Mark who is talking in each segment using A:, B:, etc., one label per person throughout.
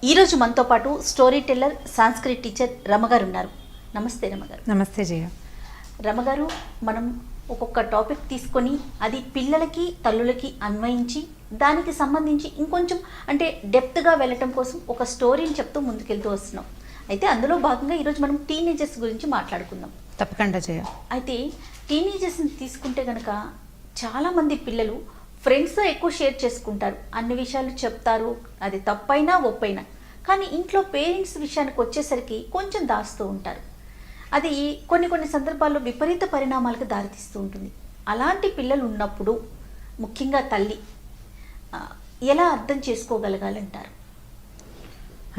A: ఈరోజు మనతో పాటు స్టోరీ టెల్లర్ సంస్కృత్ టీచర్ రమగారు ఉన్నారు. నమస్తే రమగారు.
B: నమస్తే జయ.
A: రమగారు, మనం ఒక్కొక్క టాపిక్ తీసుకొని అది పిల్లలకి తల్లులకి అన్వయించి దానికి సంబంధించి ఇంకొంచెం అంటే డెప్త్గా వెళ్ళటం కోసం ఒక స్టోరీని చెప్తూ ముందుకెళ్తూ వస్తున్నాం. అయితే అందులో భాగంగా ఈరోజు మనం టీనేజర్స్ గురించి మాట్లాడుకుందాం.
B: తప్పకుండా జయ.
A: అయితే టీనేజర్స్ని తీసుకుంటే కనుక చాలామంది పిల్లలు ఫ్రెండ్స్తో ఎక్కువ షేర్ చేసుకుంటారు, అన్ని విషయాలు చెప్తారు, అది తప్పైనా ఒప్పైనా. కానీ ఇంట్లో పేరెంట్స్ విషయానికి వచ్చేసరికి కొంచెం దాస్తూ ఉంటారు. అది కొన్ని సందర్భాల్లో విపరీత పరిణామాలకు దారితీస్తూ ఉంటుంది. అలాంటి పిల్లలు ఉన్నప్పుడు ముఖ్యంగా తల్లి ఎలా అర్థం చేసుకోగలగాలంటారు?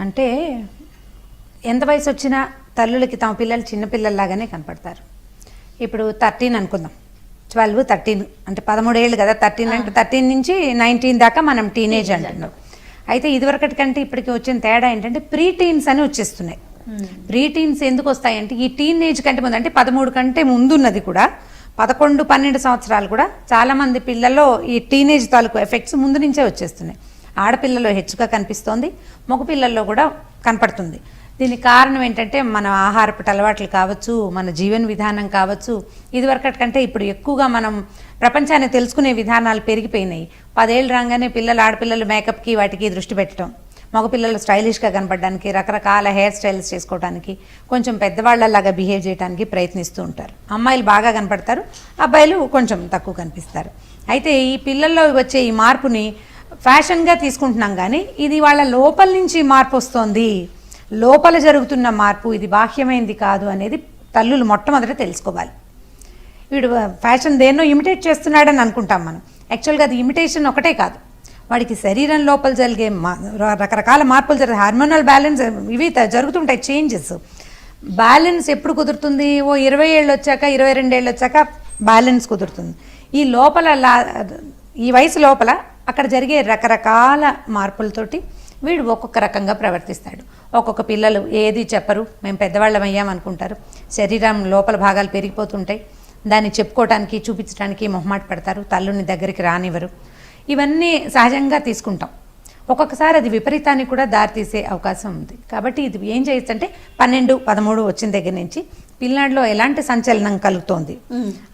B: అంటే ఎంత వయసు వచ్చినా తల్లులకి తమ పిల్లలు చిన్నపిల్లల్లాగానే కనపడతారు. ఇప్పుడు 13 అనుకుందాం, 12, 13 అంటే 13 ఏళ్ళు కదా. 13 అంటే 13 నుంచి 19 దాకా మనం టీనేజ్ అంటున్నాం. అయితే ఇదివరకటి కంటే ఇప్పటికి వచ్చిన తేడా ఏంటంటే ప్రీ టీన్స్ అని వచ్చేస్తున్నాయి. ప్రీ టీన్స్ ఎందుకు వస్తాయంటే ఈ టీనేజ్ కంటే ముందు అంటే 13 కంటే ముందున్నది కూడా 11, 12 సంవత్సరాలు కూడా చాలామంది పిల్లల్లో ఈ టీనేజ్ తాలూకు ఎఫెక్ట్స్ ముందు నుంచే వచ్చేస్తున్నాయి. ఆడపిల్లలో హెచ్చుగా కనిపిస్తోంది, మగపిల్లల్లో కూడా కనపడుతుంది. దీనికి కారణం ఏంటంటే మన ఆహారపు అలవాట్లు కావచ్చు, మన జీవన విధానం కావచ్చు. ఇదివరకటి కంటే ఇప్పుడు ఎక్కువగా మనం ప్రపంచాన్ని తెలుసుకునే విధానాలు పెరిగిపోయినాయి. 10 ఏళ్ళు రాగానే ఆడపిల్లలు మేకప్కి వాటికి దృష్టి పెట్టడం, మగపిల్లలు స్టైలిష్గా కనపడడానికి రకరకాల హెయిర్ స్టైల్స్ చేసుకోవడానికి, కొంచెం పెద్దవాళ్ళలాగా బిహేవ్ చేయడానికి ప్రయత్నిస్తూ ఉంటారు. అమ్మాయిలు బాగా కనపడతారు, అబ్బాయిలు కొంచెం తక్కువ కనిపిస్తారు. అయితే ఈ పిల్లల్లో వచ్చే ఈ మార్పుని ఫ్యాషన్గా తీసుకుంటున్నాం, కానీ ఇది వాళ్ళ లోపల నుంచి మార్పు వస్తోంది. లోపల జరుగుతున్న మార్పు ఇది బాహ్యమైంది కాదు అనేది తల్లులు మొట్టమొదట తెలుసుకోవాలి. వీడు ఫ్యాషన్ దేన్నో ఇమిటేట్ చేస్తున్నాడని అనుకుంటాం మనం. యాక్చువల్గా అది ఇమిటేషన్ ఒకటే కాదు, వాడికి శరీరం లోపల జరిగే రకరకాల మార్పులు జరిగే హార్మోనల్ బ్యాలెన్స్ ఇవి జరుగుతుంటాయి. చేంజెస్ బ్యాలెన్స్ ఎప్పుడు కుదురుతుంది? 20 ఏళ్ళు వచ్చాక, 22 ఏళ్ళు వచ్చాక బ్యాలెన్స్ కుదురుతుంది. ఈ లోపల ఈ వయసు లోపల అక్కడ జరిగే రకరకాల మార్పులతోటి వీడు ఒక్కొక్క రకంగా ప్రవర్తిస్తాడు. ఒక్కొక్క పిల్లలు ఏది చెప్పరు, మేము పెద్దవాళ్ళం అయ్యామనుకుంటారు. శరీరం లోపల భాగాలు పెరిగిపోతుంటాయి, దాన్ని చెప్పుకోవడానికి చూపించడానికి మొహమాట పడతారు, తల్లుని దగ్గరికి రానివ్వరు. ఇవన్నీ సహజంగా తీసుకుంటాం. ఒక్కొక్కసారి అది విపరీతానికి కూడా దారితీసే అవకాశం ఉంది. కాబట్టి ఇది ఏం చేయొచ్చంటే 12, 13 వచ్చిన దగ్గర నుంచి పిల్లాడిలో ఎలాంటి సంచలనం కలుగుతోంది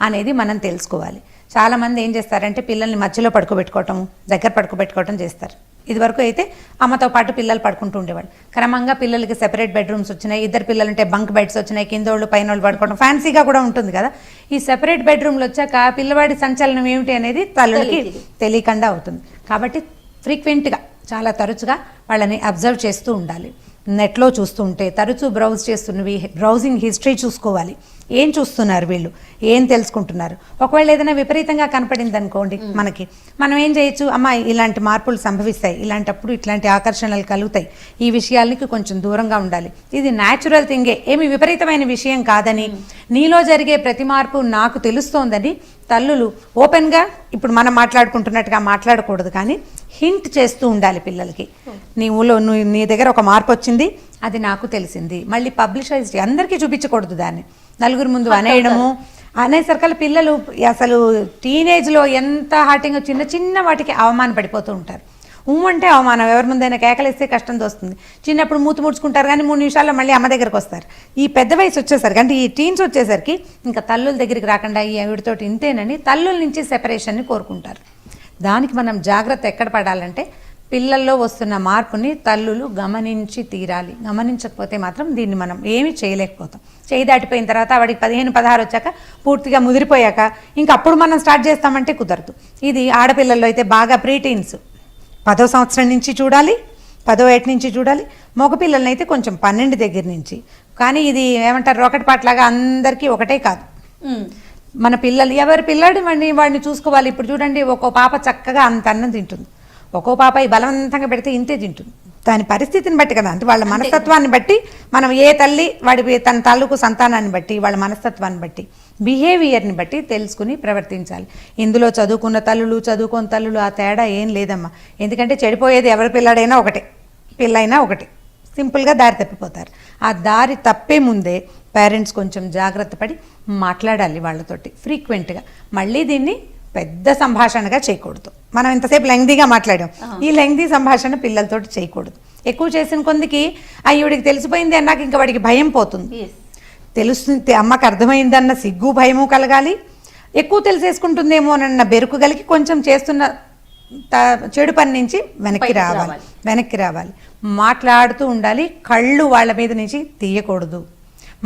B: అనేది మనం తెలుసుకోవాలి. చాలామంది ఏం చేస్తారంటే పిల్లల్ని మధ్యలో పడుకోబెట్టుకోవటం, దగ్గర పడుకోబెట్టుకోవటం చేస్తారు. ఇదివరకు అయితే అమ్మతో పాటు పిల్లలు పడుకుంటూ ఉండేవాళ్ళు. క్రమంగా పిల్లలకి సెపరేట్ బెడ్రూమ్స్ వచ్చినాయి, ఇద్దరు పిల్లలు ఉంటే బంక్ బెడ్స్ వచ్చినాయి, కిందోళ్ళు పైన పడుకోవడం ఫ్యాన్సీగా కూడా ఉంటుంది కదా. ఈ సెపరేట్ బెడ్రూమ్లు వచ్చాక పిల్లవాడి సంచలనం ఏమిటి అనేది తల్లులకి తెలియకుండా అవుతుంది. కాబట్టి ఫ్రీక్వెంట్గా చాలా తరచుగా వాళ్ళని అబ్జర్వ్ చేస్తూ ఉండాలి. నెట్లో చూస్తూ ఉంటే తరచూ బ్రౌజ్ చేస్తున్నవి బ్రౌజింగ్ హిస్టరీ చూసుకోవాలి. ఏం చూస్తున్నారు వీళ్ళు, ఏం తెలుసుకుంటున్నారు. ఒకవేళ ఏదైనా విపరీతంగా కనపడింది అనుకోండి మనకి, మనం ఏం చేయొచ్చు, అమ్మ ఇలాంటి మార్పులు సంభవిస్తాయి, ఇలాంటప్పుడు ఇట్లాంటి ఆకర్షణలు కలుగుతాయి, ఈ విషయాలకి కొంచెం దూరంగా ఉండాలి, ఇది న్యాచురల్ థింగే, ఏమి విపరీతమైన విషయం కాదని, నీలో జరిగే ప్రతి మార్పు నాకు తెలుస్తోందని తల్లులు ఓపెన్గా ఇప్పుడు మనం మాట్లాడుకుంటున్నట్టుగా మాట్లాడకూడదు, కానీ హింట్ చేస్తూ ఉండాలి పిల్లలకి. నీ దగ్గర ఒక మార్పు వచ్చింది, అది నాకు తెలిసింది. మళ్ళీ పబ్లిసైజ్ అందరికీ చూపించకూడదు, దాన్ని నలుగురు ముందు అనేయడము. అనేసరికల్ పిల్లలు అసలు టీనేజ్లో ఎంత హాటింగ్ చిన్న చిన్న వాటికి అవమాన పడిపోతూ ఉంటారు. అంటే అవమానం, ఎవరి ముందైనా కేకలేస్తే కష్టం తోస్తుంది. చిన్నప్పుడు మూతి ముడుచుకుంటారు, కానీ 3 నిమిషాల్లో మళ్ళీ అమ్మ దగ్గరకు వస్తారు. ఈ పెద్ద వయసు వచ్చేసరికి అంటే ఈ టీన్స్ వచ్చేసరికి ఇంకా తల్లుల దగ్గరికి రాకుండా ఈ వీడితోటి ఇంతేనని తల్లుల నుంచి సెపరేషన్ని కోరుకుంటారు. దానికి మనం జాగ్రత్త ఎక్కడ పడాలంటే పిల్లల్లో వస్తున్న మార్పుని తల్లులు గమనించి తీరాలి. గమనించకపోతే మాత్రం దీన్ని మనం ఏమీ చేయలేకపోతాం. చేయి దాటిపోయిన తర్వాత వాడికి 15, 16 వచ్చాక పూర్తిగా ముదిరిపోయాక ఇంకా అప్పుడు మనం స్టార్ట్ చేస్తామంటే కుదరదు. ఇది ఆడపిల్లల్లో అయితే బాగా ప్రీటీన్స్ 10వ సంవత్సరం నుంచి చూడాలి, 10వ ఏటి నుంచి చూడాలి. మగపిల్లల్ని అయితే కొంచెం 12 దగ్గర నుంచి. కానీ ఇది ఏమంటారు, రాకెట్ పాట్లాగా అందరికీ ఒకటే కాదు. మన పిల్లలు ఎవరి పిల్లాడు వాడిని చూసుకోవాలి. ఇప్పుడు చూడండి, ఒక్కో పాప చక్కగా అంత అన్నం తింటుంది, ఒక్కో పాప బలవంతంగా పెడితే ఇంతే తింటుంది. దాని పరిస్థితిని బట్టి కదా, అంటే వాళ్ళ మనస్తత్వాన్ని బట్టి మనం ఏ తల్లి తన తాలూకు సంతానాన్ని బట్టి వాళ్ళ మనస్తత్వాన్ని బట్టి బిహేవియర్ని బట్టి తెలుసుకుని ప్రవర్తించాలి. ఇందులో చదువుకున్న తల్లులు చదువుకోని తల్లులు ఆ తేడా ఏం లేదమ్మా. ఎందుకంటే చెడిపోయేది ఎవరి పిల్లాడైనా ఒకటే, పిల్లైనా ఒకటే. సింపుల్గా దారి తప్పిపోతారు. ఆ దారి తప్పే ముందే పేరెంట్స్ కొంచెం జాగ్రత్త పడి మాట్లాడాలి వాళ్ళతోటి ఫ్రీక్వెంట్గా. మళ్ళీ దీన్ని పెద్ద సంభాషణగా చేయకూడదు. మనం ఇంతసేపు లెంగ్దీగా మాట్లాడాం, ఈ లెంగ్దీ సంభాషణ పిల్లలతోటి చేయకూడదు. ఎక్కువ చేసిన కొందికి అయ్యోడికి తెలిసిపోయింది అన్నాక ఇంకా వాడికి భయం పోతుంది.
A: Yes.
B: తెలుస్తుంది అమ్మకి అర్థమైందన్న సిగ్గు భయము కలగాలి, ఎక్కువ తెలిసేసుకుంటుందేమో అన్న బెరుకు కలిగి కొంచెం చేస్తున్న చెడు పని నుంచి వెనక్కి రావాలి. మాట్లాడుతూ ఉండాలి, కళ్ళు వాళ్ళ మీద నుంచి తీయకూడదు.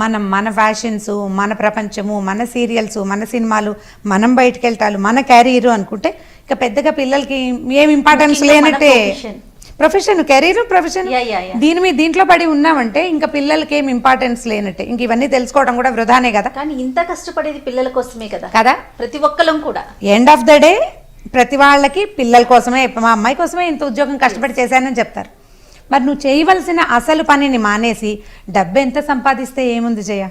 B: మన ఫ్యాషన్స్, మన ప్రపంచము, మన సీరియల్స్, మన సినిమాలు, మనం బయటకు వెళ్తాలు, మన క్యారియర్ అనుకుంటే ఇక పెద్దగా పిల్లలకి ఏం ఇంపార్టెన్స్ లేనట్టే. ప్రొఫెషన్, కెరీర్, ప్రొఫెషన్ దీంట్లో పడి ఉన్నామంటే ఇంకా పిల్లలకి ఏం ఇంపార్టెన్స్ లేనట్టే. ఇంక ఇవన్నీ తెలుసుకోవడం కూడా వృధానే కదా.
A: కానీ ఇంత కష్టపడేది పిల్లల కోసమే కదా ప్రతి ఒక్కరం కూడా.
B: ఎండ్ ఆఫ్ ద డే ప్రతి వాళ్ళకి పిల్లల కోసమే, మా అమ్మాయి కోసమే ఇంత ఉద్యోగం కష్టపడి చేశానని చెప్తారు. మరి నువ్వు చేయవలసిన అసలు పనిని మానేసి డబ్బు ఎంత సంపాదిస్తే ఏముంది చేయ,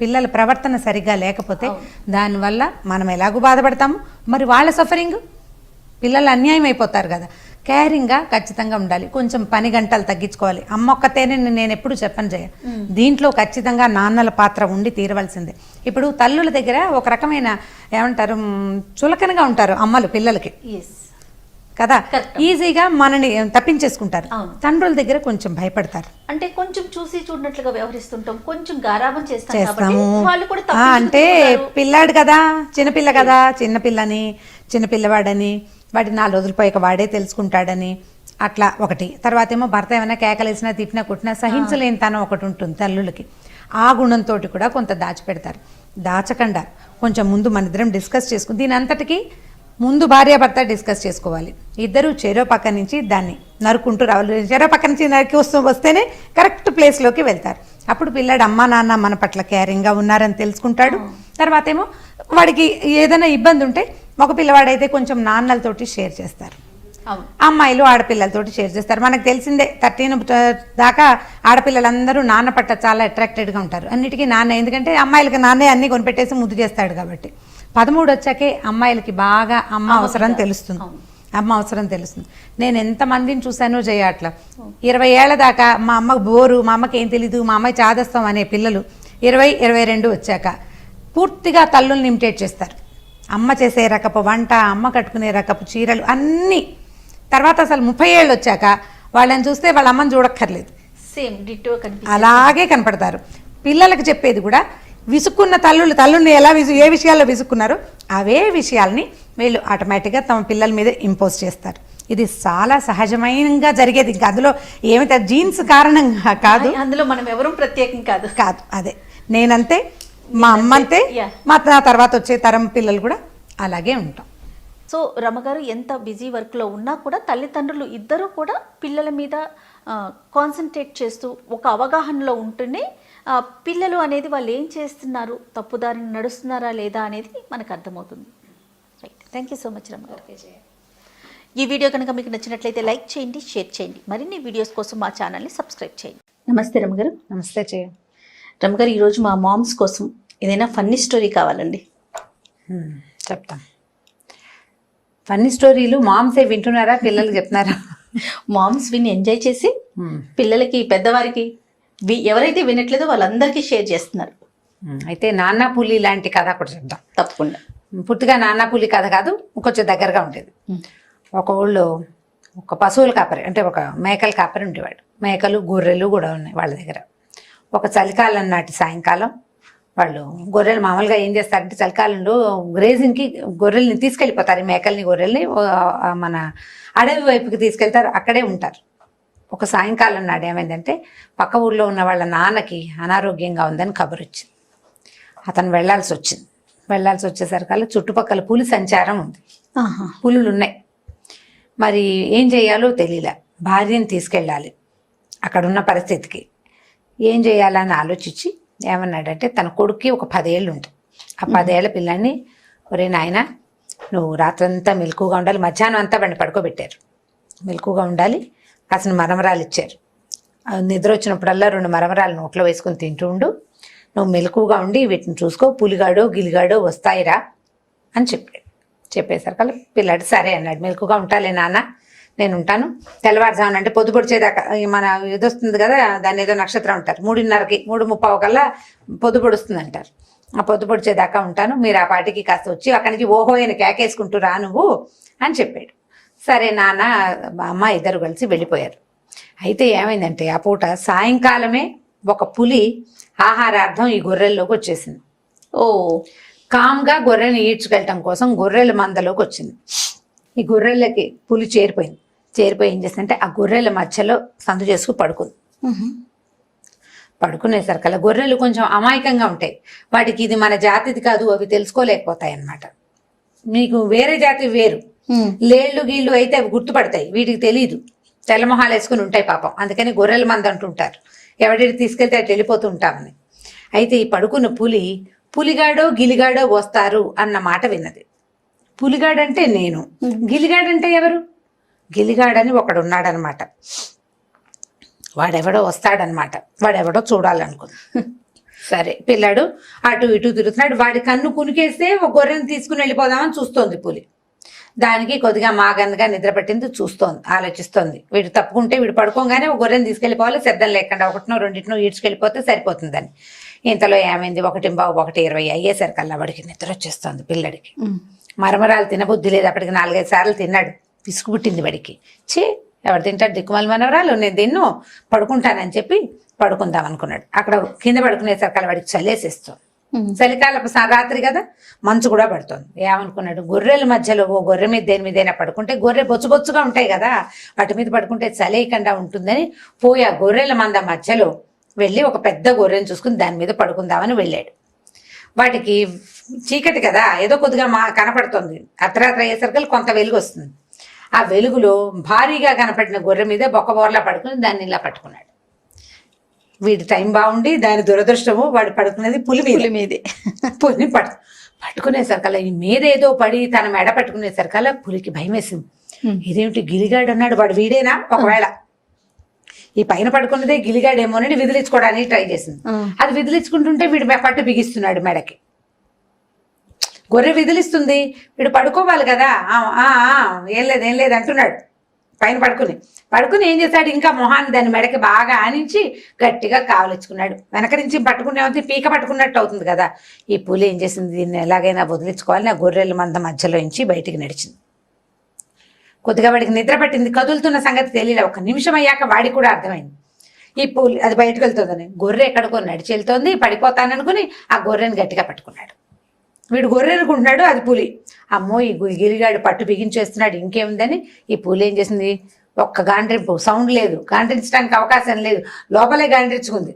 B: పిల్లల ప్రవర్తన సరిగ్గా లేకపోతే దానివల్ల మనం ఎలాగూ బాధపడతాము, మరి వాళ్ళ సఫరింగ్, పిల్లలు అన్యాయం అయిపోతారు కదా. కేరింగ్గా ఖచ్చితంగా ఉండాలి, కొంచెం పని గంటలు తగ్గించుకోవాలి. అమ్మ ఒక్కతేనే నేను ఎప్పుడు చెప్పను చేయ, దీంట్లో ఖచ్చితంగా నాన్నల పాత్ర ఉండి తీరవలసిందే. ఇప్పుడు తల్లుల దగ్గర ఒక రకమైన ఏమంటారు, చులకనగా ఉంటారు అమ్మలు పిల్లలకి కదా, ఈజీగా మనని తప్పించేసుకుంటారు. తండ్రుల దగ్గర కొంచెం భయపడతారు,
A: అంటే కొంచెం చూసి చూడనట్లుగా వ్యవహరిస్తుంటాం, కొంచెం గారాబం
B: చేస్తాము. అంటే పిల్లాడు కదా, చిన్నపిల్ల కదా, చిన్నపిల్లవాడని వాడి 4 రోజులు పోయాక వాడే తెలుసుకుంటాడని అట్లా ఒకటి. తర్వాత ఏమో భర్త ఏమైనా కేకలేసినా తిట్టినా కుట్టినా సహించలేని తనం ఒకటి ఉంటుంది తల్లులకి. ఆ గుణంతో కూడా కొంత దాచిపెడతారు. దాచకుండా కొంచెం ముందు మన ఇద్దరం డిస్కస్ చేసుకుని, దీని అంతటికి ముందు భార్యాభర్త డిస్కస్ చేసుకోవాలి. ఇద్దరు చెరో పక్క నుంచి దాన్ని నరుకుంటూ రావాలి. చెరో పక్క నుంచి నరికి వస్తేనే కరెక్ట్ ప్లేస్లోకి వెళ్తారు. అప్పుడు పిల్లాడు అమ్మా నాన్న మన పట్ల కేరింగ్గా ఉన్నారని తెలుసుకుంటాడు. తర్వాత ఏమో వాడికి ఏదైనా ఇబ్బంది ఉంటే ఒక పిల్లవాడైతే కొంచెం నాన్నలతోటి షేర్ చేస్తారు, అమ్మాయిలు ఆడపిల్లలతోటి షేర్ చేస్తారు. మనకు తెలిసిందే 13 దాకా ఆడపిల్లలందరూ నాన్న పట్ల చాలా అట్రాక్టెడ్గా ఉంటారు అన్నిటికీ నాన్న, ఎందుకంటే అమ్మాయిలకి నాన్నే అన్నీ కొనిపెట్టేసి ముద్దు చేస్తాడు కాబట్టి. 13 వచ్చాకే అమ్మాయిలకి బాగా అమ్మ అవసరం తెలుస్తుంది. నేను ఎంతమందిని చూశానో చేయ అట్లా 20 ఏళ్ల దాకా మా అమ్మకు బోరు, మా అమ్మకి ఏం తెలీదు, మా అమ్మాయి చాదస్తాం అనే పిల్లలు 20-22 వచ్చాక పూర్తిగా తల్లుల్ని ఇమిటేట్ చేస్తారు. అమ్మ చేసే రకపు వంట, అమ్మ కట్టుకునే రకపు చీరలు అన్నీ. తర్వాత అసలు 30 ఏళ్ళు వచ్చాక వాళ్ళని చూస్తే వాళ్ళ అమ్మని చూడక్కర్లేదు,
A: సేమ్ డిట్టో
B: అలాగే కనపడతారు. పిల్లలకు చెప్పేది కూడా విసుక్కున్న తల్లుల్ని ఎలా ఏ విషయాల్లో విసుక్కున్నారో అవే విషయాల్ని వీళ్ళు ఆటోమేటిక్గా తమ పిల్లల మీద ఇంపోజ్ చేస్తారు. ఇది చాలా సహజమైనగా జరిగేది. ఇంకా అందులో ఏమిటి జీన్స్ కారణంగా కాదు,
A: అందులో మనం ఎవరూ ప్రత్యేకం కాదు.
B: అదే నేనంతే, మా అమ్మ అంతే, నా తర్వాత వచ్చే తరం పిల్లలు కూడా అలాగే ఉంటాం.
A: సో రమగారు ఎంత బిజీ వర్క్లో ఉన్నా కూడా తల్లిదండ్రులు ఇద్దరూ కూడా పిల్లల మీద కాన్సన్ట్రేట్ చేస్తూ ఒక అవగాహనలో ఉంటూనే పిల్లలు అనేది వాళ్ళు ఏం చేస్తున్నారు, తప్పుదారిని నడుస్తున్నారా లేదా అనేది మనకు అర్థమవుతుంది. Right, thank you so much రమగారు. ఈ వీడియో కనుక మీకు నచ్చినట్లయితే లైక్ చేయండి, షేర్ చేయండి. మరిన్ని వీడియోస్ కోసం మా ఛానల్ని సబ్స్క్రైబ్ చేయండి. నమస్తే రమగారు.
B: నమస్తే చేయ.
A: రమగారు, ఈరోజు మా మామ్స్ కోసం ఏదైనా ఫన్నీ స్టోరీ కావాలండి.
B: చెప్తాం. ఫన్నీ స్టోరీలు మామ్సే వింటున్నారా, పిల్లలు చెప్తున్నారా?
A: మామ్స్ విని ఎంజాయ్ చేసి పిల్లలకి, పెద్దవారికి, ఎవరైతే వినట్లేదో వాళ్ళందరికీ షేర్ చేస్తున్నారు.
B: అయితే నాన్న పులి లాంటి కథ కూడా చెప్తాం.
A: తప్పకుండా.
B: పూర్తిగా నాన్న పులి కథ కాదు, కొంచెం దగ్గరగా ఉండేది. ఒక ఊళ్ళో ఒక పశువుల కాపరి, అంటే ఒక మేకల కాపరి ఉండేవాడు. మేకలు, గొర్రెలు కూడా ఉన్నాయి వాళ్ళ దగ్గర. ఒక చలికాలం నాటి సాయంకాలం వాళ్ళు గొర్రెలు మామూలుగా ఏం చేస్తారంటే చలికాలంలో గ్రేజింగ్కి గొర్రెల్ని తీసుకెళ్ళిపోతారు, మేకల్ని గొర్రెల్ని మన అడవి వైపుకి తీసుకెళ్తారు, అక్కడే ఉంటారు. ఒక సాయంకాలం నాడు ఏమైందంటే పక్క ఊళ్ళో ఉన్న వాళ్ళ నాన్నకి అనారోగ్యంగా ఉందని కబురు వచ్చింది. అతను వెళ్ళాల్సి వచ్చేసరికల్లా చుట్టుపక్కల పులి సంచారం ఉంది, పులులు ఉన్నాయి. మరి ఏం చేయాలో తెలియలే. భార్యని తీసుకెళ్ళాలి అక్కడున్న పరిస్థితికి. ఏం చేయాలని ఆలోచించి ఏమన్నాడంటే తన కొడుక్కి ఒక 10 ఏళ్ళు ఉంటాయి. ఆ 10 ఏళ్ల పిల్లాన్ని, ఒరే నాయన నువ్వు రాత్రంతా మెలకుగా ఉండాలి, మధ్యాహ్నం అంతా బండి పడుకోబెట్టారు, మెలకుగా ఉండాలి, కాసిన మరమరాలు ఇచ్చారు. నిద్ర వచ్చినప్పుడల్లా 2 మరమరాలు నోట్లో వేసుకుని తింటూ ఉండు, నువ్వు మెలకుగా ఉండి వీటిని చూసుకో, పులిగాడో గిలిగాడో వస్తాయిరా అని చెప్పేసరికల్లా పిల్లాడు సరే అన్నాడు. మెలకుగా ఉంటాలే నాన్న, నేను ఉంటాను. తెల్లవారుజామున అంటే పొద్దు పొడిచేదాకా, మన ఇది వస్తుంది కదా, దాన్ని ఏదో నక్షత్రం అంటారు, 3:30కి 3:30 కల్లా పొద్దు పొడుస్తుంది అంటారు. ఆ పొద్దు పొడిచేదాకా ఉంటాను, మీరు ఆ పాటికి కాస్త వచ్చి అక్కడి నుంచి ఓహో అని కేకేసుకుంటూ రా నువ్వు అని చెప్పాడు. సరే నాన్న అమ్మ ఇద్దరు కలిసి వెళ్ళిపోయారు. అయితే ఏమైందంటే ఆ పూట సాయంకాలమే ఒక పులి ఆహారార్థం ఈ గొర్రెల్లోకి వచ్చేసింది.
A: ఓ
B: కామ్గా గొర్రెని ఈడ్చుకెళ్ళటం కోసం గొర్రెల మందలోకి వచ్చింది. ఈ గొర్రెలకి పులి చేరిపోయి ఏం చేసిందంటే ఆ గొర్రెల మధ్యలో సందు చేసుకు పడుకుంది. పడుకునేసరికల్లా గొర్రెలు కొంచెం అమాయకంగా ఉంటాయి. వాటికి ఇది మన జాతిది కాదు, అవి తెలుసుకోలేకపోతాయి అన్నమాట. మీకు వేరే జాతి వేరు, లేళ్ళు గీళ్ళు అయితే అవి గుర్తుపడతాయి, వీటికి తెలియదు. తెల్లమొహాలు వేసుకుని ఉంటాయి పాపం. అందుకని గొర్రెల మంది అంటుంటారు, ఎవరికి తీసుకెళ్తే అటు వెళ్ళిపోతూ ఉంటామని. అయితే ఈ పడుకున్న పులిగాడో గిలిగాడో వస్తారు అన్న మాట విన్నది. పులిగాడంటే నేను, గిలిగాడంటే ఎవరు? గిలిగాడని ఒకడు ఉన్నాడనమాట. వాడెవడో వస్తాడనమాట, వాడెవడో చూడాలనుకుంది. సరే పిల్లాడు అటు ఇటు తిరుగుతున్నాడు. వాడి కన్ను కునికేస్తే ఒక గొర్రెని తీసుకుని వెళ్ళిపోదామని చూస్తోంది పులి. దానికి కొద్దిగా మాగందుగా నిద్ర పట్టింది, చూస్తోంది, ఆలోచిస్తోంది. వీడు తప్పుకుంటే వీడు పడుకోగానే ఒక గొర్రెని తీసుకెళ్ళిపోవాలి, శ్రద్ధం లేకుండా ఒకటినో రెండింటినో ఈడ్చుకెళ్ళిపోతే సరిపోతుందని. ఇంతలో ఏమైంది, 1:20 అయ్యేసరికల్లా వాడికి నిద్ర వచ్చేస్తుంది పిల్లడికి. మరమరాలు తినబుద్ధి లేదు, అప్పటికి 4-5 సార్లు తిన్నాడు. పిసుకు పుట్టింది వాడికి. ఎవరు తింటాడు దిక్కుమాలి మనవరాలు, నేను తిన్ను, పడుకుంటానని చెప్పి పడుకుందాం అనుకున్నాడు. అక్కడ కింద పడుకునేసరికల్లా వాడికి చలేసేస్తుంది. చలికాలపు రాత్రి కదా, మంచు కూడా పడుతుంది. ఏమనుకున్నాడు, గొర్రెల మధ్యలో ఓ గొర్రె మీద దేని మీదైనా పడుకుంటే, గొర్రె బొచ్చుగా ఉంటాయి కదా, వాటి మీద పడుకుంటే చలేయకుండా ఉంటుందని పోయి ఆ గొర్రెల మంద మధ్యలో వెళ్ళి ఒక పెద్ద గొర్రెని చూసుకుని దాని మీద పడుకుందామని వెళ్ళాడు. వాటికి చీకటి కదా, ఏదో కొద్దిగా కనపడుతుంది. అర్ధరాత్రి అయ్యేసరికి కొంత వెలుగు వస్తుంది. ఆ వెలుగులో భారీగా కనపడిన గొర్రె మీద బొక్కబోర్లా పడుకుని దాన్ని ఇలా పట్టుకున్నాడు. వీడి టైం బాగుండి దాని దురదృష్టము, వాడు పడుకునేది పులి మీదే. పులిని పట్టుకునేసరికల్లా ఈ మీద ఏదో పడి తన మెడ పట్టుకునేసరికల్లా పులికి భయం వేసింది. ఇదేమిటి గిలిగాడు అన్నాడు, వాడు వీడేనా? ఒకవేళ ఈ పైన పడుకున్నదే గిలిగాడేమోనని విదిలించుకోవడానికి ట్రై చేసింది. అది విదిలించుకుంటుంటే వీడు పట్టు బిగిస్తున్నాడు మెడకి. గొర్రె విదిలిస్తుంది, వీడు పడుకోవాలి కదా, ఏం లేదు అంటున్నాడు. పైన పడుకుని ఏం చేశాడు, ఇంకా మొహాన్ని దాని మెడకి బాగా ఆనించి గట్టిగా కావలించుకున్నాడు. వెనక నుంచి పట్టుకునే పీక పట్టుకున్నట్టు అవుతుంది కదా. ఈ పులి ఏం చేసింది, దీన్ని ఎలాగైనా వదిలించుకోవాలని ఆ గొర్రెల మంద మధ్యలో నుంచి బయటికి నడిచింది. కొద్దిగా వాడికి నిద్ర పట్టింది, కదులుతున్న సంగతి తెలియలే. 1 నిమిషం అయ్యాక వాడికి కూడా అర్థమైంది ఈ పులి అది బయటకు వెళ్తుందని. గొర్రె ఎక్కడికో నడిచి వెళ్తోంది, పడిపోతాననుకుని ఆ గొర్రెని గట్టిగా పట్టుకున్నాడు. వీడు గొర్రె అనుకుంటున్నాడు, అది పులి. అమ్మో ఈ గిలిగాడు పట్టు బిగించేస్తున్నాడు, ఇంకేముందని ఈ పులి ఏం చేసింది, ఒక్క గాండ్రింపు, సౌండ్ లేదు, గాండ్రించడానికి అవకాశం లేదు, లోపలే గాండ్రించుకుంది.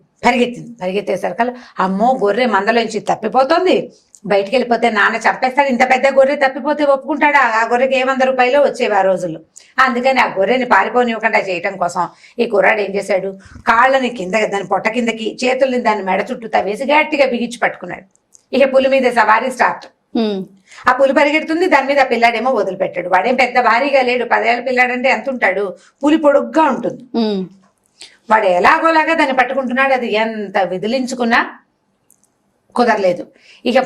B: పరిగెత్తేసరికల్లా అమ్మో గొర్రె మందలోంచి తప్పిపోతుంది, బయటికి వెళ్ళిపోతే నాన్న చంపేస్తాడు. ఇంత పెద్ద గొర్రె తప్పిపోతే ఒప్పుకుంటాడా? ఆ గొర్రెకి 100 రూపాయలు వచ్చేవి ఆ రోజుల్లో. అందుకని ఆ గొర్రెని పారిపోనివ్వకుండా చేయటం కోసం ఈ కుర్రాడు ఏం చేశాడు, కాళ్ళని కింద, దాని పొట్ట కిందకి, చేతుల్ని దాని మెడ చుట్టూ తవ్వేసి గట్టిగా బిగించి పట్టుకున్నాడు. ఇక పులి మీద సవారీ స్టార్ట్. ఆ పులి పరిగెడుతుంది, దాని మీద ఆ పిల్లాడేమో వదిలిపెట్టాడు. వాడేం పెద్ద భారీగా లేడు, 10 ఏళ్ళ పిల్లాడంటే ఎంత ఉంటాడు, పులి పొడుగ్గా ఉంటుంది. వాడు ఎలాగోలాగా దాన్ని పట్టుకుంటున్నాడు. అది ఎంత విదిలించుకున్నా కుదరలేదు. ఇక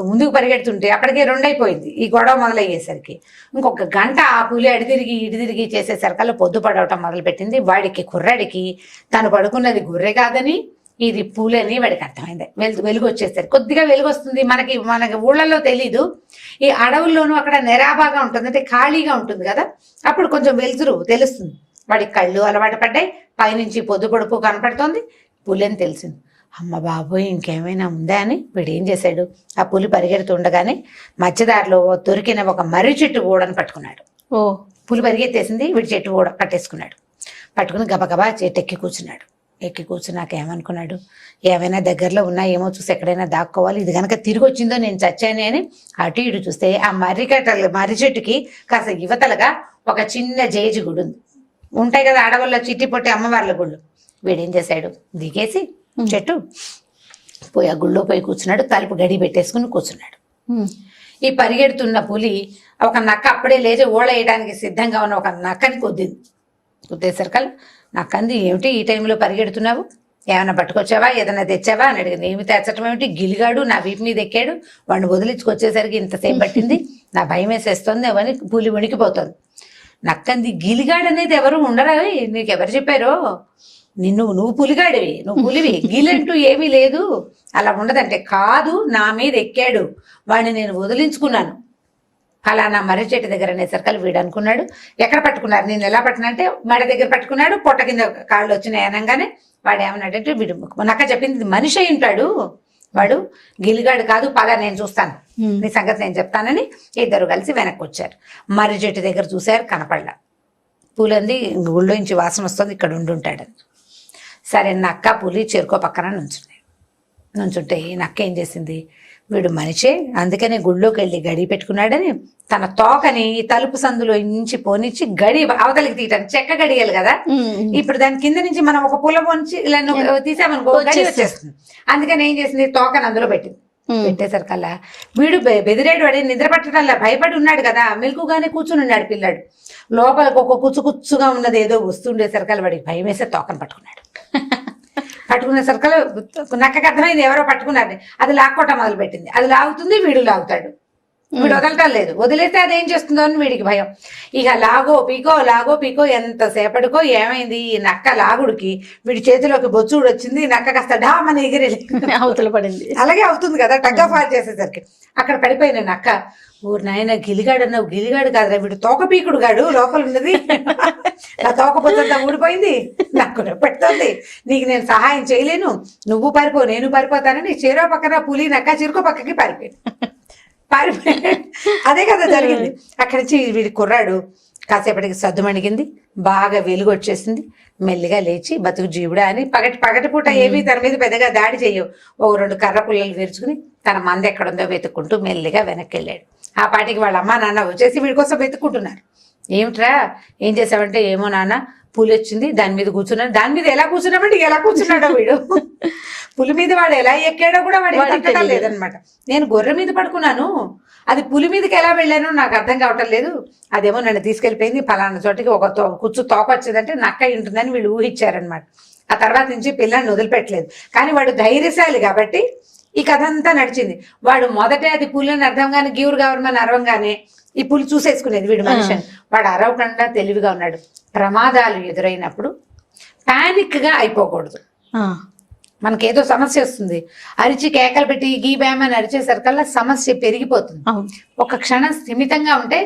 B: ముందుకు పరిగెడుతుంటే అప్పటికే 2 అయిపోయింది. ఈ గొడవ మొదలయ్యేసరికి ఇంకొక గంట ఆ పులి ఇడిదిరిగి చేసేసరికల్లా పొద్దు పడవటం మొదలుపెట్టింది. వాడికి కుర్రాడికి తను పడుకున్నది గొర్రె కాదని, ఇది పూలు అని వాడికి అర్థమైంది. వెలుగు వచ్చేసరికి కొద్దిగా వెలుగు వస్తుంది. మనకి ఊళ్ళల్లో తెలీదు, ఈ అడవుల్లోనూ అక్కడ నెరాబాగా ఉంటుంది, అంటే ఖాళీగా ఉంటుంది కదా, అప్పుడు కొంచెం వెలుతురు తెలుస్తుంది. వాడికి కళ్ళు అలవాటు పడ్డాయి, పైనుంచి పొద్దు పొడుపు కనపడుతోంది. పులి అని తెలిసింది. అమ్మ బాబోయ్ ఇంకేమైనా ఉందా అని వీడు ఏం చేశాడు, ఆ పులి పరిగెడుతుండగానే మధ్యదారిలో దొరికిన ఒక మర్రి చెట్టు ఊడని పట్టుకున్నాడు. పులి పరిగెత్తేసింది, వీడి చెట్టు ఊడ పట్టేసుకున్నాడు. పట్టుకుని గబగబా చెట్టు ఎక్కి కూర్చున్నాక ఏమనుకున్నాడు, ఏమైనా దగ్గరలో ఉన్నాయేమో చూసి ఎక్కడైనా దాక్కోవాలి, ఇది కనుక తిరిగి వచ్చిందో నేను చచ్చానే అని అటు ఇటు చూస్తే ఆ మర్రి చెట్టుకి కాస్త యువతలుగా ఒక చిన్న జేజి గుడి ఉంది. ఉంటాయి కదా అడవుల్లో చిట్టి పొట్టి అమ్మవార్ల గుళ్ళు. వీడేం చేశాడు, దిగేసి చెట్టు పోయి ఆ గుళ్ళో పోయి కూర్చున్నాడు. తలుపు గడి పెట్టేసుకుని కూర్చున్నాడు. ఈ పరిగెడుతున్న పులి ఒక నక్క అప్పుడే లేచి ఓళ్ళ వేయడానికి సిద్ధంగా ఉన్న ఒక నక్కని కుద్దేసరికల్లా నక్కంది, ఏమిటి ఈ టైంలో పరిగెడుతున్నావు, ఏమైనా పట్టుకొచ్చావా, ఏదైనా తెచ్చావా అని అడిగింది. ఏమి తెచ్చటం ఏమిటి, గిలిగాడు నా వీపు మీద ఎక్కాడు, వాడిని వదిలించుకొచ్చేసరికి ఇంతసేపు పట్టింది, నా భయం వేసేస్తుంది అవని పులి వణికిపోతుంది. నక్కంది, గిలిగాడు అనేది ఎవరు ఉండరా, నీకెవరు చెప్పారో, నువ్వు పులిగాడివి, నువ్వు పులివి, గిలంటూ ఏమీ లేదు, అలా ఉండదంటే. కాదు, నా మీద ఎక్కాడు, వాడిని నేను వదిలించుకున్నాను ఫలానా మర్రి చెట్టు దగ్గర అనేసరికి వీడు అనుకున్నాడు ఎక్కడ పట్టుకున్నారు, నేను ఎలా పట్టినా అంటే మెడ దగ్గర పట్టుకున్నాడు, పొట్ట కింద కాళ్ళు వచ్చినాయి అనగానే వాడు ఏమన్నాడంటే వీడు నక్క చెప్పింది మనిషి అయి ఉంటాడు, వాడు గిలిగాడు కాదు, పద నేను చూస్తాను, నీ సంగతి నేను చెప్తానని ఇద్దరు కలిసి వెనక్కి వచ్చారు. మర్రి చెట్టు దగ్గర చూశారు, కనపడలా. పూలంది ఊళ్ళోంచి వాసన వస్తుంది, ఇక్కడ ఉండుంటాడని. సరే నక్క పులి చెరుకో పక్కన నుంచుంటే ఈ నక్క ఏం చేసింది, వీడు మనిషే అందుకనే గుళ్ళోకి వెళ్ళి గడి పెట్టుకున్నాడని తన తోకని ఈ తలుపు సందులో ఇంచి పోనిచ్చి గడి అవతలికి తీయటానికి చెక్క గడియాలి కదా, ఇప్పుడు దాని కింద నుంచి మనం ఒక పుల్ల పోనిచ్చి ఇలా తీసామనుకో గడి వచ్చేస్తుంది. అందుకని ఏం చేసింది, తోకని అందులో పెట్టింది. పెట్టేసరికల్లా వీడు బెదిరేడు, వాడి నిద్ర పట్టడంలా భయపడి ఉన్నాడు కదా, మెలకుగానే కూర్చుని ఉన్నాడు పిల్లాడు. లోపలికి ఒక కుచ్చుగా ఉన్నది ఏదో వస్తుండేసరికల్లా వాడికి భయం వేసే తోకను పట్టుకున్నాడు. పట్టుకునే సరికల్లా నక్కకి అర్థమైంది ఎవరో పట్టుకున్నారు, అది లాక్కోవటం మొదలు పెట్టింది. అది లాగుతుంది, వీడు లాగుతాడు, వీడు వదలటం లేదు. వదిలేస్తే అదేం చేస్తుందో అని వీడికి భయం. ఇక లాగో పీకో ఎంతసేపటికో ఏమైంది, ఈ నక్క లాగుడికి వీడి చేతిలోకి బొచ్చుడు వచ్చింది. నక్క కాస్త డామని ఎగిరి
A: అవతల పడింది.
B: అలాగే అవుతుంది కదా టగ్ ఆఫ్ వార్ చేసేసరికి. అక్కడ పడిపోయిన నక్క, ఊరు నాయన గిలిగాడు అన్నావు, గిలిగాడు కాదురా వీడు తోక పీకుడు గాడు, లోపల ఉన్నది నా తోక పొద్దంతా ఊడిపోయింది, నాకు పెడుతుంది, నీకు నేను సహాయం చేయలేను, నువ్వు పారిపో నేను పారిపోతానని చెరో పక్కన పులి నక్క చిరుకో పక్కకి పారిపోయింది. అదే కదా జరిగింది. అక్కడి నుంచి వీడి కుర్రాడు కాసేపటికి సద్దుమణిగింది, బాగా వెలుగు వచ్చేసింది, మెల్లిగా లేచి బతుకు జీవుడా అని పగటిపూట ఏమీ తన మీద పెద్దగా దాడి చెయ్యవు, ఓ 2 కర్ర పుల్లలు విరుచుకుని తన మంది ఎక్కడుందో వెతుక్కుంటూ మెల్లిగా వెనక్కి వెళ్ళాడు. ఆ పాటికి వాళ్ళ అమ్మ నాన్న వచ్చేసి వీడి కోసం వెతుక్కుంటున్నారు. ఏమిట్రా ఏం చేసావంటే, ఏమో నాన్న పులి వచ్చింది దాని మీద కూర్చున్నాడు. దాని మీద ఎలా కూర్చున్నామంటే ఎలా కూర్చున్నాడో వీడు, పులి మీద వాడు ఎలా ఎక్కాడో కూడా వాడికి తగ్గటం లేదనమాట. నేను గొర్రె మీద పడుకున్నాను, అది పులి మీదకి ఎలా వెళ్ళానో నాకు అర్థం కావటం లేదు, అదేమో నన్ను తీసుకెళ్ళిపోయింది ఫలానా చోటికి, ఒక కుచ్చు తోక వచ్చేదంటే నక్క ఉంటుందని వీళ్ళు ఊహించారనమాట. ఆ తర్వాత నుంచి పిల్లని వదిలిపెట్టలేదు. కానీ వాడు ధైర్యశాలి కాబట్టి ఈ కథ అంతా నడిచింది. వాడు మొదటే అది పులి అని అర్థం కానీ గీవురు గవర్నమెంట్ అరవంగానే ఈ పులి చూసేసుకునేది వీడు మనిషిని. వాడు అరవకుండా తెలివిగా ఉన్నాడు. ప్రమాదాలు ఎదురైనప్పుడు పానిక్ గా అయిపోకూడదు. మనకేదో సమస్య వస్తుంది, అరిచి కేకలు పెట్టి గీ బ్యామని అరిచేసరికల్లా సమస్య పెరిగిపోతుంది. ఒక క్షణం స్థిమితంగా ఉంటే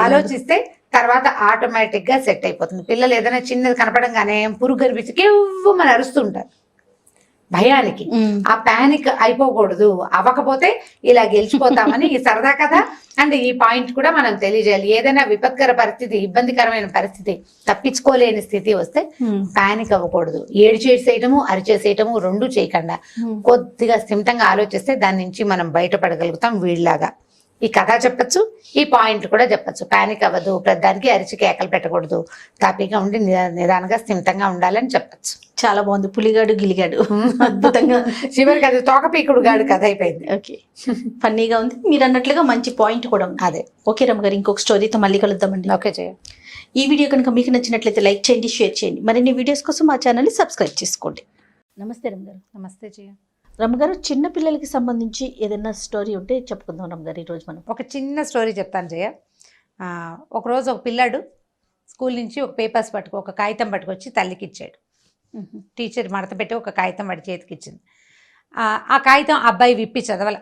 B: ఆలోచిస్తే తర్వాత ఆటోమేటిక్ గా సెట్ అయిపోతుంది. పిల్లలు ఏదైనా చిన్నది కనపడంగానే పురుగు కనిపించి కేవ్వమని అరుస్తుంటారు భయానికి. ఆ పానిక్ అయిపోకూడదు, అవ్వకపోతే ఇలా గెలిచిపోతామని ఈ సరదా కథ అండ్ ఈ పాయింట్ కూడా మనం తెలియజేయాలి. ఏదైనా విపత్కర పరిస్థితి, ఇబ్బందికరమైన పరిస్థితి, తప్పించుకోలేని స్థితి వస్తే పానిక్ అవ్వకూడదు. ఏడ్చేసేయటము అరిచేసేయటము రెండు చేయకుండా కొద్దిగా స్థిమితంగా ఆలోచిస్తే దాని నుంచి మనం బయటపడగలుగుతాం. వీళ్ళలాగా ఈ కథ చెప్పచ్చు, ఈ పాయింట్ కూడా చెప్పచ్చు. పానిక్ అవ్వదు, ప్రతిదానికి అరిచి కేకలు పెట్టకూడదు, తాపీగా ఉండి నిదానంగా స్థిమితంగా ఉండాలని చెప్పచ్చు.
A: చాలా బాగుంది. పులిగాడు గిలిగాడు అద్భుతంగా,
B: చివరికి అది తోకపీకుడు గాడు కథ అయిపోయింది.
A: ఓకే, ఫన్నీగా ఉంది. మీరు అన్నట్లుగా మంచి పాయింట్ కూడా ఉంది.
B: అదే.
A: ఓకే రమ్మ గారు, ఇంకొక స్టోరీతో మళ్ళీ కలుద్దామండి.
B: ఓకే చేయండి.
A: ఈ వీడియో కనుక మీకు నచ్చినట్లయితే లైక్ చేయండి, షేర్ చేయండి. మరిన్ని వీడియోస్ కోసం మా ఛానల్ని సబ్స్క్రైబ్ చేసుకోండి. నమస్తే రమ్మ గారు.
B: నమస్తే జయ.
A: రమ్మ గారు, చిన్న పిల్లలకి సంబంధించి ఏదైనా స్టోరీ ఉంటే చెప్పుకుందాం రమ్మ గారు. ఈరోజు మనం
B: ఒక చిన్న స్టోరీ చెప్తాను జయ. ఒకరోజు ఒక పిల్లాడు స్కూల్ నుంచి ఒక కాగితం పట్టుకొచ్చి తల్లికి ఇచ్చాడు. టీచర్ మడత పెట్టి ఒక కాగితం వాడి చేతికి ఇచ్చింది. ఆ కాగితం అబ్బాయి విప్పి చదవల.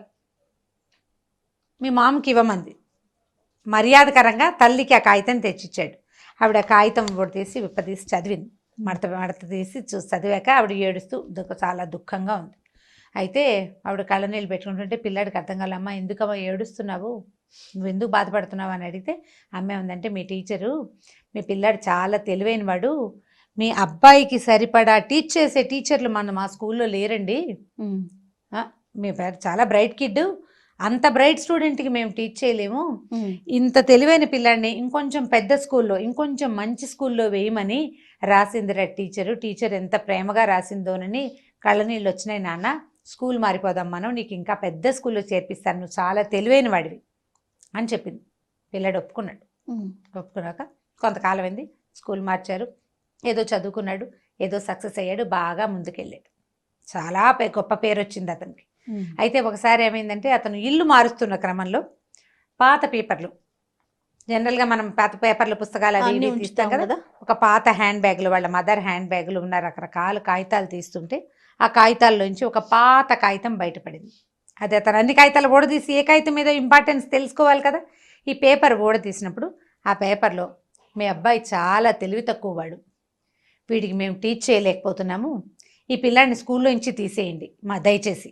B: మీ మామకి ఇవ్వమంది. మర్యాదకరంగా తల్లికి ఆ కాగితం తెచ్చిచ్చాడు. ఆవిడ ఆ కాగితం తీసి విప్పదీసి చదివింది. మడత తీసి చదివాక ఆవిడ ఏడుస్తూ చాలా దుఃఖంగా ఉంది. అయితే ఆవిడ కళ్ళ నీళ్ళు పెట్టుకుంటుంటే పిల్లాడికి అర్థం కాలే. అమ్మ ఎందుకమ్మా ఏడుస్తున్నావు, నువ్వు ఎందుకు బాధపడుతున్నావు అని అడిగితే అమ్మే ఉందంటే, మీ టీచరు, మీ పిల్లాడు చాలా తెలివైన వాడు, మీ అబ్బాయికి సరిపడా టీచ్ చేసే టీచర్లు మా స్కూల్లో లేరండి, మీ పేరు చాలా బ్రైట్ కిడ్, అంత బ్రైట్ స్టూడెంట్కి మేము టీచ్ చేయలేము, ఇంత తెలివైన పిల్లాడిని ఇంకొంచెం పెద్ద స్కూల్లో ఇంకొంచెం మంచి స్కూల్లో వేయమని రాసిందిరా టీచర్ ఎంత ప్రేమగా రాసిందోనని కళ్ళనీళ్ళు వచ్చినాయి నాన్న, స్కూల్ మారిపోదాం మనం, నీకు ఇంకా పెద్ద స్కూల్లో చేర్పిస్తాను, నువ్వు చాలా తెలివైన వాడివి అని చెప్పింది. పిల్లాడు ఒప్పుకున్నాక కొంతకాలం అయింది, స్కూల్ మార్చారు, ఏదో చదువుకున్నాడు, ఏదో సక్సెస్ అయ్యాడు, బాగా ముందుకెళ్ళాడు, చాలా గొప్ప పేరు వచ్చింది అతనికి. అయితే ఒకసారి ఏమైందంటే, అతను ఇల్లు మారుస్తున్న క్రమంలో పాత పేపర్లు, జనరల్గా మనం పాత పేపర్లు పుస్తకాలు అవి తీస్తాం కదా, ఒక పాత హ్యాండ్ బ్యాగులు, వాళ్ళ మదర్ హ్యాండ్ బ్యాగులు ఉన్న రకరకాల కాగితాలు తీస్తుంటే ఆ కాగితాల్లోంచి ఒక పాత కాగితం బయటపడింది. అది అతను అన్ని కాగితాలు ఓడదీసి ఏ కాగితం మీద ఇంపార్టెన్స్ తెలుసుకోవాలి కదా, ఈ పేపర్ ఊడ తీసినప్పుడు ఆ పేపర్లో మీ అబ్బాయి చాలా తెలివి తక్కువ వాడు, వీడికి మేము టీచ్ చేయలేకపోతున్నాము, ఈ పిల్లాడిని స్కూల్లో నుంచి తీసేయండి మా దయచేసి,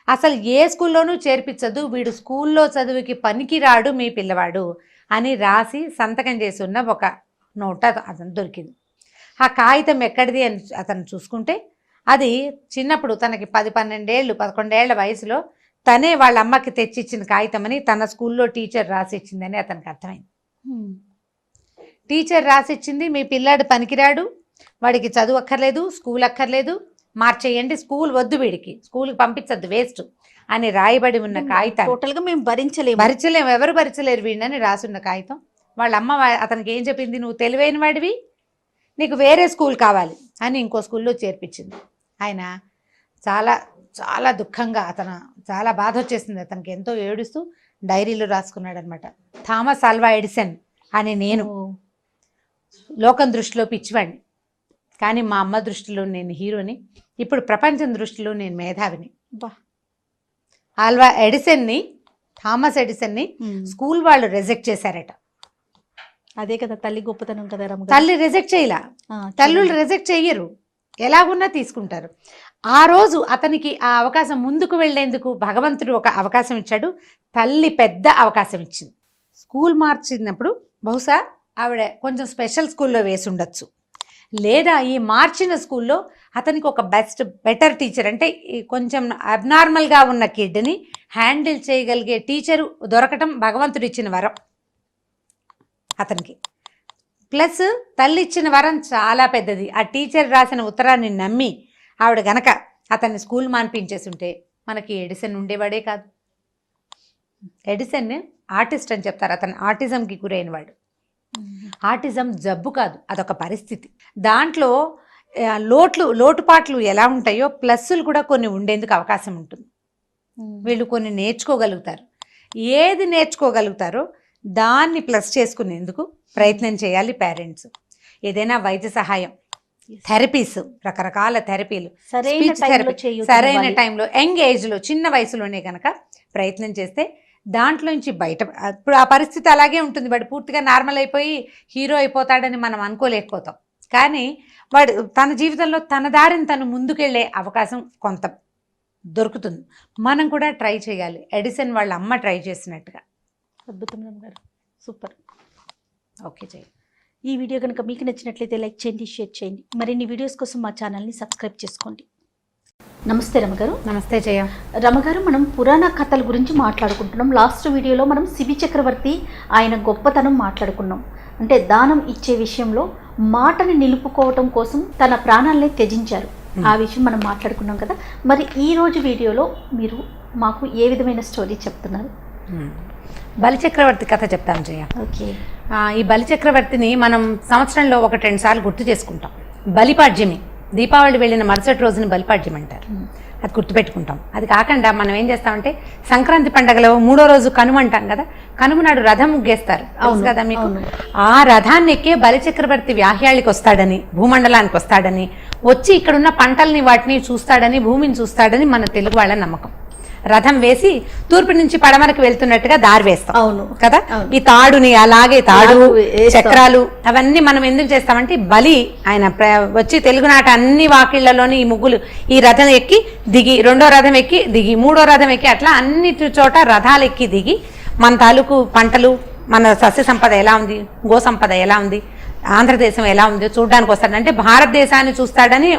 B: అసలు ఏ స్కూల్లోనూ చేర్పించదు, వీడు స్కూల్లో చదువుకి పనికిరాడు మీ పిల్లవాడు అని రాసి సంతకం చేసి ఉన్న ఒక నోట్ అతను దొరికింది. ఆ కాగితం ఎక్కడిది అని అతను చూసుకుంటే అది చిన్నప్పుడు తనకి 10-12 ఏళ్ళు 11 ఏళ్ల వయసులో తనే వాళ్ళ అమ్మకి తెచ్చిచ్చిన కాగితం అని తన స్కూల్లో టీచర్ రాసిచ్చిందని అతనికి అర్థమైంది. టీచర్ రాసిచ్చింది మీ పిల్లాడు పనికిరాడు, వాడికి చదువు అక్కర్లేదు, స్కూల్ అక్కర్లేదు, మార్చేయండి, స్కూల్ వద్దు, వీడికి స్కూల్కి పంపించద్దు, వేస్ట్ అని రాయబడి ఉన్న కాగితం
A: టోటల్గా మేము భరించలేము,
B: ఎవరు భరించలేరు వీడిని రాసున్న కాగితం. వాళ్ళ అమ్మ అతనికి ఏం చెప్పింది, నువ్వు తెలివైన వాడివి, నీకు వేరే స్కూల్ కావాలి అని ఇంకో స్కూల్లో చేర్పించింది. ఆయన చాలా చాలా దుఃఖంగా చాలా బాధ వచ్చేసింది అతనికి, ఎంతో ఏడుస్తూ డైరీలో రాసుకున్నాడు అనమాట. థామస్ ఆల్వా ఎడిసన్ అని నేను లోకం దృష్టిలో పిచ్చివాడిని, కానీ మా అమ్మ దృష్టిలో నేను హీరోని, ఇప్పుడు ప్రపంచం దృష్టిలో నేను మేధావిని. ఆల్వా ఎడిసన్ని, థామస్ ఎడిసన్ని స్కూల్ వాళ్ళు రిజెక్ట్ చేశారట.
A: అదే కదా తల్లి గొప్పతనం కదా రమ్మ.
B: తల్లి రిజెక్ట్ చేయలా, తల్లులు రిజెక్ట్ చెయ్యరు, ఎలాగున్నా తీసుకుంటారు. ఆ రోజు అతనికి ఆ అవకాశం ముందుకు వెళ్లేందుకు భగవంతుడు ఒక అవకాశం ఇచ్చాడు, తల్లి పెద్ద అవకాశం ఇచ్చింది. స్కూల్ మార్చినప్పుడు బహుశా ఆవిడ కొంచెం స్పెషల్ స్కూల్లో వేసి ఉండొచ్చు, లేదా ఈ మార్చిన స్కూల్లో అతనికి ఒక బెటర్ టీచర్, అంటే కొంచెం అబ్నార్మల్గా ఉన్న కిడ్ని హ్యాండిల్ చేయగలిగే టీచరు దొరకటం భగవంతుడు ఇచ్చిన వరం అతనికి. ప్లస్ తల్లి ఇచ్చిన వరం చాలా పెద్దది. ఆ టీచర్ రాసిన ఉత్తరాన్ని నమ్మి ఆవిడ గనక అతన్ని స్కూల్ మాన్పించేసి ఉంటే మనకి ఎడిసన్ ఉండేవాడే కాదు. ఎడిసన్ ఆర్టిస్ట్ అని చెప్తారు, అతను ఆటిజంకి గురైన వాడు. ఆటిజం జబ్బు కాదు, అదొక పరిస్థితి. దాంట్లో లోటుపాట్లు ఎలా ఉంటాయో ప్లస్సులు కూడా కొన్ని ఉండేందుకు అవకాశం ఉంటుంది. వీళ్ళు కొన్ని నేర్చుకోగలుగుతారు, ఏది నేర్చుకోగలుగుతారో దాన్ని ప్లస్ చేసుకునేందుకు ప్రయత్నం చేయాలి పేరెంట్స్. ఏదైనా వైద్య సహాయం, థెరపీస్, రకరకాల థెరపీలు సరైన టైంలో యంగ్ ఏజ్లో చిన్న వయసులోనే కనుక ప్రయత్నం చేస్తే దాంట్లోంచి బయట, ఇప్పుడు ఆ పరిస్థితి అలాగే ఉంటుంది. వాడు పూర్తిగా నార్మల్ అయిపోయి హీరో అయిపోతాడని మనం అనుకోలేకపోతాం, కానీ వాడు తన జీవితంలో తన దారిని తను ముందుకెళ్ళే అవకాశం కొంత దొరుకుతుంది. మనం కూడా ట్రై చేయాలి, ఎడిసన్ వాళ్ళ అమ్మ ట్రై చేసినట్టుగా.
A: అద్భుతం గారు, సూపర్.
B: ఓకే జయ,
A: ఈ వీడియో కనుక మీకు నచ్చినట్లయితే లైక్ చేయండి, షేర్ చేయండి. మరిన్ని వీడియోస్ కోసం మా ఛానల్ని సబ్స్క్రైబ్ చేసుకోండి. నమస్తే రమగారు.
B: నమస్తే జయ.
A: రమగారు, మనం పురాణ కథల గురించి మాట్లాడుకుంటున్నాం. లాస్ట్ వీడియోలో మనం శిబి చక్రవర్తి ఆయన గొప్పతనం మాట్లాడుకున్నాం. అంటే దానం ఇచ్చే విషయంలో మాటని నిలుపుకోవటం కోసం తన ప్రాణాలనే త్యజించారు. ఆ విషయం మనం మాట్లాడుకున్నాం కదా. మరి ఈ రోజు వీడియోలో మీరు మాకు ఏ విధమైన స్టోరీ చెప్తున్నారు?
B: బలిచక్రవర్తి కథ చెప్తాను జయ.
A: ఓకే.
B: ఈ బలిచక్రవర్తిని మనం సంవత్సరంలో 1-2 సార్లు గుర్తు చేసుకుంటాం. బలిపాడ్యమి, దీపావళి వెళ్ళిన మరుసటి రోజుని బలిపాడ్యం అంటారు, అది గుర్తుపెట్టుకుంటాం. అది కాకుండా మనం ఏం చేస్తామంటే సంక్రాంతి పండుగలో 3వ రోజు కనుమ అంటాం కదా, కనుమ నాడు రథం ముగ్గేస్తారు కదా మీకు. ఆ రథాన్ని ఎక్కే బలిచక్రవర్తి వ్యాహ్యాళికి వస్తాడని, భూమండలానికి వస్తాడని, వచ్చి ఇక్కడున్న పంటల్ని వాటిని చూస్తాడని, భూమిని చూస్తాడని మన తెలుగు వాళ్ళ నమ్మకం. రథం వేసి తూర్పు నుంచి పడమరకు వెళ్తున్నట్టుగా దారి వేస్తాం.
A: అవును
B: కదా. ఈ తాడుని అలాగే తాడు చక్రాలు అవన్నీ మనం ఎందుకు చేస్తామంటే బలి ఆయన వచ్చి తెలుగునాట అన్ని వాకిళ్లలోని ఈ ముగ్గులు, ఈ రథం ఎక్కి దిగి, 2వ రథం ఎక్కి దిగి, 3వ రథం ఎక్కి, అట్లా అన్ని చోట రథాలు ఎక్కి దిగి మన తాలూకు పంటలు, మన సస్య సంపద ఎలా ఉంది, గో సంపద ఎలా ఉంది, ఆంధ్రదేశం ఎలా ఉందో చూడడానికి వస్తాడు. అంటే భారతదేశాన్ని చూస్తాడని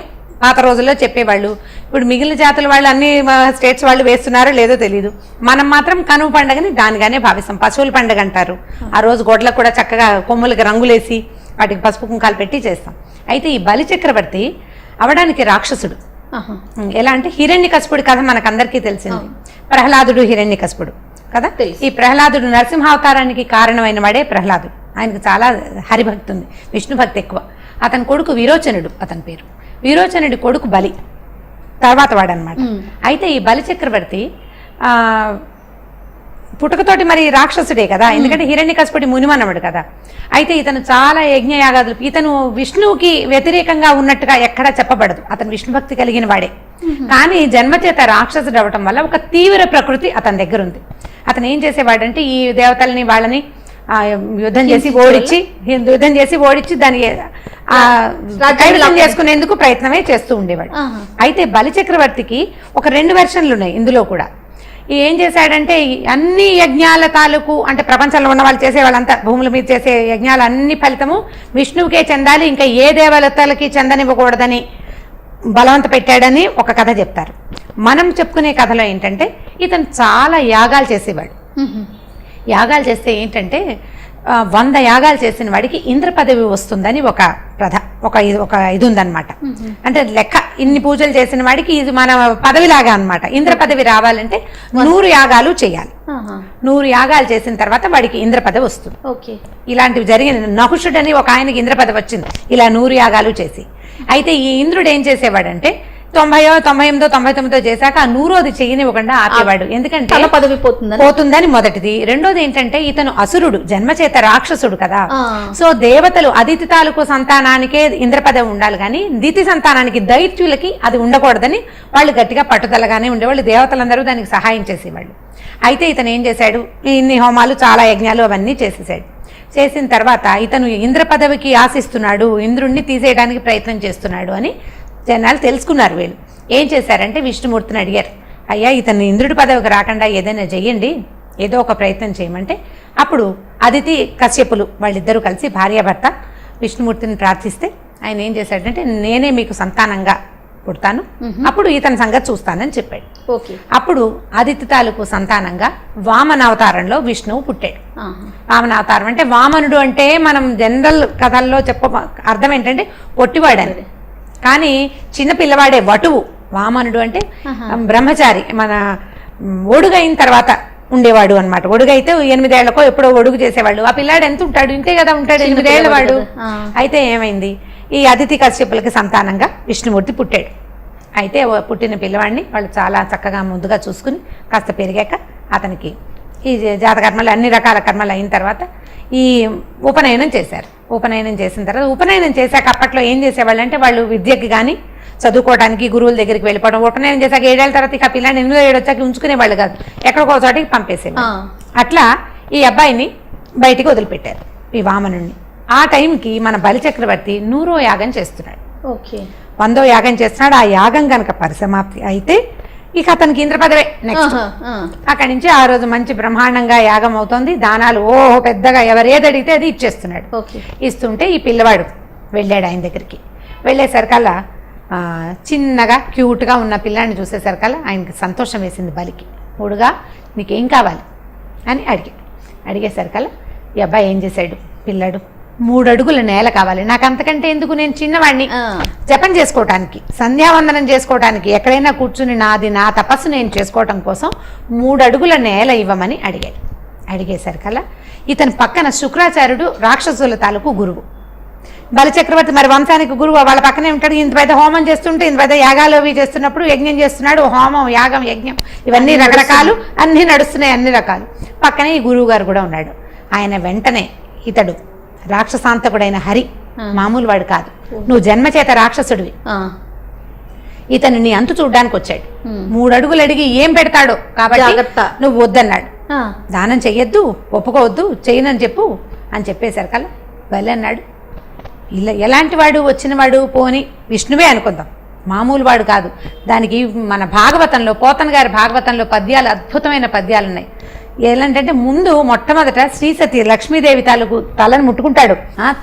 B: పాత రోజుల్లో చెప్పేవాళ్ళు. ఇప్పుడు మిగిలిన జాతుల వాళ్ళు అన్ని స్టేట్స్ వాళ్ళు వేస్తున్నారో లేదో తెలియదు. మనం మాత్రం కనుమ పండుగని దానిగానే భావిస్తాం. పశువుల పండుగ అంటారు. ఆ రోజు గొడ్లకు కూడా చక్కగా కొమ్ములకి రంగులేసి వాటికి పసుపు కుంకాలు పెట్టి చేస్తాం. అయితే ఈ బలి చక్రవర్తి అవడానికి రాక్షసుడు. ఎలా అంటే హిరణ్యకశిపుడి కథ మనకందరికీ తెలిసింది. ప్రహ్లాదుడు హిరణ్యకశిపుడు కదా. ఈ ప్రహ్లాదుడు నరసింహావతారానికి కారణమైన వాడే ప్రహ్లాదుడు. ఆయనకు చాలా హరిభక్తి ఉంది, విష్ణు భక్తి ఎక్కువ. అతని కొడుకు విరోచనుడు, అతని పేరు. విరోచనుడి కొడుకు బలి తర్వాత వాడనమాట. అయితే ఈ బలి చక్రవర్తి పుట్టుకతోటి మరి రాక్షసుడే కదా, ఎందుకంటే హిరణ్యకశిపుడి మునిమన్నవాడు కదా. అయితే ఇతను చాలా యజ్ఞయాగాదులు, ఇతను విష్ణువుకి వ్యతిరేకంగా ఉన్నట్టుగా ఎక్కడా చెప్పబడదు. అతను విష్ణు భక్తి కలిగిన వాడే, కానీ జన్మచేత రాక్షసుడు అవ్వటం వల్ల ఒక తీవ్ర ప్రకృతి అతని దగ్గర ఉంది. అతను ఏం చేసేవాడంటే ఈ దేవతల్ని వాళ్ళని యుద్ధం చేసి ఓడించి దాని కైవసం చేసుకునేందుకు ప్రయత్నమే చేస్తూ ఉండేవాడు. అయితే బలిచక్రవర్తికి ఒక 2 వెర్షన్లు ఉన్నాయి ఇందులో కూడా. ఏం చేశాడంటే అన్ని యజ్ఞాల తాలూకు అంటే ప్రపంచంలో ఉన్న వాళ్ళు చేసే వాళ్ళంతా భూముల మీద చేసే యజ్ఞాలు అన్ని ఫలితము విష్ణువుకే చెందాలి, ఇంకా ఏ దేవతలకి చెందనివ్వకూడదని బలవంత పెట్టాడని ఒక కథ చెప్తారు. మనం చెప్పుకునే కథలో ఏంటంటే ఇతను చాలా యాగాలు చేసేవాడు. యాగాలు చేస్తే ఏంటంటే 100 యాగాలు చేసిన వాడికి ఇంద్ర పదవి వస్తుందని ఒక ఇది ఉందన్నమాట. అంటే లెక్క ఇన్ని పూజలు చేసిన వాడికి ఇది మన పదవిలాగా అన్నమాట. ఇంద్ర పదవి రావాలంటే 100 యాగాలు చేయాలి. 100 యాగాలు చేసిన తర్వాత వాడికి ఇంద్ర పదవి వస్తుంది. ఇలాంటివి జరిగిన నహుషుడని ఒక ఆయనకి ఇంద్ర పదవి వచ్చింది ఇలా 100 యాగాలు చేసి. అయితే ఈ ఇంద్రుడు ఏం చేసేవాడంటే 90, 98, 99 చేశాక ఆ 100ది చేయనివ్వకుండా ఆపేవాడు. ఎందుకంటే
A: పదవి
B: పోతుందని మొదటిది. రెండోది ఏంటంటే ఇతను అసురుడు, జన్మచేత రాక్షసుడు కదా. సో దేవతలు అదితి తాలూకు సంతానానికే ఇంద్ర పదవి ఉండాలి కానీ దితి సంతానానికి దైత్యులకి అది ఉండకూడదని వాళ్ళు గట్టిగా పట్టుదలగానే ఉండేవాళ్ళు. దేవతలందరూ దానికి సహాయం చేసేవాళ్ళు. అయితే ఇతను ఏం చేశాడు, ఇన్ని హోమాలు చాలా యజ్ఞాలు అవన్నీ చేసేసాడు. చేసిన తర్వాత ఇతను ఇంద్ర పదవికి ఆశిస్తున్నాడు, ఇంద్రుణ్ణి తీసేయడానికి ప్రయత్నం చేస్తున్నాడు అని జనాలు తెలుసుకున్నారు. వీళ్ళు ఏం చేశారంటే విష్ణుమూర్తిని అడిగారు, అయ్యా ఇతను ఇంద్రుడి పదవికి రాకుండా ఏదైనా చెయ్యండి, ఏదో ఒక ప్రయత్నం చేయమంటే అప్పుడు అదితి కశ్యపులు వాళ్ళిద్దరూ కలిసి భార్యాభర్త విష్ణుమూర్తిని ప్రార్థిస్తే ఆయన ఏం చేశాడంటే నేనే మీకు సంతానంగా పుడతాను, అప్పుడు ఇతని సంగతి చూస్తానని చెప్పాడు. అప్పుడు అదితి తాలూకు సంతానంగా వామన అవతారంలో విష్ణువు పుట్టాడు. వామన అవతారం అంటే వామనుడు అంటే మనం జనరల్ కథల్లో అర్థం ఏంటంటే పొట్టివాడని, కానీ చిన్న పిల్లవాడే వటువు. వామనుడు అంటే బ్రహ్మచారి, మన ఒడుగైన తర్వాత ఉండేవాడు అనమాట. ఒడుగైతే 8 ఏళ్లకో ఎప్పుడో ఒడుగు చేసేవాళ్ళు. ఆ పిల్లాడు ఎంత ఉంటాడు, ఇంతే కదా ఉంటాడు, 8 ఏళ్ల వాడు. అయితే ఏమైంది, ఈ అదితి కశ్యపులకి సంతానంగా విష్ణుమూర్తి పుట్టాడు. అయితే పుట్టిన పిల్లవాడిని వాళ్ళు చాలా చక్కగా ముందుగా చూసుకుని కాస్త పెరిగాక అతనికి ఈ జాతకర్మలు అన్ని రకాల కర్మలు అయిన తర్వాత ఈ ఉపనయనం చేశారు. ఉపనయనం చేసిన తర్వాత ఉపనయనం చేశాక అప్పట్లో ఏం చేసేవాళ్ళు అంటే వాళ్ళు విద్యకి కానీ చదువుకోవడానికి గురువుల దగ్గరికి వెళ్ళిపోవడం. ఉపనయనం చేశాక 7 ఏళ్ల తర్వాత ఇక పిల్లని 8 ఏళ్ళు వచ్చాక ఉంచుకునేవాళ్ళు కాదు, ఎక్కడికో చోటికి పంపేసేవాళ్ళు. అట్లా ఈ అబ్బాయిని బయటికి వదిలిపెట్టారు, ఈ వామనుడిని. ఆ టైంకి మన బలిచక్రవర్తి 100వ యాగం చేస్తున్నాడు, 100వ యాగం చేస్తున్నాడు. ఆ యాగం కనుక పరిసమాప్తి అయితే ఇక అతనికి ఇంద్ర పదవే నెక్స్ట్. అక్కడి నుంచి ఆ రోజు మంచి బ్రహ్మాండంగా యాగం అవుతుంది, దానాలు ఓహో పెద్దగా ఎవరేది అడిగితే అది ఇచ్చేస్తున్నాడు. ఇస్తుంటే ఈ పిల్లవాడు వెళ్ళాడు ఆయన దగ్గరికి. వెళ్ళేసరికల్లా చిన్నగా క్యూట్గా ఉన్న పిల్లాడిని చూసేసరికల్లా ఆయనకి సంతోషం వేసింది. బలికి మూడుగా నీకేం కావాలి అని అడిగేసరికల్లా ఈ అబ్బాయి ఏం చేశాడు, పిల్లాడు 3 అడుగుల నేల కావాలి నాకు, అంతకంటే ఎందుకు, నేను చిన్నవాడిని, జపం చేసుకోవటానికి సంధ్యావందనం చేసుకోవటానికి ఎక్కడైనా కూర్చుని నా తపస్సు నేను చేసుకోవటం కోసం 3 అడుగుల నేల ఇవ్వమని అడిగాడు. అడిగేసరికల్లా ఇతని పక్కన శుక్రాచార్యుడు రాక్షసుల తాలూకు గురువు, బలిచక్రవర్తి మరి వంశానికి గురువు, వాళ్ళ పక్కనే ఉంటాడు. ఇంత పెద్ద హోమం చేస్తుంటే ఇంత పెద్ద యాగాలు అవి చేస్తున్నప్పుడు యజ్ఞం చేస్తున్నాడు, హోమం యాగం యజ్ఞం ఇవన్నీ రకరకాలు అన్నీ నడుస్తున్నాయి, అన్ని రకాలు. పక్కనే ఈ గురువు గారు కూడా ఉన్నాడు. ఆయన వెంటనే ఇతడు రాక్షసాంతకుడైన హరి మామూలు వాడు కాదు, నువ్వు జన్మచేత రాక్షసుడివి, ఇతను నీ అంతు చూడ్డానికి వచ్చాడు, 3 అడుగులు అడిగి ఏం పెడతాడో కాబట్టి నువ్వు వద్దన్నాడు, దానం చెయ్యొద్దు, ఒప్పుకోవద్దు, చెయ్యనని చెప్పు అని చెప్పేశారు కల్లా బలి అన్నాడు. ఇలా ఎలాంటి వాడు వచ్చిన వాడు, పోని విష్ణువే అనుకుందాం, మామూలు వాడు కాదు. దానికి మన భాగవతంలో పోతన గారి భాగవతంలో పద్యాలు, అద్భుతమైన పద్యాలు ఉన్నాయి. ఎలాంటంటే ముందు మొట్టమొదట శ్రీసతి లక్ష్మీదేవి తాలూకు తలను ముట్టుకుంటాడు,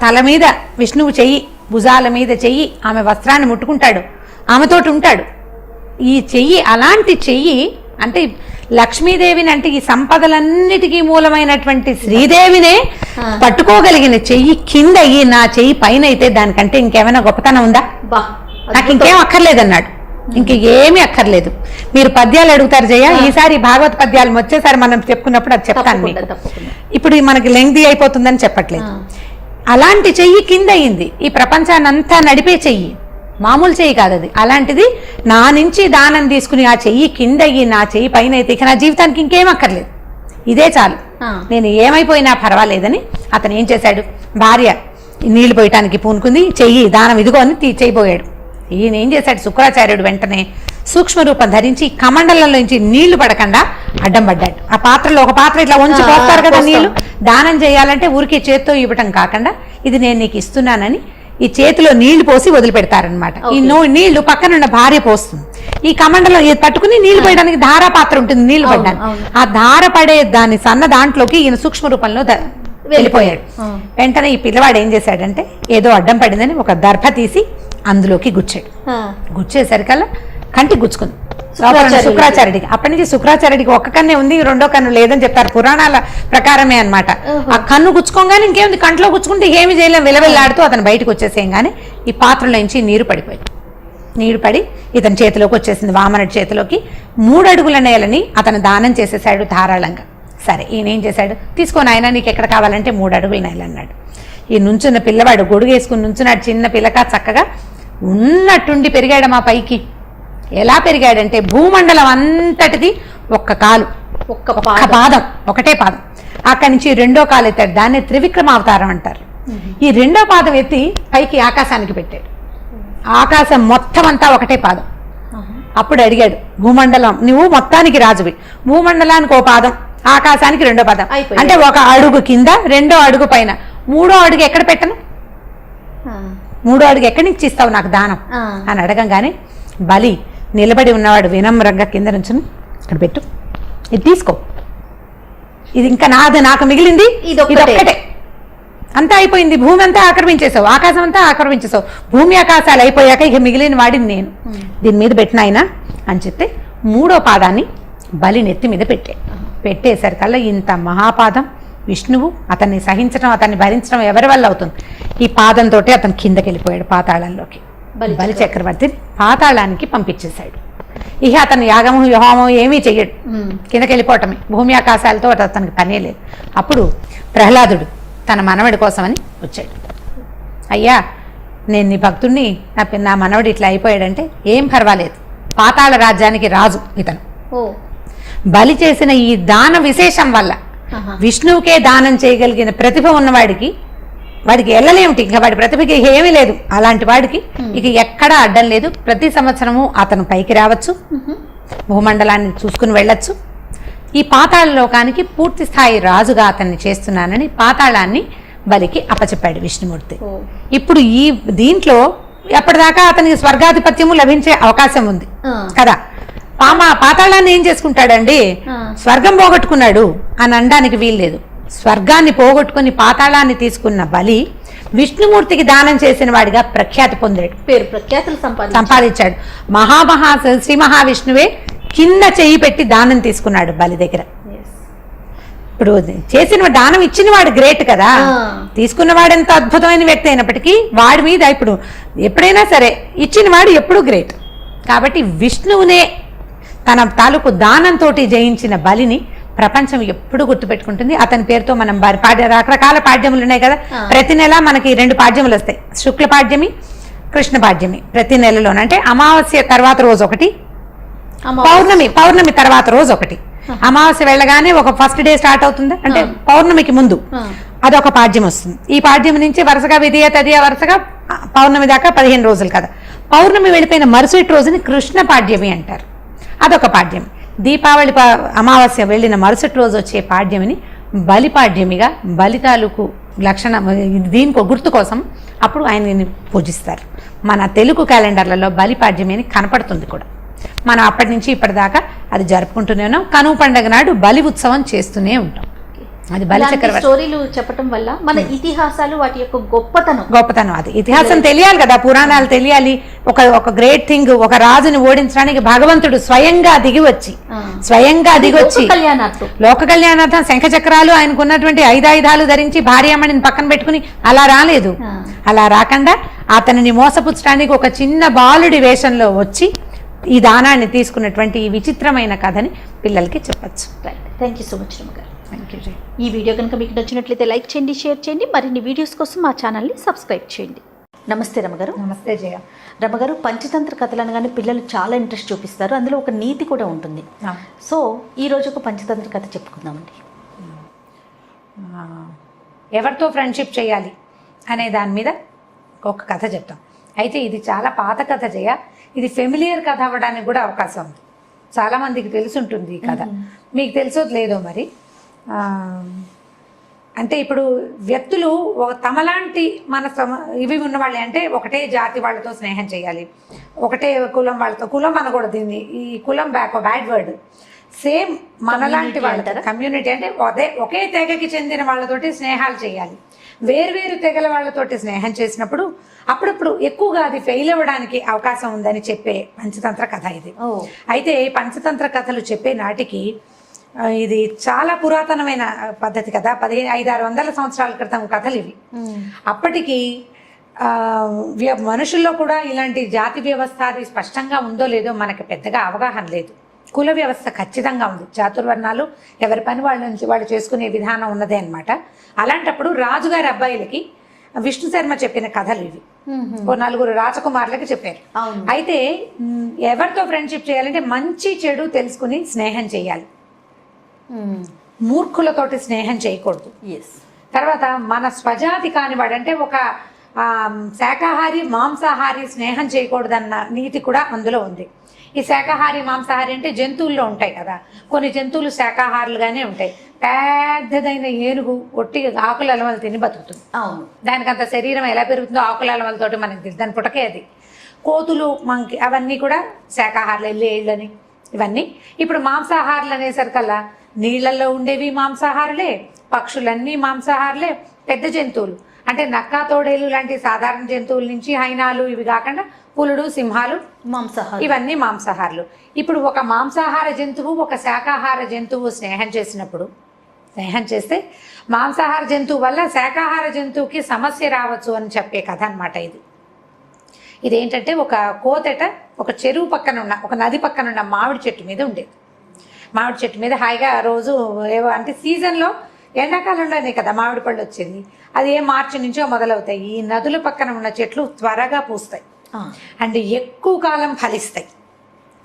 B: తల మీద విష్ణువు చెయ్యి, భుజాల మీద చెయ్యి, ఆమె వస్త్రాన్ని ముట్టుకుంటాడు, ఆమెతోటి ఉంటాడు. ఈ చెయ్యి అలాంటి చెయ్యి అంటే లక్ష్మీదేవిని అంటే ఈ సంపదలన్నిటికీ మూలమైనటువంటి శ్రీదేవినే పట్టుకోగలిగిన చెయ్యి కింద నా చెయ్యి పైన అయితే దానికంటే ఇంకేమైనా గొప్పతనం ఉందా, నాకు ఇంకేం అక్కర్లేదన్నాడు. ఇంక ఏమీ అక్కర్లేదు. మీరు పద్యాలు అడుగుతారు జయ, ఈసారి భాగవత పద్యాలు వచ్చేసారి మనం చెప్పుకున్నప్పుడు అది చెప్తాను మీకు. ఇప్పుడు మనకి లెంగ్తీ అయిపోతుందని చెప్పట్లేదు. అలాంటి చెయ్యి కింద అయింది, ఈ ప్రపంచాన్ని అంతా నడిపే చెయ్యి, మామూలు చెయ్యి కాదు అది. అలాంటిది నా నుంచి దానం తీసుకుని ఆ చెయ్యి కింద అయ్యి నా చెయ్యి పైన అయితే ఇక నా జీవితానికి ఇంకేం అక్కర్లేదు, ఇదే చాలు, నేను ఏమైపోయినా పర్వాలేదని అతను ఏం చేశాడు, భార్య నీళ్లు పోయటానికి పూనుకుంది, చెయ్యి దానం ఇదిగో అని చేయబోయాడు. ఈయన ఏం చేశాడు శుక్రాచార్యుడు వెంటనే సూక్ష్మ రూపం ధరించి కమండలంలోంచి నీళ్లు పడకుండా అడ్డం పడ్డాడు. ఆ పాత్రలో ఒక పాత్ర ఇట్లా ఉంచి పోస్తారు కదా నీళ్లు, దానం చేయాలంటే ఊరికే చేత్తో ఇవ్వటం కాకుండా ఇది నేను నీకు ఇస్తున్నానని ఈ చేతిలో నీళ్లు పోసి వదిలిపెడతారనమాట. ఈ నీళ్లు పక్కనున్న భార్య పోస్తుంది. ఈ కమండలం పట్టుకుని నీళ్లు పోయడానికి ధారా పాత్ర ఉంటుంది, నీళ్లు పడ్డానికి. ఆ ధార పడే దాని సన్న దాంట్లోకి ఈయన సూక్ష్మ రూపంలో వెళ్ళిపోయాడు. వెంటనే ఈ పిల్లవాడు ఏం చేశాడంటే ఏదో అడ్డం పడిందని ఒక దర్భ తీసి అందులోకి గుచ్చాడు. గుచ్చేసరికల్లా కంటికి గుచ్చుకుంది శుక్రాచార్యుడికి. అప్పటి నుంచి శుక్రాచార్యుడికి ఒక్క కన్నే ఉంది, రెండో కన్ను లేదని చెప్తారు పురాణాల ప్రకారమే అన్నమాట. ఆ కన్ను గుచ్చుకోగానే ఇంకేముంది, కంట్లో గుచ్చుకుంటే ఏమి చేయలేం, విలవిల్లాడుతూ అతను బయటకు వచ్చేసేయంగానే ఈ పాత్రలో నుంచి నీరు పడిపోయింది. నీరు పడి ఇతని చేతిలోకి వచ్చేసింది, వామనుడి చేతిలోకి. 3 అడుగుల నేలని అతను దానం చేసేసాడు ధారాళంగా. సరే ఈయన ఏం చేశాడు, తీసుకోని ఆయన నీకు ఎక్కడ కావాలంటే 3 అడుగుల నేల అన్నాడు. ఈ నుంచున్న పిల్లవాడు గొడుగు వేసుకుని నుంచున్నాడు, చిన్న పిల్లక చక్కగా ఉన్నట్టుండి పెరిగాడు మా పైకి. ఎలా పెరిగాడంటే భూమండలం అంతటిది ఒక్క కాలు, ఒక్క పాదం, ఒకటే పాదం. అక్కడి నుంచి 2వ కాలు ఎత్తాడు, దాన్ని త్రివిక్రమావతారం అంటారు. ఈ 2వ పాదం ఎత్తి పైకి ఆకాశానికి పెట్టాడు. ఆకాశం మొత్తం అంతా ఒకటే పాదం. అప్పుడు అడిగాడు, భూమండలం నువ్వు మొత్తానికి రాజువి, భూమండలానికి 1 పాదం, ఆకాశానికి 2వ పాదం, అంటే 1 అడుగు కింద 2వ అడుగు పైన, 3వ అడుగు ఎక్కడ పెట్టను, 3వ అడుగు ఎక్కడి నుంచి ఇస్తావు నాకు దానం అని అడగంగానే బలి నిలబడి ఉన్నవాడు వినమ్రంగా కింద నుంచి ఇక్కడ పెట్టు, ఇది తీసుకో, ఇది ఇంకా నాకు మిగిలింది ఇది ఒక్కటే, అంతా అయిపోయింది, భూమి అంతా ఆక్రమించేసావు, ఆకాశం అంతా ఆక్రమించేసావు, భూమి ఆకాశాలు అయిపోయాక ఇక మిగిలిన వాడిని నేను, దీని మీద పెట్టినాయన అని చెప్తే 3వ పాదాన్ని బలి నెత్తి మీద పెట్టేసరికల్లా ఇంత మహాపాదం విష్ణువు అతన్ని సహించడం, అతన్ని భరించడం ఎవరి వల్ల అవుతుంది? ఈ పాదంతో అతను కిందకి వెళ్ళిపోయాడు పాతాళంలోకి. బలి చక్రవర్తిని పాతాళానికి పంపించేశాడు. ఇక అతను యాగము హోమం ఏమీ చెయ్యడు, కిందకి వెళ్ళిపోవటమే, భూమి ఆకాశాలతో అతనికి పనే లేదు. అప్పుడు ప్రహ్లాదుడు తన మనవడి కోసమని వచ్చాడు. అయ్యా నేను నీ భక్తుడిని, నా మనవడు ఇట్లా అయిపోయాడంటే ఏం పర్వాలేదు, పాతాళ రాజ్యానికి రాజు ఇతను. బలి చేసిన ఈ దాన విశేషం వల్ల విష్ణువుకే దానం చేయగలిగిన ప్రతిభ ఉన్నవాడికి, వాడికి వెళ్ళలేమిటి, ఇంకా వాడి ప్రతిభకి ఏమీ లేదు, అలాంటి వాడికి ఇక ఎక్కడా అడ్డం లేదు. ప్రతి సంవత్సరము అతను పైకి రావచ్చు, భూమండలాన్ని చూసుకుని వెళ్ళొచ్చు. ఈ పాతాళ లోకానికి పూర్తి స్థాయి రాజుగా అతన్ని చేస్తున్నానని పాతాళాన్ని బలికి అప్పచెప్పాడు విష్ణుమూర్తి. ఇప్పుడు ఈ దీంట్లో ఎప్పటిదాకా అతనికి స్వర్గాధిపత్యము లభించే అవకాశం ఉంది కదా. పాతాళాన్ని ఏం చేసుకుంటాడండి, స్వర్గం పోగొట్టుకున్నాడు అని అనడానికి వీల్లేదు. స్వర్గాన్ని పోగొట్టుకుని పాతాళాన్ని తీసుకున్న బలి విష్ణుమూర్తికి దానం చేసిన వాడిగా ప్రఖ్యాతి పొందాడు,
A: పేరు ప్రఖ్యాతులు
B: సంపాదించాడు. శ్రీ మహావిష్ణువే కింద చెయ్యి పెట్టి దానం తీసుకున్నాడు బలి దగ్గర. ఇప్పుడు చేసిన దానం ఇచ్చిన వాడు గ్రేట్ కదా, తీసుకున్నవాడు ఎంత అద్భుతమైన వ్యక్తి అయినప్పటికీ వాడి మీద ఇప్పుడు ఎప్పుడైనా సరే ఇచ్చిన వాడు ఎప్పుడూ గ్రేట్. కాబట్టి విష్ణువునే తన తాలూకు దానంతో జయించిన బలిని ప్రపంచం ఎప్పుడు గుర్తుపెట్టుకుంటుంది. అతని పేరుతో మనం రకరకాల పాడ్యములు ఉన్నాయి కదా, ప్రతి నెల మనకి 2 పాడ్యములు వస్తాయి, శుక్ల పాడ్యమి, కృష్ణ పాడ్యమి. ప్రతి నెలలోనే అంటే అమావాస్య తర్వాత రోజు ఒకటి, పౌర్ణమి తర్వాత రోజు ఒకటి. అమావాస్య వెళ్ళగానే ఒక ఫస్ట్ డే స్టార్ట్ అవుతుంది, అంటే పౌర్ణమికి ముందు అదొక పాడ్యం వస్తుంది. ఈ పాడ్యం నుంచి వరుసగా విధియ తదియ వరుసగా పౌర్ణమి దాకా 15 రోజులు కదా. పౌర్ణమి వెళ్ళిపోయిన మరుసటి రోజుని కృష్ణ పాడ్యమి అంటారు, అదొక పాడ్యం. దీపావళి అమావాస్య వెళ్ళిన మరుసటి రోజు వచ్చే పాడ్యమిని బలి పాడ్యమిగా, బలి తాలూకు లక్షణం దీనికి గుర్తు కోసం అప్పుడు ఆయనని పూజిస్తారు. మన తెలుగు క్యాలెండర్లలో బలి పాడ్యమి అని కనపడుతుంది కూడా. మనం అప్పటి నుంచి ఇప్పటిదాకా అది జరుపుకుంటూనే ఉన్నాం. కనుమ పండుగ నాడు బలి ఉత్సవం చేస్తూనే ఉంటాం. అది బలి చక్రవర్తి
A: స్టోరీలు చెప్పడం వల్ల మన ఇతిహాసాలు వాటి యొక్క
B: గొప్పతనం అది ఇతిహాసం తెలియాలి కదా, పురాణాలు తెలియాలి. ఒక గ్రేట్ థింగ్, ఒక రాజుని ఓడించడానికి భగవంతుడు స్వయంగా దిగివచ్చి లోక కళ్యాణార్థం శంఖ చక్రాలు ఆయనకు ఉన్నటువంటి 5 ఆయుధాలు ధరించి భార్యామణిని పక్కన పెట్టుకుని అలా రాలేదు. అలా రాకుండా అతనిని మోసపుచ్చడానికి ఒక చిన్న బాలుడి వేషంలో వచ్చి ఈ దానాన్ని తీసుకున్నటువంటి ఈ విచిత్రమైన కథని పిల్లలకి చెప్పచ్చు.
A: థ్యాంక్ యూ సో మచ్ రమగారు. ఈ వీడియో కనుక మీకు నచ్చినట్లయితే లైక్ చేయండి, షేర్ చేయండి. మరిన్ని వీడియోస్ కోసం మా ఛానల్ని సబ్స్క్రైబ్ చేయండి. నమస్తే రమగారు.
B: నమస్తే జయ.
A: రమగారు, పంచతంత్ర కథలు అనగానే పిల్లలు చాలా ఇంట్రెస్ట్ చూపిస్తారు, అందులో ఒక నీతి కూడా ఉంటుంది. సో ఈరోజు ఒక పంచతంత్ర కథ చెప్పుకుందామండి.
B: ఎవరితో ఫ్రెండ్షిప్ చేయాలి అనే దాని మీద ఒక కథ చెప్తాం. అయితే ఇది చాలా పాత కథ జయ. ఇది ఫెమిలియర్ కథ అవ్వడానికి కూడా అవకాశం ఉంది. చాలామందికి తెలుసుంటుంది ఈ కథ, మీకు తెలుసో లేదో మరి. అంటే ఇప్పుడు వ్యక్తులు తమలాంటి మన ఇవి ఉన్న వాళ్ళే, అంటే ఒకటే జాతి వాళ్ళతో స్నేహం చేయాలి, ఒకటే కులం వాళ్ళతో, కులం అనకూడదు దీన్ని, ఈ కులం బ్యాడ్ వర్డ్, సేమ్ మనలాంటి వాళ్ళతో కమ్యూనిటీ, అంటే ఒకే తెగకి చెందిన వాళ్ళతోటి స్నేహాలు చేయాలి. వేర్వేరు తెగల వాళ్ళతోటి స్నేహం చేసినప్పుడు అప్పుడప్పుడు ఎక్కువగా అది ఫెయిల్ అవ్వడానికి అవకాశం ఉందని చెప్పే పంచతంత్ర కథ ఇది. అయితే పంచతంత్ర కథలు చెప్పే నాటికి ఇది చాలా పురాతనమైన పద్ధతి కదా, 500-600 సంవత్సరాల క్రితం కథలు ఇవి. అప్పటికి మనుషుల్లో కూడా ఇలాంటి జాతి వ్యవస్థ అది స్పష్టంగా ఉందో లేదో మనకి పెద్దగా అవగాహన లేదు. కుల వ్యవస్థ ఖచ్చితంగా ఉంది, చాతుర్వర్ణాలు ఎవరి పని వాళ్ళు చేసుకునే విధానం ఉన్నదే అనమాట. అలాంటప్పుడు రాజుగారి అబ్బాయిలకి విష్ణు శర్మ చెప్పిన కథలు ఇవి. ఓ 4 రాజకుమారులకి చెప్పారు. అయితే ఎవరితో ఫ్రెండ్షిప్ చేయాలంటే మంచి చెడు తెలుసుకుని స్నేహం చేయాలి, మూర్ఖులతోటి స్నేహం చేయకూడదు. తర్వాత మన స్వజాతి కానివాడు, అంటే ఒక శాకాహారి మాంసాహారి స్నేహం చేయకూడదన్న నీతి కూడా అందులో ఉంది. ఈ శాకాహారి మాంసాహారి అంటే జంతువుల్లో ఉంటాయి కదా, కొన్ని జంతువులు శాకాహారులుగానే ఉంటాయి. పెద్దదైన ఏనుగు ఒట్టి ఆకుల అలవలు తిని బతుకుతుంది. అవును, దానికి అంత శరీరం ఎలా పెరుగుతుందో ఆకుల అలవలతోటి మనకి తెలుసు, దాని పుటకే అది. కోతులు మంకి అవన్నీ కూడా శాకాహారులు, లేళ్ళని ఇవన్నీ. ఇప్పుడు మాంసాహారులు అనేసరికల్లా నీళ్లలో ఉండేవి మాంసాహారులే, పక్షులన్నీ మాంసాహారులే, పెద్ద జంతువులు అంటే నక్క తోడేలు లాంటి సాధారణ జంతువుల నుంచి హైనాలు ఇవి కాకుండా పులుడు, సింహాలు మాంసాహారు, ఇవన్నీ మాంసాహారులు. ఇప్పుడు ఒక మాంసాహార జంతువు ఒక శాకాహార జంతువు స్నేహం చేస్తే మాంసాహార జంతువు వల్ల శాకాహార జంతువుకి సమస్య రావచ్చు అని చెప్పే కథ అనమాట ఇది. ఇదేంటంటే ఒక కోతెట ఒక చెరువు పక్కన ఉన్న, ఒక నది పక్కన ఉన్న మామిడి చెట్టు మీద ఉండేది. మామిడి చెట్టు మీద హాయిగా రోజు ఏవో, అంటే సీజన్లో ఎండాకాలంలోనే కదా మామిడి పళ్ళు వచ్చేది, అది మార్చి నుంచో మొదలవుతాయి. ఈ నదుల పక్కన ఉన్న చెట్లు త్వరగా పూస్తాయి అండ్ ఎక్కువ కాలం ఫలిస్తాయి.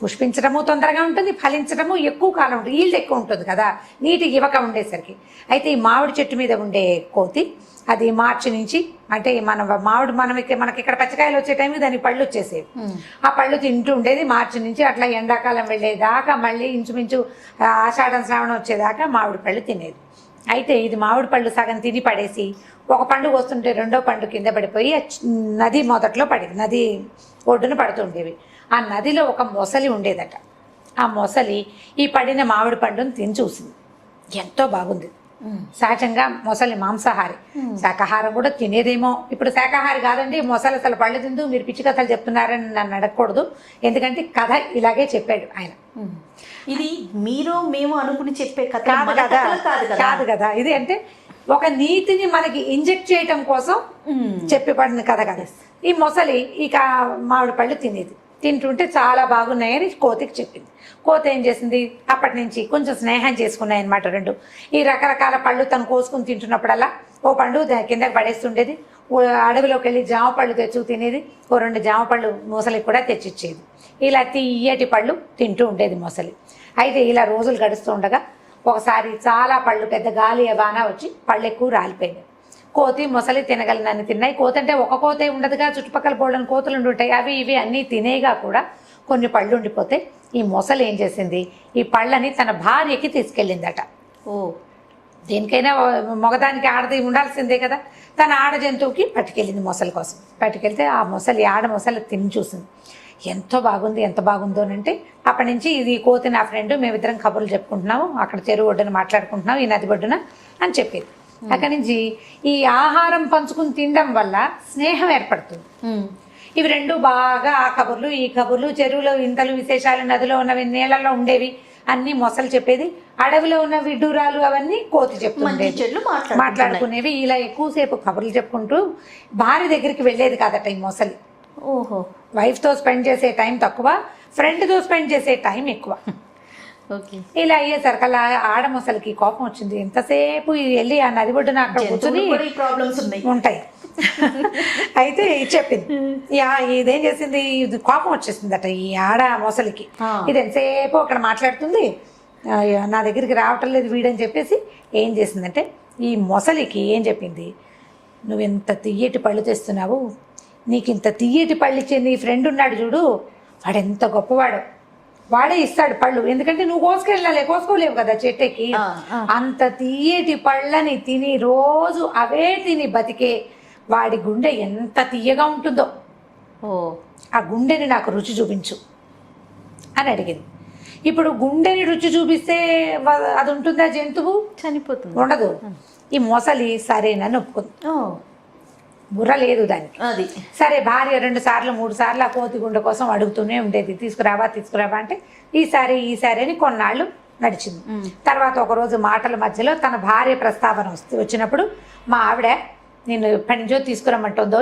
B: పుష్పించడము తొందరగా ఉంటుంది, ఫలించడము ఎక్కువ కాలం ఉంటుంది, ఈల్డ్ ఎక్కువ ఉంటుంది కదా నీటి ఇవక ఉండేసరికి. అయితే ఈ మామిడి చెట్టు మీద ఉండే కోతి అది మార్చి నుంచి, అంటే మనకి ఇక్కడ పచ్చకాయలు వచ్చే టైంకి దానికి పళ్ళు వచ్చేసేవి. ఆ పళ్ళు తింటూ ఉండేది మార్చి నుంచి, అట్లా ఎండాకాలం వెళ్ళేదాకా, మళ్ళీ ఇంచుమించు ఆషాఢం శ్రావణం వచ్చేదాకా మామిడి పళ్ళు తినేది. అయితే ఇది మామిడి పళ్ళు సగం తిని పడేసి ఒక పండు వస్తుంటే రెండో పండు కింద పడిపోయి నది మొదట్లో పడేది, నది ఒడ్డున పడుతుండేవి. ఆ నదిలో ఒక మొసలి ఉండేదట. ఆ మొసలి ఈ పడిన మామిడి పండును తిని చూసింది, ఎంతో బాగుంది. సహజంగా మొసలి మాంసాహారి, శాకాహారం కూడా తినేదేమో. ఇప్పుడు శాకాహారి కాదండి మొసలి, అసలు పళ్ళు తిందు, మీరు పిచ్చి కథలు చెప్తున్నారని నన్ను అడగకూడదు, ఎందుకంటే కథ ఇలాగే చెప్పాడు ఆయన.
A: ఇది మేము అనుకుని చెప్పే కథ
B: కాదు కదా ఇది, అంటే ఒక నీతిని మనకి ఇంజెక్ట్ చేయటం కోసం చెప్పబడిన కథ కదా. ఈ మొసలి ఇక మామిడి పళ్ళు తినేది, తింటుంటే చాలా బాగున్నాయని కోతికి చెప్పింది. కోతి ఏం చేసింది, అప్పటి నుంచి కొంచెం స్నేహం చేసుకున్నాయి అనమాట రెండు. ఈ రకరకాల పళ్ళు తను కోసుకుని తింటున్నప్పుడల్లా ఓ పండు కిందకి పడేస్తుండేది, అడవిలోకి వెళ్ళి జామ పళ్ళు తెచ్చు తినేది, ఓ 2 జామ పళ్ళు మొసలికి కూడా తెచ్చిచ్చేది. ఇలా తీయటి పళ్ళు తింటూ ఉండేది మొసలి. అయితే ఇలా రోజులు గడుస్తూ ఉండగా ఒకసారి చాలా పళ్ళు, పెద్ద గాలి బాణ వచ్చి పళ్ళు ఎక్కువ రాలిపోయింది. కోతి మొసలి తినగలనని తిన్నాయి. కోతి అంటే ఒక కోతే ఉండదుగా, చుట్టుపక్కల బోళ్ళని కోతులు ఉండుంటాయి, అవి ఇవి అన్నీ తినేగా కూడా కొన్ని పళ్ళు ఉండిపోతే ఈ మొసలి ఏం చేసింది, ఈ పళ్ళని తన భార్యకి తీసుకెళ్ళిందట. దేనికైనా మగదానికి ఆడది ఉండాల్సిందే కదా, తన ఆడ జంతువుకి పట్టుకెళ్ళింది మొసలి కోసం. పట్టుకెళ్తే ఆ మొసలి ఆడ మొసలి తిని చూసింది, ఎంతో బాగుంది, ఎంత బాగుందోనంటే అప్పటి నుంచి ఇది కోతి నా ఫ్రెండ్, మేమిద్దరం కబుర్లు చెప్పుకుంటున్నాము, అక్కడ చెరువు ఒడ్డున మాట్లాడుకుంటున్నాము, ఈ నది ఒడ్డున అని చెప్పేది. అక్కడి నుంచి ఈ ఆహారం పంచుకుని తినడం వల్ల స్నేహం ఏర్పడుతుంది. ఇవి రెండు బాగా ఆ కబుర్లు ఈ కబుర్లు, చెరువులో ఇంతలు విశేషాలు, నదిలో ఉన్నవి, నీళ్ళల్లో ఉండేవి అన్ని మొసలు చెప్పేది, అడవిలో ఉన్న విడ్డూరాలు అవన్నీ కోతి చెప్తుండేది, మాట్లాడుకునేవి. ఇలా ఎక్కువసేపు కబుర్లు చెప్పుకుంటూ భార్య దగ్గరికి వెళ్ళేది కాదట ఈ మొసలి. వైఫ్తో స్పెండ్ చేసే టైం తక్కువ, ఫ్రెండ్తో స్పెండ్ చేసే టైం ఎక్కువ. ఇలా అయ్యేసరికి అలా ఆడ మొసలికి కోపం వచ్చింది. ఎంతసేపు వెళ్ళి ఆ నది ఒడ్డున అక్కడ కూర్చొని ఉంటాయి. అయితే చెప్పింది, ఇదేం చేసింది, ఇది కోపం వచ్చేసిందట ఈ ఆడ మొసలికి. ఇది ఎంతసేపు అక్కడ మాట్లాడుతుంది, నా దగ్గరికి రావటం లేదు వీడని చెప్పేసి ఏం చేసిందంటే ఈ మొసలికి ఏం చెప్పింది, నువ్వు ఎంత తియ్యటి పళ్ళు తెస్తున్నావు, నీకు ఇంత తీయటి పళ్ళు ఇచ్చే నీ ఫ్రెండ్ ఉన్నాడు చూడు, వాడు ఎంత గొప్పవాడు, వాడే ఇస్తాడు పళ్ళు, ఎందుకంటే నువ్వు కోసుకోలేవు కదా చెట్టుకి. అంత తీయటి పళ్ళని తిని రోజు అవే తిని బతికే వాడి గుండె ఎంత తీయగా ఉంటుందో, ఆ గుండెని నాకు రుచి చూపించు అని అడిగింది. ఇప్పుడు గుండెని రుచి చూపిస్తే అది ఉంటుందా, జంతువు
A: చనిపోతుంది,
B: ఉండదు. ఈ మొసలి సరేనని ఒప్పుకుంది, బుర్ర లేదు దానికి.
A: అది
B: సరే, భార్య 2 సార్లు 3 సార్లు ఆ కోతి గుండె కోసం అడుగుతూనే ఉండేది, తీసుకురావా అంటే ఈసారి అని కొన్నాళ్ళు నడిచింది. తర్వాత ఒకరోజు మాటల మధ్యలో తన భార్య ప్రస్తావన వచ్చినప్పుడు మా ఆవిడ నేను ఎప్పటి నుంచో తీసుకురమ్మంటుందో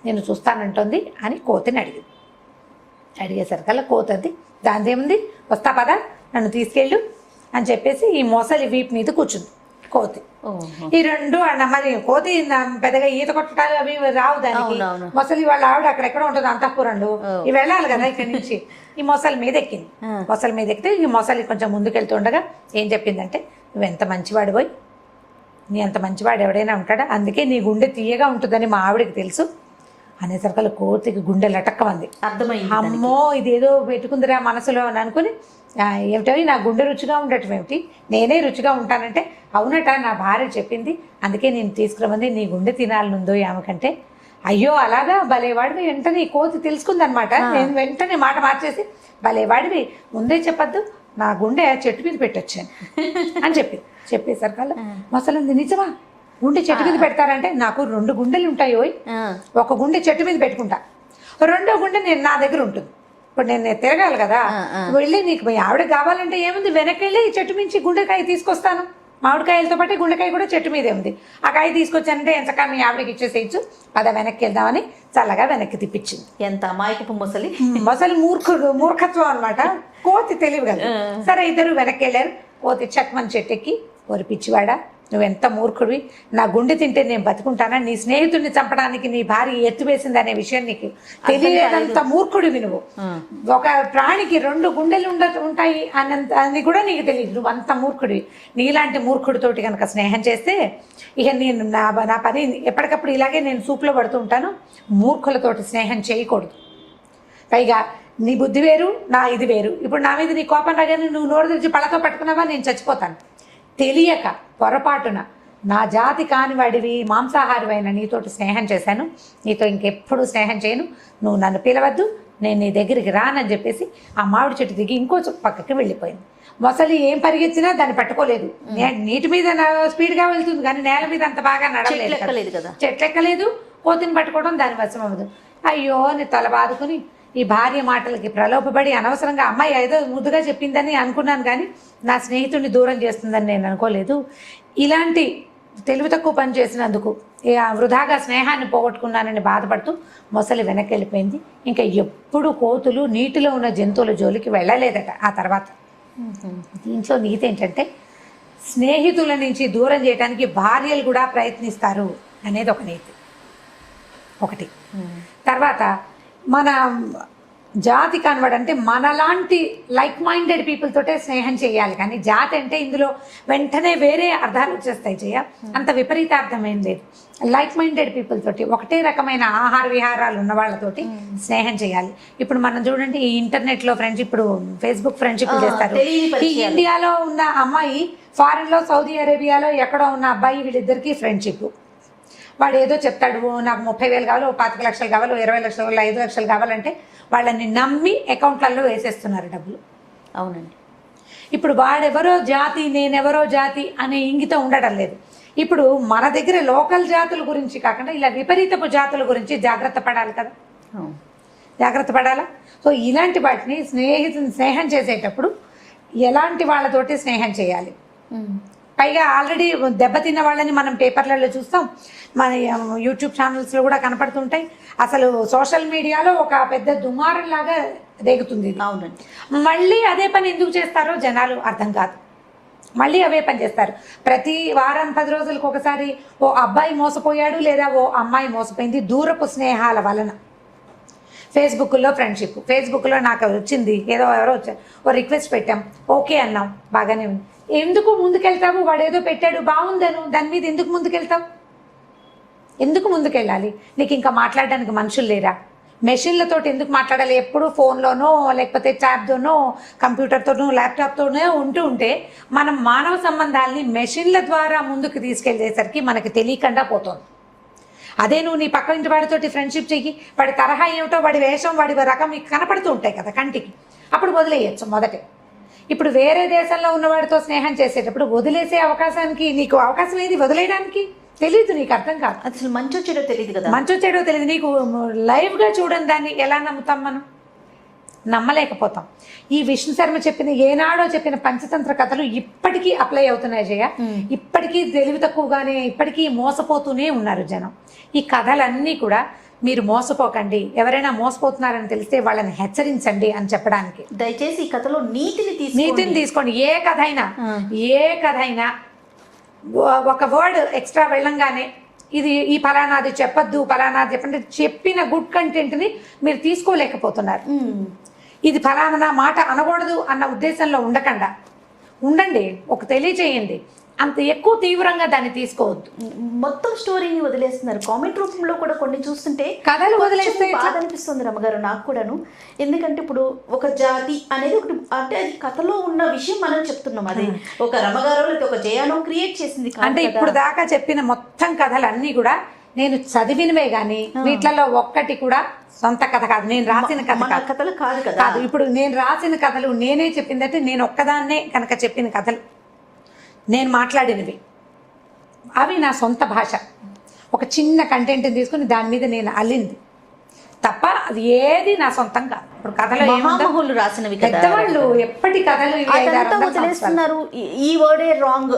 B: నేను చూస్తానంటుంది అని కోతిని అడిగేసరికల్లా కోతది దానిదేముంది, వస్తా పదా నన్ను తీసుకెళ్ళు అని చెప్పేసి ఈ మొసలి వీపు మీద కూర్చుంది కోతి. ఈ 2 మరి కోతి పెద్దగా ఈత కొట్టడాలు అవి రావు దానికి. మొసలి వాళ్ళ ఆవిడ అక్కడెక్కడ ఉంటుంది అంతఃపురంలో, ఇవి వెళ్ళాలి కదా ఇక్కడి నుంచి. ఈ మొసలి మీద ఎక్కింది. మొసలి మీద ఎక్కితే ఈ మొసలి కొంచెం ముందుకెళ్తుండగా ఏం చెప్పిందంటే, నువ్వెంత మంచివాడు పోయి, నీ అంత మంచివాడు ఎవడైనా ఉంటాడా, అందుకే నీ గుండె తీయగా ఉంటుందని మా ఆవిడకి తెలుసు అనేసరికల్లా కోతికి గుండె లటక్కమంది.
A: అర్థమైంది,
B: అమ్మో ఇదేదో పెట్టుకుందిరా మనసులో అని అనుకుని, ఏమిటో నా గుండె రుచిగా ఉండటం ఏమిటి, నేనే రుచిగా ఉంటానంటే, అవునట నా భార్య చెప్పింది, అందుకే నేను తీసుకురమంది, నీ గుండె తినాలనుందో ఆమెకంటే. అయ్యో అలాగా, భలేవాడివి. వెంటనే కోతి తెలుసుకుందనమాట. నేను వెంటనే మాట మార్చేసి, భలేవాడివి, ముందే చెప్పద్దు, నా గుండె చెట్టు మీద పెట్టొచ్చాను అని చెప్పేసరికల్లా మొసలంది, నిజమా గుండె చెట్టు మీద పెడతారంటే, నాకు 2 గుండెలు ఉంటాయి, ఒక గుండె చెట్టు మీద పెట్టుకుంటా, 2వ గుండె నేను నా దగ్గర ఉంటుంది. ఇప్పుడు నేను తిరగాలి కదా, వెళ్ళి నీకు మీ ఆవిడ కావాలంటే ఏముంది, వెనక్కి వెళ్ళి చెట్టు మించి గుండెకాయ తీసుకొస్తాను, మామిడికాయలతో పాటు గుండెకాయ కూడా చెట్టు మీదే ఉంది, ఆ కాయ తీసుకొచ్చానంటే ఎంతకా మీ ఆవిడకి ఇచ్చేసేయచ్చు, పద వెనక్కి వెళ్దామని చల్లగా వెనక్కి తిప్పించింది.
A: ఎంత అమాయకపు మొసలి
B: మూర్ఖత్వం అనమాట, కోతి తెలివి కదా. సరే, ఇద్దరు వెనక్కి వెళ్ళారు. కోతి చక్మన్ చెట్టెక్కి, ఓరి పిచ్చివాడా, నువ్వెంత మూర్ఖుడివి, నా గుండె తింటే నేను బతుకుంటానా, నీ స్నేహితుడిని చంపడానికి నీ భార్య ఎత్తువేసింది అనే విషయం నీకు తెలియలేదంత మూర్ఖుడివి నువ్వు. ఒక ప్రాణికి 2 గుండెలు ఉంటాయి అని కూడా నీకు తెలియదు, నువ్వు అంత మూర్ఖుడివి. నీలాంటి మూర్ఖుడితోటి కనుక స్నేహం చేస్తే ఇక నేను నా పని ఎప్పటికప్పుడు ఇలాగే నేను సూపులో పడుతూ ఉంటాను. మూర్ఖులతోటి స్నేహం చేయకూడదు. పైగా నీ బుద్ధి వేరు, నా ఇది వేరు. ఇప్పుడు నా మీద నీ కోపం రాగానే నువ్వు నోరు తెరిచి పళ్ళతో పట్టుకున్నావా, నేను చచ్చిపోతాను. తెలియక పొరపాటున నా జాతి కానివాడివి, మాంసాహారివైన నీతోటి స్నేహం చేశాను, నీతో ఇంకెప్పుడు స్నేహం చేయను, నువ్వు నన్ను పిలవద్దు, నేను నీ దగ్గరికి రానని చెప్పేసి ఆ మామిడి చెట్టు దిగి ఇంకో పక్కకి వెళ్ళిపోయింది. మొసలి ఏం పరిగెత్తినా దాన్ని పట్టుకోలేదు. నీటి మీద స్పీడ్గా వెళ్తుంది కానీ నేల మీద అంత బాగా నడవలేదు కదా, చెట్లెక్కలేదు. కోతిని పట్టుకోవడం దాని వశం అవ్వదు. అయ్యో అని తల బాదుకుని ఈ భార్య మాటలకి ప్రలోభపడి అనవసరంగా అమ్మాయి ఏదో ముద్దుగా చెప్పిందని అనుకున్నాను, కానీ నా స్నేహితుడిని దూరం చేస్తుందని నేను అనుకోలేదు. ఇలాంటి తెలివి తక్కువ పని చేసినందుకు వృధాగా స్నేహాన్ని పోగొట్టుకున్నానని బాధపడుతూ మొసలి వెనక్కి వెళ్ళిపోయింది. ఇంకా ఎప్పుడు కోతులు నీటిలో ఉన్న జంతువుల జోలికి వెళ్ళలేదట ఆ తర్వాత. దీంట్లో నీతి ఏంటంటే, స్నేహితుల నుంచి దూరం చేయడానికి భార్యలు కూడా ప్రయత్నిస్తారు అనేది ఒక నీతి ఒకటి. తర్వాత మన జాతి కనబడంటే మనలాంటి లైక్ మైండెడ్ పీపుల్ తోటే స్నేహం చేయాలి, కానీ జాతి అంటే ఇందులో వెంటనే వేరే అర్థాలు వచ్చేస్తాయి. అంత విపరీత అర్థం ఏం లేదు. లైక్ మైండెడ్ పీపుల్ తోటి, ఒకటే రకమైన ఆహార విహారాలు ఉన్న వాళ్ళతోటి స్నేహం చేయాలి. ఇప్పుడు మనం చూడండి, ఈ ఇంటర్నెట్లో ఫ్రెండ్షిప్, ఇప్పుడు ఫేస్బుక్ ఫ్రెండ్షిప్ చేస్తారు. ఈ ఇండియాలో ఉన్న అమ్మాయి ఫారెన్లో, సౌదీ అరేబియాలో ఎక్కడో ఉన్న అబ్బాయి, వీళ్ళిద్దరికీ ఫ్రెండ్షిప్. వాడు ఏదో చెప్తాడు, నాకు 30,000 కావాలి, 25 లక్షలు కావాలి, 20 లక్షలు కావాలి, 5 లక్షలు కావాలంటే వాళ్ళని నమ్మి అకౌంట్లలో వేసేస్తున్నారు డబ్బులు.
A: అవునండి.
B: ఇప్పుడు వాడెవరో జాతి, నేనెవరో జాతి అనే ఇంగితం ఉండడం లేదు. ఇప్పుడు మన దగ్గర లోకల్ జాతుల గురించి కాకుండా ఇలా విపరీతపు జాతుల గురించి జాగ్రత్త పడాలి కదా, జాగ్రత్త పడాలా. సో ఇలాంటి వాటిని స్నేహం చేసేటప్పుడు ఎలాంటి వాళ్ళతోటి స్నేహం చేయాలి. పైగా ఆల్రెడీ దెబ్బతిన్న వాళ్ళని మనం పేపర్లలో చూస్తాం, మన యూట్యూబ్ ఛానల్స్లో కూడా కనపడుతుంటాయి. అసలు సోషల్ మీడియాలో ఒక పెద్ద దుమారంలాగా రేగుతుంది.
A: అవునండి.
B: మళ్ళీ అదే పని ఎందుకు చేస్తారో జనాలు అర్థం కాదు. మళ్ళీ అవే పని చేస్తారు. ప్రతి వారం 10 రోజులకు ఒకసారి ఓ అబ్బాయి మోసపోయాడు లేదా ఓ అమ్మాయి మోసపోయింది దూరపు స్నేహాల వలన. ఫేస్బుక్లో ఫ్రెండ్షిప్, ఫేస్బుక్లో నాకు వచ్చింది, ఎవరో వచ్చారు, ఓ రిక్వెస్ట్ పెట్టాం, ఓకే అన్నాం, బాగానే ఉంది. ఎందుకు ముందుకెళ్తావు? వాడు ఏదో పెట్టాడు బాగుందను, దాని మీద ఎందుకు ముందుకెళ్తావు? ఎందుకు ముందుకెళ్ళాలి? నీకు ఇంకా మాట్లాడడానికి మనుషులు లేరా? మెషిన్లతో ఎందుకు మాట్లాడాలి? ఎప్పుడు ఫోన్లోనో లేకపోతే ట్యాబ్తోనో కంప్యూటర్తోనో ల్యాప్టాప్తోనో ఉంటే మనం మానవ సంబంధాలని మెషిన్ల ద్వారా ముందుకు తీసుకెళ్ళేసరికి మనకి తెలియకుండా పోతుంది. అదే నువ్వు నీ పక్క ఇంటి వాడితోటి ఫ్రెండ్షిప్ చెయ్యి, వాడి తరహా ఏమిటో, వాడి వేషం, వాడి రకం మీకు కనపడుతూ ఉంటాయి కదా కంటికి, అప్పుడు వదిలేయచ్చు మొదటే. ఇప్పుడు వేరే దేశంలో ఉన్నవాడితో స్నేహం చేసేటప్పుడు వదిలేసే అవకాశానికి నీకు అవకాశం ఏది వదిలేయడానికి? తెలియదు, నీకు అర్థం కాదు.
A: అసలు మంచో చెడో తెలియదు కదా.
B: మంచో చెడో తెలియదు. నీకు లైవ్గా చూడని దాన్ని ఎలా నమ్ముతాం? మనం నమ్మలేకపోతాం. ఈ విష్ణు శర్మ చెప్పిన ఏనాడో చెప్పిన పంచతంత్ర కథలు ఇప్పటికీ అప్లై అవుతున్నాయి జయ. ఇప్పటికీ తెలివి తక్కువగానే ఇప్పటికీ మోసపోతూనే ఉన్నారు జనం. ఈ కథలన్నీ కూడా మీరు మోసపోకండి, ఎవరైనా మోసపోతున్నారని తెలిస్తే వాళ్ళని హెచ్చరించండి అని చెప్పడానికి.
A: దయచేసి ఈ కథలో నీతిని
B: తీసుకోండి. ఏ కథ అయినా ఒక వర్డ్ ఎక్స్ట్రా వెళ్ళంగానే ఇది ఈ ఫలానాది చెప్పద్దు, ఫలానాది చెప్పండి, చెప్పిన గుడ్ కంటెంట్ని మీరు తీసుకోలేకపోతున్నారు. ఇది ఫలానా మాట అనకూడదు అన్న ఉద్దేశంలో ఉండకుండా ఉండండి. ఒక తెలియచేయండి, అంత ఎక్కువ తీవ్రంగా దాన్ని తీసుకోవద్దు.
A: మొత్తం స్టోరీని వదిలేస్తున్నారు. కామెంట్ రూపంలో కూడా కొన్ని చూస్తుంటే
B: కథలు వదిలేస్తే
A: బాధ అనిపిస్తుంది రమ్మగారు, నాకు కూడాను. ఎందుకంటే ఇప్పుడు ఒక జాతి అనేది ఒకటి, అంటే అది కథలో ఉన్న విషయం మనం చెప్తున్నాం. అది ఒక రమ్మగారు లేకపోతే ఒక జయానో క్రియేట్ చేసింది.
B: అంటే ఇప్పుడు దాకా చెప్పిన మొత్తం కథలన్నీ కూడా నేను చదివినవే గానీ వీటిలలో ఒక్కటి కూడా సొంత కథ కాదు, నేను రాసిన
A: కథలు కాదు కదా.
B: ఇప్పుడు నేను రాసిన కథలు నేనే చెప్పిందంటే నేను ఒక్కదాన్నే కనుక చెప్పిన కథలు, నేను మాట్లాడినవి, అవి నా సొంత భాష. ఒక చిన్న కంటెంట్ని తీసుకుని దాని మీద నేను అల్లింది తప్ప అది ఏది నా సొంతం కాదు. ఇప్పుడు కథలో
A: మహామహులు రాసినవి,
B: పెద్దవాళ్ళు ఎప్పటి కథలు
A: వదిలేస్తున్నారు. ఈ వర్డే రాంగ్,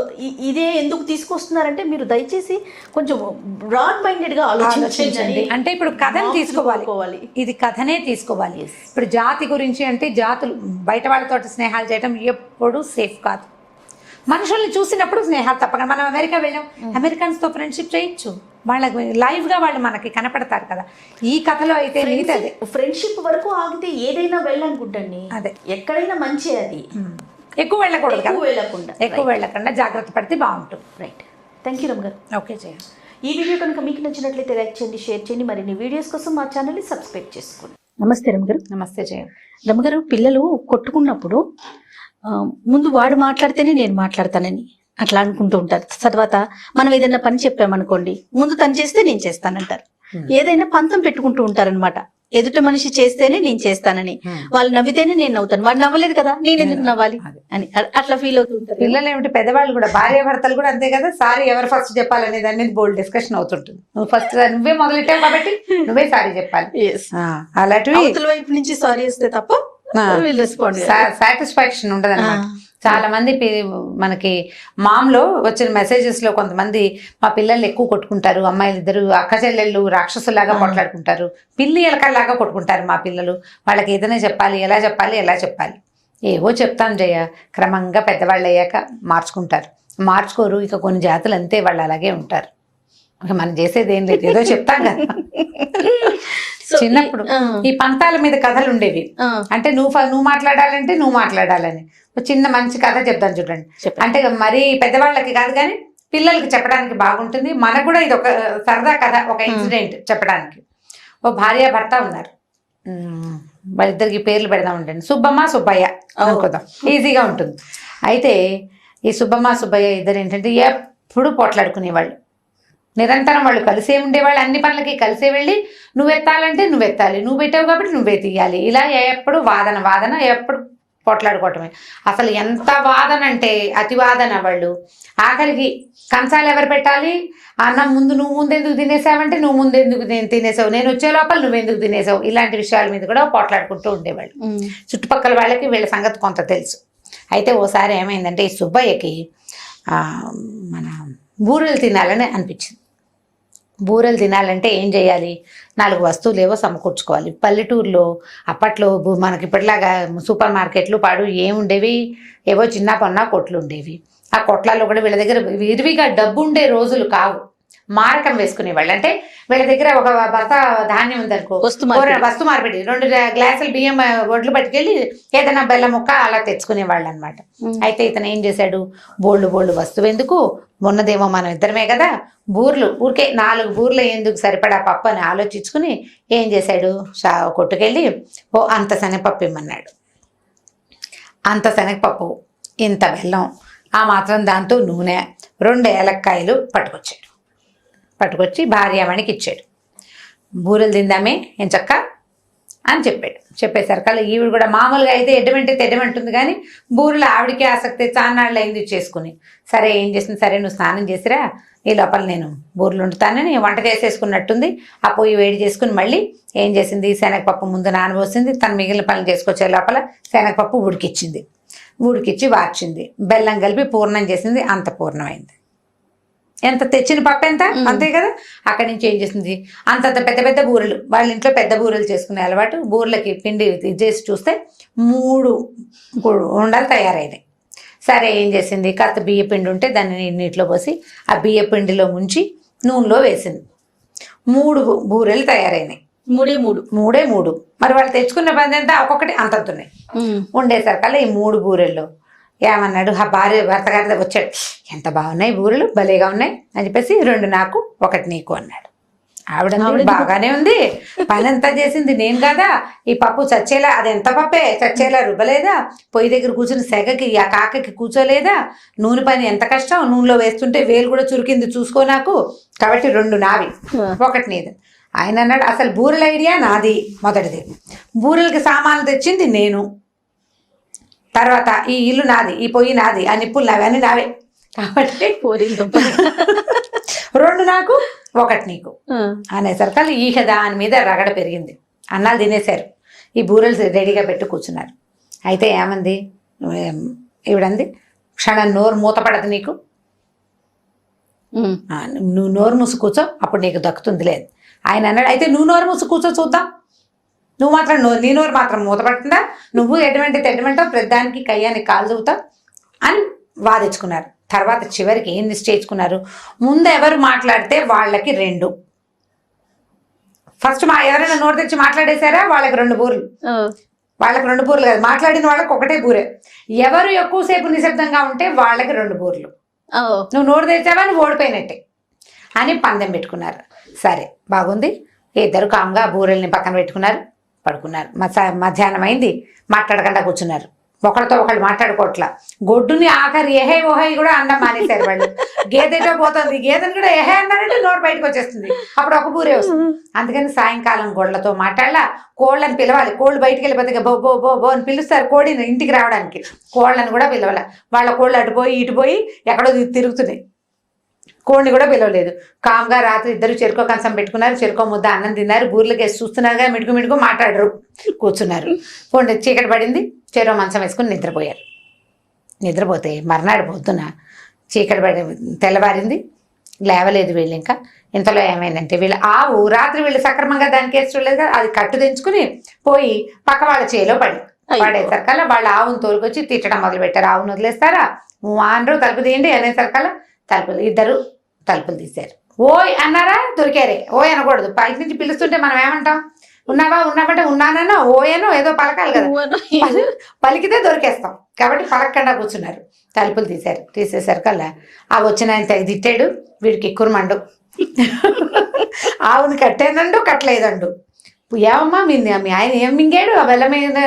A: ఇదే ఎందుకు తీసుకొస్తున్నారంటే మీరు దయచేసి కొంచెం బ్రాడ్ మైండెడ్ గా ఆలోచించండి.
B: అంటే ఇప్పుడు కథను తీసుకోవాలి, ఇది కథనే తీసుకోవాలి. ఇప్పుడు జాతి గురించి అంటే జాతులు బయట వాళ్ళతో స్నేహాలు చేయడం ఎప్పుడు సేఫ్ కాదు. మనుషుల్ని చూసినప్పుడు స్నేహాలు తప్పకుండా. మనం అమెరికా వెళ్ళాం, అమెరికన్స్తో ఫ్రెండ్షిప్ చేయొచ్చు, వాళ్ళకి లైవ్గా వాళ్ళు మనకి కనపడతారు కదా. ఈ కథలో అయితే మిగతాది
A: ఫ్రెండ్షిప్ వరకు ఆగితే ఏదైనా వెళ్ళనుకుంటండి.
B: అదే
A: ఎక్కడైనా మంచి, అది
B: ఎక్కువ వెళ్ళకూడదు, ఎక్కువ వెళ్ళకుండా జాగ్రత్త పడితే బాగుంటుంది.
A: రైట్, థ్యాంక్ యూ రమ్ గారు.
B: ఓకే జయ.
A: ఈ వీడియో కనుక మీకు నచ్చినట్లయితే లైక్ చేయండి, షేర్ చేయండి, మరిన్ని వీడియోస్ కోసం మా ఛానల్ని సబ్స్క్రైబ్ చేసుకోండి. నమస్తే రమ్ గారు.
B: నమస్తే జయ.
A: రమ్ గారు, పిల్లలు కొట్టుకున్నప్పుడు ముందు వాడు మాట్లాడితేనే నేను మాట్లాడతానని అట్లా అనుకుంటూ ఉంటారు. తర్వాత మనం ఏదైనా పని చెప్పామనుకోండి, ముందు తను చేస్తే నేను చేస్తానంటారు. ఏదైనా పంతం పెట్టుకుంటూ ఉంటారనమాట. ఎదుట మనిషి చేస్తేనే నేను చేస్తానని, వాళ్ళు నవ్వితేనే నేను నవ్వుతాను, వాడు నవ్వలేదు కదా నేను ఎందుకు నవ్వాలి అని అట్లా ఫీల్ అవుతుంటారు.
B: పిల్లలు ఏమిటి, పెద్దవాళ్ళు కూడా, భార్య భర్తలు కూడా అంతే కదా. సారీ ఎవరు ఫస్ట్ చెప్పాలనే దాని మీద బోల్డ్ డిస్కషన్ అవుతుంటుంది. నువ్వు ఫస్ట్ నువ్వే మొదలెట్టావు కాబట్టి నువ్వే సారీ చెప్పాలి. అలాంటివి
A: వైపు నుంచి సారీ వస్తే తప్ప
B: సాటిస్ఫాక్షన్ ఉండదు అన్నమాట. చాలా మంది మనకి మామ్లో వచ్చిన మెసేజెస్ లో కొంతమంది మా పిల్లలు ఎక్కువ కొట్టుకుంటారు, అమ్మాయిలు ఇద్దరు అక్క చెల్లెళ్ళు రాక్షసులాగా కొట్లాడుకుంటారు, పిల్లి ఎలకల్లాగా కొట్టుకుంటారు మా పిల్లలు, వాళ్ళకి ఏదైనా చెప్పాలి, ఎలా చెప్పాలి. ఏవో చెప్తాను జయ, క్రమంగా పెద్దవాళ్ళు అయ్యాక మార్చుకోరు. ఇక కొన్ని జాతులు అంతే, వాళ్ళు అలాగే ఉంటారు. మనం చేసేది ఏం లేదు, ఏదో చెప్తాం కదా. చిన్నప్పుడు ఈ పంతాల మీద కథలు ఉండేవి. అంటే నువ్వు మాట్లాడాలంటే నువ్వు మాట్లాడాలని చిన్న మంచి కథ చెప్తాను చూడండి. అంటే మరీ పెద్దవాళ్ళకి కాదు కానీ పిల్లలకి చెప్పడానికి బాగుంటుంది. మనకు కూడా ఇది ఒక సరదా కథ, ఒక ఇన్సిడెంట్ చెప్పడానికి. ఓ భార్య భర్త ఉన్నారు, వాళ్ళిద్దరికి పేర్లు పెడదాం ఉండండి, సుబ్బమ్మ సుబ్బయ్య అనుకుందాం, ఈజీగా ఉంటుంది. అయితే ఈ సుబ్బమ్మ సుబ్బయ్య ఇద్దరు ఏంటంటే ఎప్పుడు పోట్లాడుకునేవాళ్ళు, నిరంతరం వాళ్ళు కలిసే ఉండేవాళ్ళు, అన్ని పనులకి కలిసే వెళ్ళి నువ్వు ఎత్తాలంటే నువ్వు ఎత్తాలి, నువ్వు పెట్టావు కాబట్టి నువ్వే తీయాలి, ఇలా ఎప్పుడు వాదన ఎప్పుడు పోట్లాడుకోవటమే. అసలు ఎంత వాదన అంటే అతి వాదన. వాళ్ళు ఆఖరికి కంచాలు ఎవరు పెట్టాలి, అన్నం ముందు నువ్వు ముందెందుకు తినేసావంటే నువ్వు ముందెందుకు తినేసావు, నేను వచ్చే లోపల నువ్వెందుకు తినేసావు, ఇలాంటి విషయాల మీద కూడా పోట్లాడుకుంటూ ఉండేవాళ్ళు. చుట్టుపక్కల వాళ్ళకి వీళ్ళ సంగతి కొంత తెలుసు. అయితే ఓసారి ఏమైందంటే ఈ సుబ్బయ్యకి మన బూరెలు తినాలని అనిపించింది. బూరెలు తినాలంటే ఏం చేయాలి, 4 వస్తువులు ఏవో సమకూర్చుకోవాలి. పల్లెటూరులో అప్పట్లో మనకి ఇప్పటిలాగా సూపర్ మార్కెట్లు ఏముండేవి, ఏవో చిన్న పొన్న కొట్లు ఉండేవి. ఆ కొట్లలో కూడా వీళ్ళ దగ్గర విరివిగా డబ్బు ఉండే రోజులు కావు. మారకం వేసుకునేవాళ్ళు. అంటే వీళ్ళ దగ్గర ఒక బస్తా ధాన్యం ఉందనుకో, వస్తు మార్పిడి 2 గ్లాసులు బియ్యం ఒడ్లు పట్టుకెళ్ళి ఏదైనా బెల్లం ముక్క అలా తెచ్చుకునేవాళ్ళు అనమాట. అయితే ఇతను ఏం చేశాడు, బోళ్ళు వస్తువు ఎందుకు, ఉన్నదేమో మనం ఇద్దరమే కదా, బూర్లు ఊరికే 4 బూర్లు ఎందుకు సరిపడా పప్పు అని ఆలోచించుకుని ఏం చేశాడు, కొట్టుకెళ్ళి అంత శనగపప్పు ఇమ్మన్నాడు. అంత శనగపప్పు, ఇంత బెల్లం, ఆ మాత్రం దాంతో నూనె, 2 ఏలక్కాయలు పట్టుకొచ్చి భార్యామణికి ఇచ్చాడు. బూరెలు తిందామే ఏం చక్క అని చెప్పేసరికల్లా ఈవిడ కూడా మామూలుగా అయితే ఎడ్డమంటుంది కానీ బూరెలు ఆవిడికి ఆసక్తి చాన్నాళ్ళు అయింది చేసుకుని. సరే ఏం చేసింది, సరే నువ్వు స్నానం చేసిరా, ఈ లోపల నేను బూరెలు వండుతానని వంట చేసేసుకున్నట్టుంది. ఆ పొయ్యి వేడి చేసుకుని మళ్ళీ ఏం చేసింది, శనగపప్పు ముందు నానబోసింది, తను మిగిలిన పనులు చేసుకొచ్చే లోపల శనగపప్పు ఉడికిచ్చి వార్చింది, బెల్లం కలిపి పూర్ణం చేసింది. అంత పూర్ణమైంది. ఎంత తెచ్చిన పప్పు ఎంత అంతే కదా. అక్కడి నుంచి ఏం చేసింది, అంత పెద్ద బూరెలు, వాళ్ళ ఇంట్లో పెద్ద బూరెలు చేసుకునే అలవాటు. బూరెలకి పిండి చేసి చూస్తే 3 ఉండలు తయారైనాయి. సరే ఏం చేసింది, కాస్త బియ్య పిండి ఉంటే దాన్ని నీటిలో పోసి ఆ బియ్య పిండిలో ముంచి నూనెలో వేసింది. 3 బూరెలు తయారైనాయి. మూడే మూడు. మరి వాళ్ళు తెచ్చుకున్న పని ఎంత, ఒక్కొక్కటి అంతంతున్నాయి. ఉండేసరికల్లా ఈ 3 బూరెల్లో ఏమన్నాడు, ఆ భర్త గారి వచ్చాడు, ఎంత బాగున్నాయి బూరెలు, భలేగా ఉన్నాయి అని చెప్పేసి 2 నాకు 1 నీకు అన్నాడు. ఆవిడ బాగానే ఉంది, పని అంతా చేసింది నేను కదా, ఈ పప్పు చచ్చేలా, అది ఎంత పప్పే చచ్చేలా రుబ్బలేదా, పొయ్యి దగ్గర కూర్చుని సెగకి ఆ కాకకి కూర్చోలేదా, నూనె పని ఎంత కష్టం, నూనెలో వేస్తుంటే వేలు కూడా చురికింది చూసుకో నాకు, కాబట్టి 2 నావి 1 నీది. ఆయన అన్నాడు, అసలు బూరెల ఐడియా నాది మొదటిది, బూరెలకి సామాన్లు తెచ్చింది నేను, తర్వాత ఈ ఇల్లు నాది, ఈ పొయ్యి నాది, ఆ నిప్పులు నావి, అన్నీ నావే, కాబట్టి 2 నాకు 1 నీకు అనేసరికల్లా ఈక దాని మీద రగడ పెరిగింది. అన్నాలు తినేశారు, ఈ బూరెలు రెడీగా పెట్టి కూర్చున్నారు. అయితే ఏమంది ఈవిడంది, క్షణం నోరు మూతపడదు నీకు, నువ్వు నోరు మూసి కూర్చో, అప్పుడు నీకు దక్కుతుంది లేదు. ఆయన అన్నాడు, అయితే నువ్వు నోరు మూసి కూర్చో చూద్దాం, నువ్వు మాత్రం నీ నోరు మాత్రం మూతపడుతుందా, నువ్వు ఎటువంటో ప్రతిదానికి కయ్యానికి కాలు చూపుతావు అని వాదించుకున్నారు. తర్వాత చివరికి ఏం నిశ్చయించుకున్నారు, ముందు ఎవరు మాట్లాడితే వాళ్ళకి 2, ఫస్ట్ ఎవరైనా నోరు తెచ్చి మాట్లాడేశారా వాళ్ళకి 2 బూరెలు, వాళ్ళకి 2 బూరెలు కాదు, మాట్లాడిన వాళ్ళకి 1 బూరె, ఎవరు ఎక్కువసేపు నిశ్శబ్దంగా ఉంటే వాళ్ళకి 2 బూరెలు, నువ్వు నోరు తెచ్చావా నువ్వు ఓడిపోయినట్టే అని పందెం పెట్టుకున్నారు. సరే బాగుంది, ఇద్దరు కామ్గా బూరెల్ని పక్కన పెట్టుకున్నారు, పడుకున్నారు. మధ్యాహ్నం అయింది, మాట్లాడకుండా కూర్చున్నారు. ఒకరితో ఒకళ్ళు మాట్లాడుకోవట్లా. గొడ్డుని ఆఖరి ఎహే ఓహై కూడా అన్నం మానేశారు వాళ్ళు. గేదెటో పోతుంది, గేదెని కూడా ఎహే అన్నారంటే నోరు బయటకు వచ్చేస్తుంది, అప్పుడు 1 బూరే వస్తుంది. అందుకని సాయంకాలం గొడ్లతో మాట్లాడలా, కోళ్ళని పిలవాలి, కోళ్ళు బయటికి వెళ్ళిపోతే బో బో బో బో అని పిలుస్తారు కోడిని ఇంటికి రావడానికి, కోళ్ళని కూడా పిలవాలి. వాళ్ళ కోళ్ళు అటుపోయి ఇటుపోయి ఎక్కడో తిరుగుతున్నాయి, కోడిని కూడా పిలవలేదు. కామ్గా రాత్రి ఇద్దరు చెరుకో కంచం పెట్టుకున్నారు, చెరుకో ముద్ద అన్నం తిన్నారు, బూర్లకి వేసి చూస్తున్నారుగా, మిడుకు మాట్లాడరు, కూర్చున్నారు. పోండి చీకటి పడింది, చెరో మంచం వేసుకుని నిద్రపోయారు. నిద్రపోతే మర్నాడు పొద్దున చీకటి పడి తెల్లవారింది, లేవలేదు వీళ్ళు. ఇంకా ఇంతలో ఏమైందంటే వీళ్ళు ఆవు రాత్రి వీళ్ళు సక్రమంగా దానికి వేసి చూడలేదు కదా, అది కట్టు తెంచుకుని పోయి పక్క వాళ్ళ చేలో పడేసరికల్లా వాళ్ళ ఆవును తోలుకొచ్చి తిట్టడం మొదలు పెట్టారు. ఆవును వదిలేస్తారా, ఆనరు తలుపు తీయండి అనేసరికల్లా ఇద్దరు తలుపులు తీశారు. ఓయ్ అన్నారా, దొరికారే. ఓయ్ అనకూడదు, పైకి నుంచి పిలుస్తుంటే మనం ఏమంటాం, ఉన్నామంటే ఉన్నానో ఓయనో ఏదో పలకాలి కదా, పలికితే దొరికేస్తాం, కాబట్టి పలకకుండా కూర్చున్నారు. తలుపులు తీసేసరికల్లా ఆ వచ్చిన ఆయన తెగ తిట్టాడు, వీడికి ఎక్కురమండు, ఆవుని కట్టేదండు కట్టలేదండు. ఏమమ్మా మీ ఆయన ఏం మింగాడు, ఆ బెల్లం మీద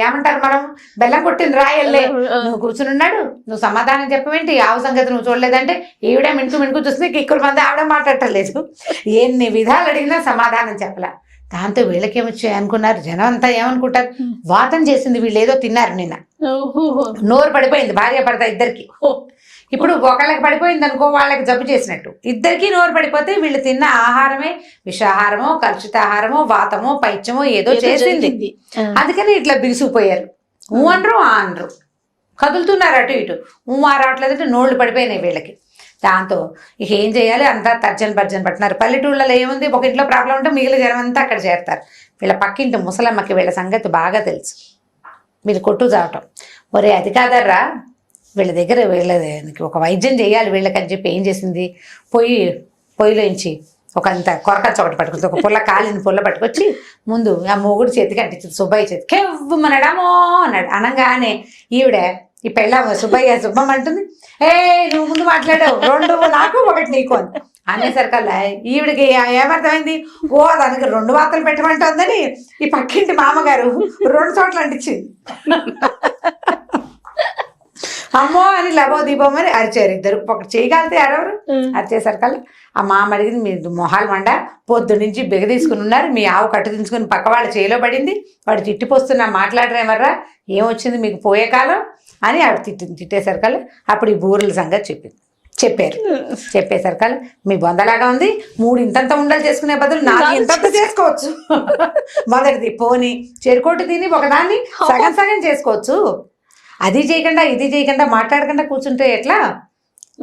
B: ఏమంటారు మనం, బెల్లం కొట్టిన రాయల్లే, నువ్వు కూర్చుని ఉన్నాడు, నువ్వు సమాధానం చెప్పవేంటి, ఆవు సంగతి నువ్వు చూడలేదంటే ఈవిడ మిణుకు చూస్తే ఎక్కువ మంది ఆవిడ మాట్లాడలేదు. ఎన్ని విధాలు అడిగినా సమాధానం చెప్పలా. దాంతో వీళ్ళకేమొచ్చాయి అనుకున్నారు, జనం అంతా ఏమనుకుంటారు, వాతం చేసింది, వీళ్ళు ఏదో తిన్నారు నిన్న, నోరు పడిపోయింది భార్య భర్త ఇద్దరికి. ఇప్పుడు ఒకళ్ళకి పడిపోయింది అనుకో, వాళ్ళకి జబ్బు చేసినట్టు. ఇద్దరికి నోరు పడిపోతే వీళ్ళు తిన్న ఆహారమే విషాహారమో కలుషితాహారమో వాతమో పైత్యమో ఏదో చేసింది. అందుకని ఇట్లా బిగుసిపోయారు. అనరు అనరు, కదులుతున్నారు అటు ఇటు, రావట్లేదంటే నోళ్ళు పడిపోయినాయి వీళ్ళకి. దాంతో ఇక ఏం చేయాలి, అంతా తర్జన భర్జన పట్టినారు. పల్లెటూళ్ళలో ఏముంది, ఒక ఇంట్లో ప్రాబ్లం ఉంటే మిగిలిన జనం అంతా అక్కడ చేరతారు. వీళ్ళ పక్కింటి ముసలమ్మకి వీళ్ళ సంగతి బాగా తెలుసు. వీళ్ళు కొట్టు చావటం, ఒరే అది కాదర్రా, వీళ్ళ దగ్గర వీళ్ళకి ఒక వైద్యం చేయాలి వీళ్ళకని చెప్పి ఏం చేసింది, పోయి పొయ్యిలోంచి ఒక అంత కొరకచ్చ ఒకటి పట్టుకొచ్చి ఒక పుల్ల కాలిన పుల్ల పట్టుకొచ్చి ముందు ఆ మొగుడు చేతికి అంటించింది, సుబ్బయ్య చేతికి కెవ్వమనడమో అన్నాడు. అనగానే ఈవిడ ఈ పెళ్ళ సుబ్బమ్మ అంటుంది, ఏ నువ్వు ముందు మాట్లాడావు, 2 నాకు 1 నీకు అని అనేసరికల్లా ఈవిడికి ఏమర్థమైంది, ఓ దానికి 2 వాతలు పెట్టమంటుందని ఈ పక్కింటి మామగారు 2 చోట్ల అంటించింది. అమ్మో అని లబో దీపం అని అరిచారు ఇద్దరు. ఒకటి చేయగలితే ఎవరెవరు అరిచేసరికల్లా ఆ మామ అడిగింది, మీరు మొహాలు మండ పొద్దు నుంచి బిగ తీసుకుని ఉన్నారు, మీ ఆవు కట్టు దించుకుని పక్క వాళ్ళ చేలో పడింది, వాడు తిట్టిపోస్తున్నా మాట్లాడరేమర్రా, ఏమొచ్చింది మీకు పోయే కాలం అని ఆవిడ తిట్టేసరికల్లా అప్పుడు ఈ బూరెల సంగతి చెప్పేసరికల్లా మీ బొందలాగా ఉంది, 3 ఇంతంత ఉండలు చేసుకునే బదులు 4 ఇంతంత చేసుకోవచ్చు. మొదటిది పోని చెరుకోటి తిని ఒకదాన్ని సగం చేసుకోవచ్చు, అది చేయకుండా ఇది చేయకుండా మాట్లాడకుండా కూర్చుంటే ఎట్లా,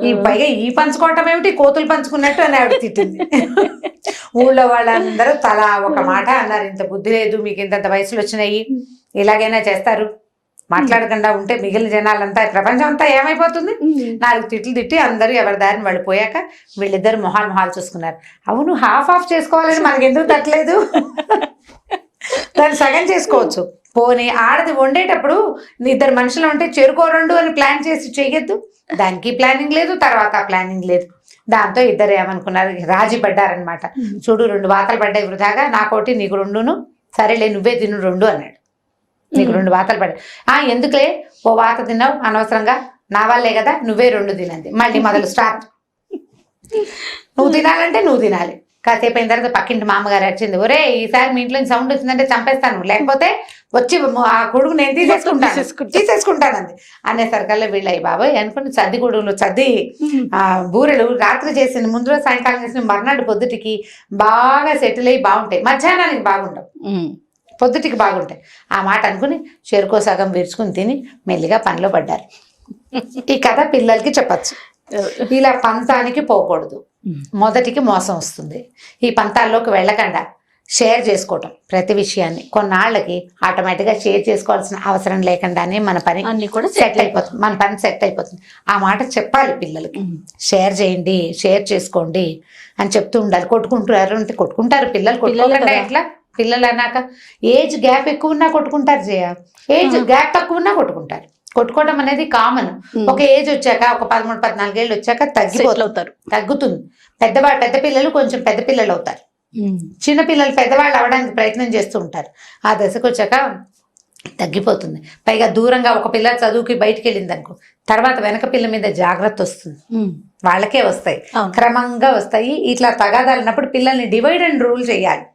B: ఈ పైగా ఈ పంచుకోవటం ఏమిటి, కోతులు పంచుకున్నట్టు అని ఆవిడ తిట్టింది. ఊళ్ళో వాళ్ళందరూ తలా ఒక మాట అన్నారు, ఇంత బుద్ధి లేదు మీకు, ఇంతంత వయసులు వచ్చినాయి, ఇలాగైనా చేస్తారు, మాట్లాడకుండా ఉంటే మిగిలిన జనాలంతా ప్రపంచం అంతా ఏమైపోతుంది. 4 తిట్లు తిట్టి అందరూ ఎవరి దారిని వాళ్ళు పోయాక వీళ్ళిద్దరు మొహాలు చూసుకున్నారు. అవును హాఫ్ చేసుకోవాలని మనకి ఎందుకు తట్టలేదు, దాన్ని సగం చేసుకోవచ్చు. పోనీ ఆడది వండేటప్పుడు 2 మనుషులు ఉంటే చెరుకో 2 అని ప్లాన్ చేసి చెయ్యొద్దు, దానికి ప్లానింగ్ లేదు, తర్వాత ప్లానింగ్ లేదు. దాంతో ఇద్దరు ఏమనుకున్నారు, రాజీ పడ్డారనమాట. చూడు 2 వాతలు పడ్డాయి వృధాగా, నాకోటి నీకు 2ను, సరేలే నువ్వే తిను 2 అన్నాడు. నీకు 2 వాతలు పడ్డాయి, ఎందుకులే ఓ వాత తిన్నావు అనవసరంగా, నా వాళ్ళే కదా నువ్వే 2 తినంది. మళ్ళీ మొదలు స్టార్ట్, నువ్వు తినాలంటే నువ్వు తినాలి. కాసేపు అయిన తర్వాత పక్కింటి మామగారు వచ్చింది, ఒరే ఈసారి మీ ఇంట్లో సౌండ్ వచ్చిందంటే చంపేస్తాను, లేకపోతే వచ్చి ఆ కొడుకు నేను తీసేసుకుంటానంది. అనేసరికల్లా వీళ్ళయ్యి బాబాయ్ అనుకుని చద్ది కొడుకులు చద్ది బూరెలు రాత్రి చేసిన ముందు రోజు సాయంకాలం చేసిన మర్నాడు పొద్దుటికి బాగా సెటిల్ అయ్యి బాగుంటాయి, మధ్యాహ్నానికి బాగుండవు, పొద్దుటికి బాగుంటాయి. ఆ మాట అనుకుని చెరుకో సగం విరుచుకుని తిని మెల్లిగా పనిలో పడ్డారు. ఈ కథ పిల్లలకి చెప్పచ్చు. ఇలా పంతానికి పోకూడదు, మొదటికి మోసం వస్తుంది. ఈ పంతాల్లోకి వెళ్ళకుండా షేర్ చేసుకోవటం ప్రతి విషయాన్ని, కొన్నాళ్ళకి ఆటోమేటిక్గా షేర్ చేసుకోవాల్సిన అవసరం లేకుండానే మన పని అన్ని కూడా సెట్ అయిపోతుంది. ఆ మాట చెప్పాలి పిల్లలకి, షేర్ చేయండి, షేర్ చేసుకోండి అని చెప్తూ ఉండాలి. కొట్టుకుంటారు పిల్లలు, కొట్టుకోకుండా ఎట్లా, పిల్లలు అన్నాక ఏజ్ గ్యాప్ ఎక్కువ ఉన్నా కొట్టుకుంటారు, ఏజ్ గ్యాప్ తక్కువ ఉన్నా కొట్టుకుంటారు. కొట్టుకోవడం అనేది కామన్. ఒక ఏజ్ వచ్చాక, ఒక 13-14 ఏళ్ళు వచ్చాక తగ్గుతుంది. పెద్ద పిల్లలు కొంచెం పెద్ద పిల్లలు అవుతారు, చిన్న పిల్లలు పెద్దవాళ్ళు అవడానికి ప్రయత్నం చేస్తూ ఉంటారు. ఆ దశకు వచ్చాక తగ్గిపోతుంది. పైగా దూరంగా ఒక పిల్ల చదువుకి బయటికి వెళ్ళింది అనుకో, తర్వాత వెనక పిల్ల మీద జాగ్రత్త వస్తుంది, వాళ్ళకే వస్తాయి, క్రమంగా వస్తాయి. ఇట్లా తగాదాలినప్పుడు పిల్లల్ని డివైడ్ అండ్ రూల్ చేయాలి.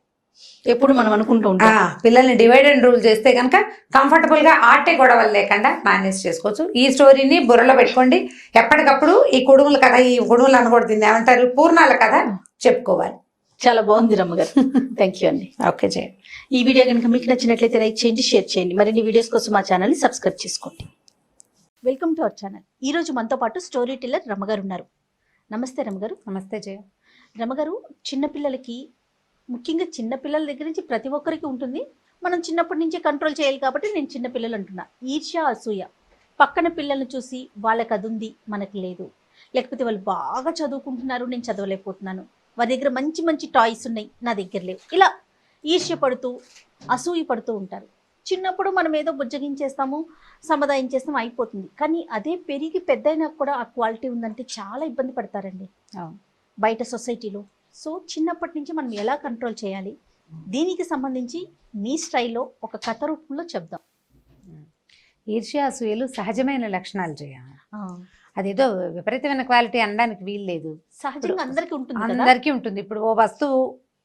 A: ఎప్పుడు మనం అనుకుంటూ ఉంటాం,
B: పిల్లల్ని డివైడ్ అండ్ రూల్ చేస్తే కనుక కంఫర్టబుల్ గా ఆటే గొడవలు లేకుండా మేనేజ్ చేసుకోవచ్చు. ఈ స్టోరీని బుర్రలో పెట్టుకోండి. ఎప్పటికప్పుడు ఈ కుడుముల కథ, ఈ కుడుములు అనకూడదు, ఏమంటారు పూర్ణాల కథ చెప్పుకోవాలి.
A: చాలా బాగుంది రమ్మగారు. థ్యాంక్ యూ అండి.
B: ఓకే జయ.
A: ఈ వీడియో కనుక మీకు నచ్చినట్లయితే లైక్ చేయండి, షేర్ చేయండి. మరిన్ని వీడియోస్ కోసం మా ఛానల్ని సబ్స్క్రైబ్ చేసుకోండి. Welcome to our channel. ఈ రోజు మనతో పాటు స్టోరీ టెల్లర్ రమ్మగారు ఉన్నారు. నమస్తే రమ్మగారు.
B: నమస్తే జయ.
A: రమ్మగారు, చిన్నపిల్లలకి, ముఖ్యంగా చిన్నపిల్లల దగ్గర నుంచి ప్రతి ఒక్కరికి ఉంటుంది. మనం చిన్నప్పటి నుంచే కంట్రోల్ చేయాలి కాబట్టి నేను చిన్నపిల్లలు అంటున్నా. ఈర్ష్య, అసూయ, పక్కన పిల్లల్ని చూసి వాళ్ళకి అది ఉంది మనకు లేదు, లేకపోతే వాళ్ళు బాగా చదువుకుంటున్నారు నేను చదవలేకపోతున్నాను, వారి దగ్గర మంచి మంచి టాయ్స్ ఉన్నాయి నా దగ్గర లేవు, ఇలా ఈర్ష్య పడుతూ అసూయ పడుతూ ఉంటారు. చిన్నప్పుడు మనం ఏదో బుజ్జగించేస్తాము, సమాధానించేస్తాము, అయిపోతుంది. కానీ అదే పెరిగి పెద్దయినా కూడా ఆ క్వాలిటీ ఉందంటే చాలా ఇబ్బంది పడతారండి బయట సొసైటీలో. సో చిన్నప్పటి నుంచి మనం ఎలా కంట్రోల్ చేయాలి, దీనికి సంబంధించి మీ స్టైల్లో ఒక కథ రూపంలో చెప్దాం.
B: ఈర్ష్య అసూయలు సహజమైన లక్షణాలు జయ. అదేదో విపరీతమైన క్వాలిటీ అనడానికి వీలు లేదు,
A: సహజంగా
B: అందరికీ ఉంటుంది. ఇప్పుడు ఓ వస్తువు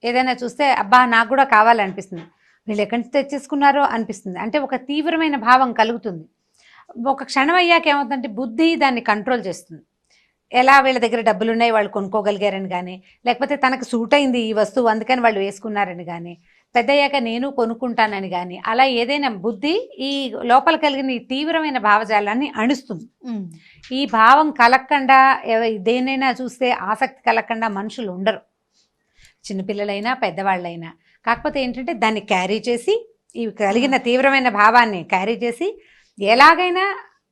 B: ఏదైనా చూస్తే అబ్బా నాకు కూడా కావాలనిపిస్తుంది, వీళ్ళు ఎక్కడి నుంచి తెచ్చేసుకున్నారో అనిపిస్తుంది. అంటే ఒక తీవ్రమైన భావం కలుగుతుంది. ఒక క్షణం అయ్యాక ఏమవుతుందంటే బుద్ధి దాన్ని కంట్రోల్ చేస్తుంది. ఎలా వీళ్ళ దగ్గర డబ్బులు ఉన్నాయి వాళ్ళు కొనుక్కోగలిగారని కానీ, లేకపోతే తనకు సూట్ అయింది ఈ వస్తువు అందుకని వాళ్ళు వేసుకున్నారని కానీ, పెద్దయ్యాక నేను కొనుక్కుంటానని కానీ, అలా ఏదైనా బుద్ధి ఈ లోపల కలిగిన ఈ తీవ్రమైన భావజాలాన్ని అణుస్తుంది. ఈ భావం కలగకుండా దేనైనా చూస్తే ఆసక్తి కలగకుండా మనుషులు ఉండరు, చిన్నపిల్లలైనా పెద్దవాళ్ళైనా. కాకపోతే ఏంటంటే దాన్ని క్యారీ చేసి, ఈ కలిగిన తీవ్రమైన భావాన్ని క్యారీ చేసి ఎలాగైనా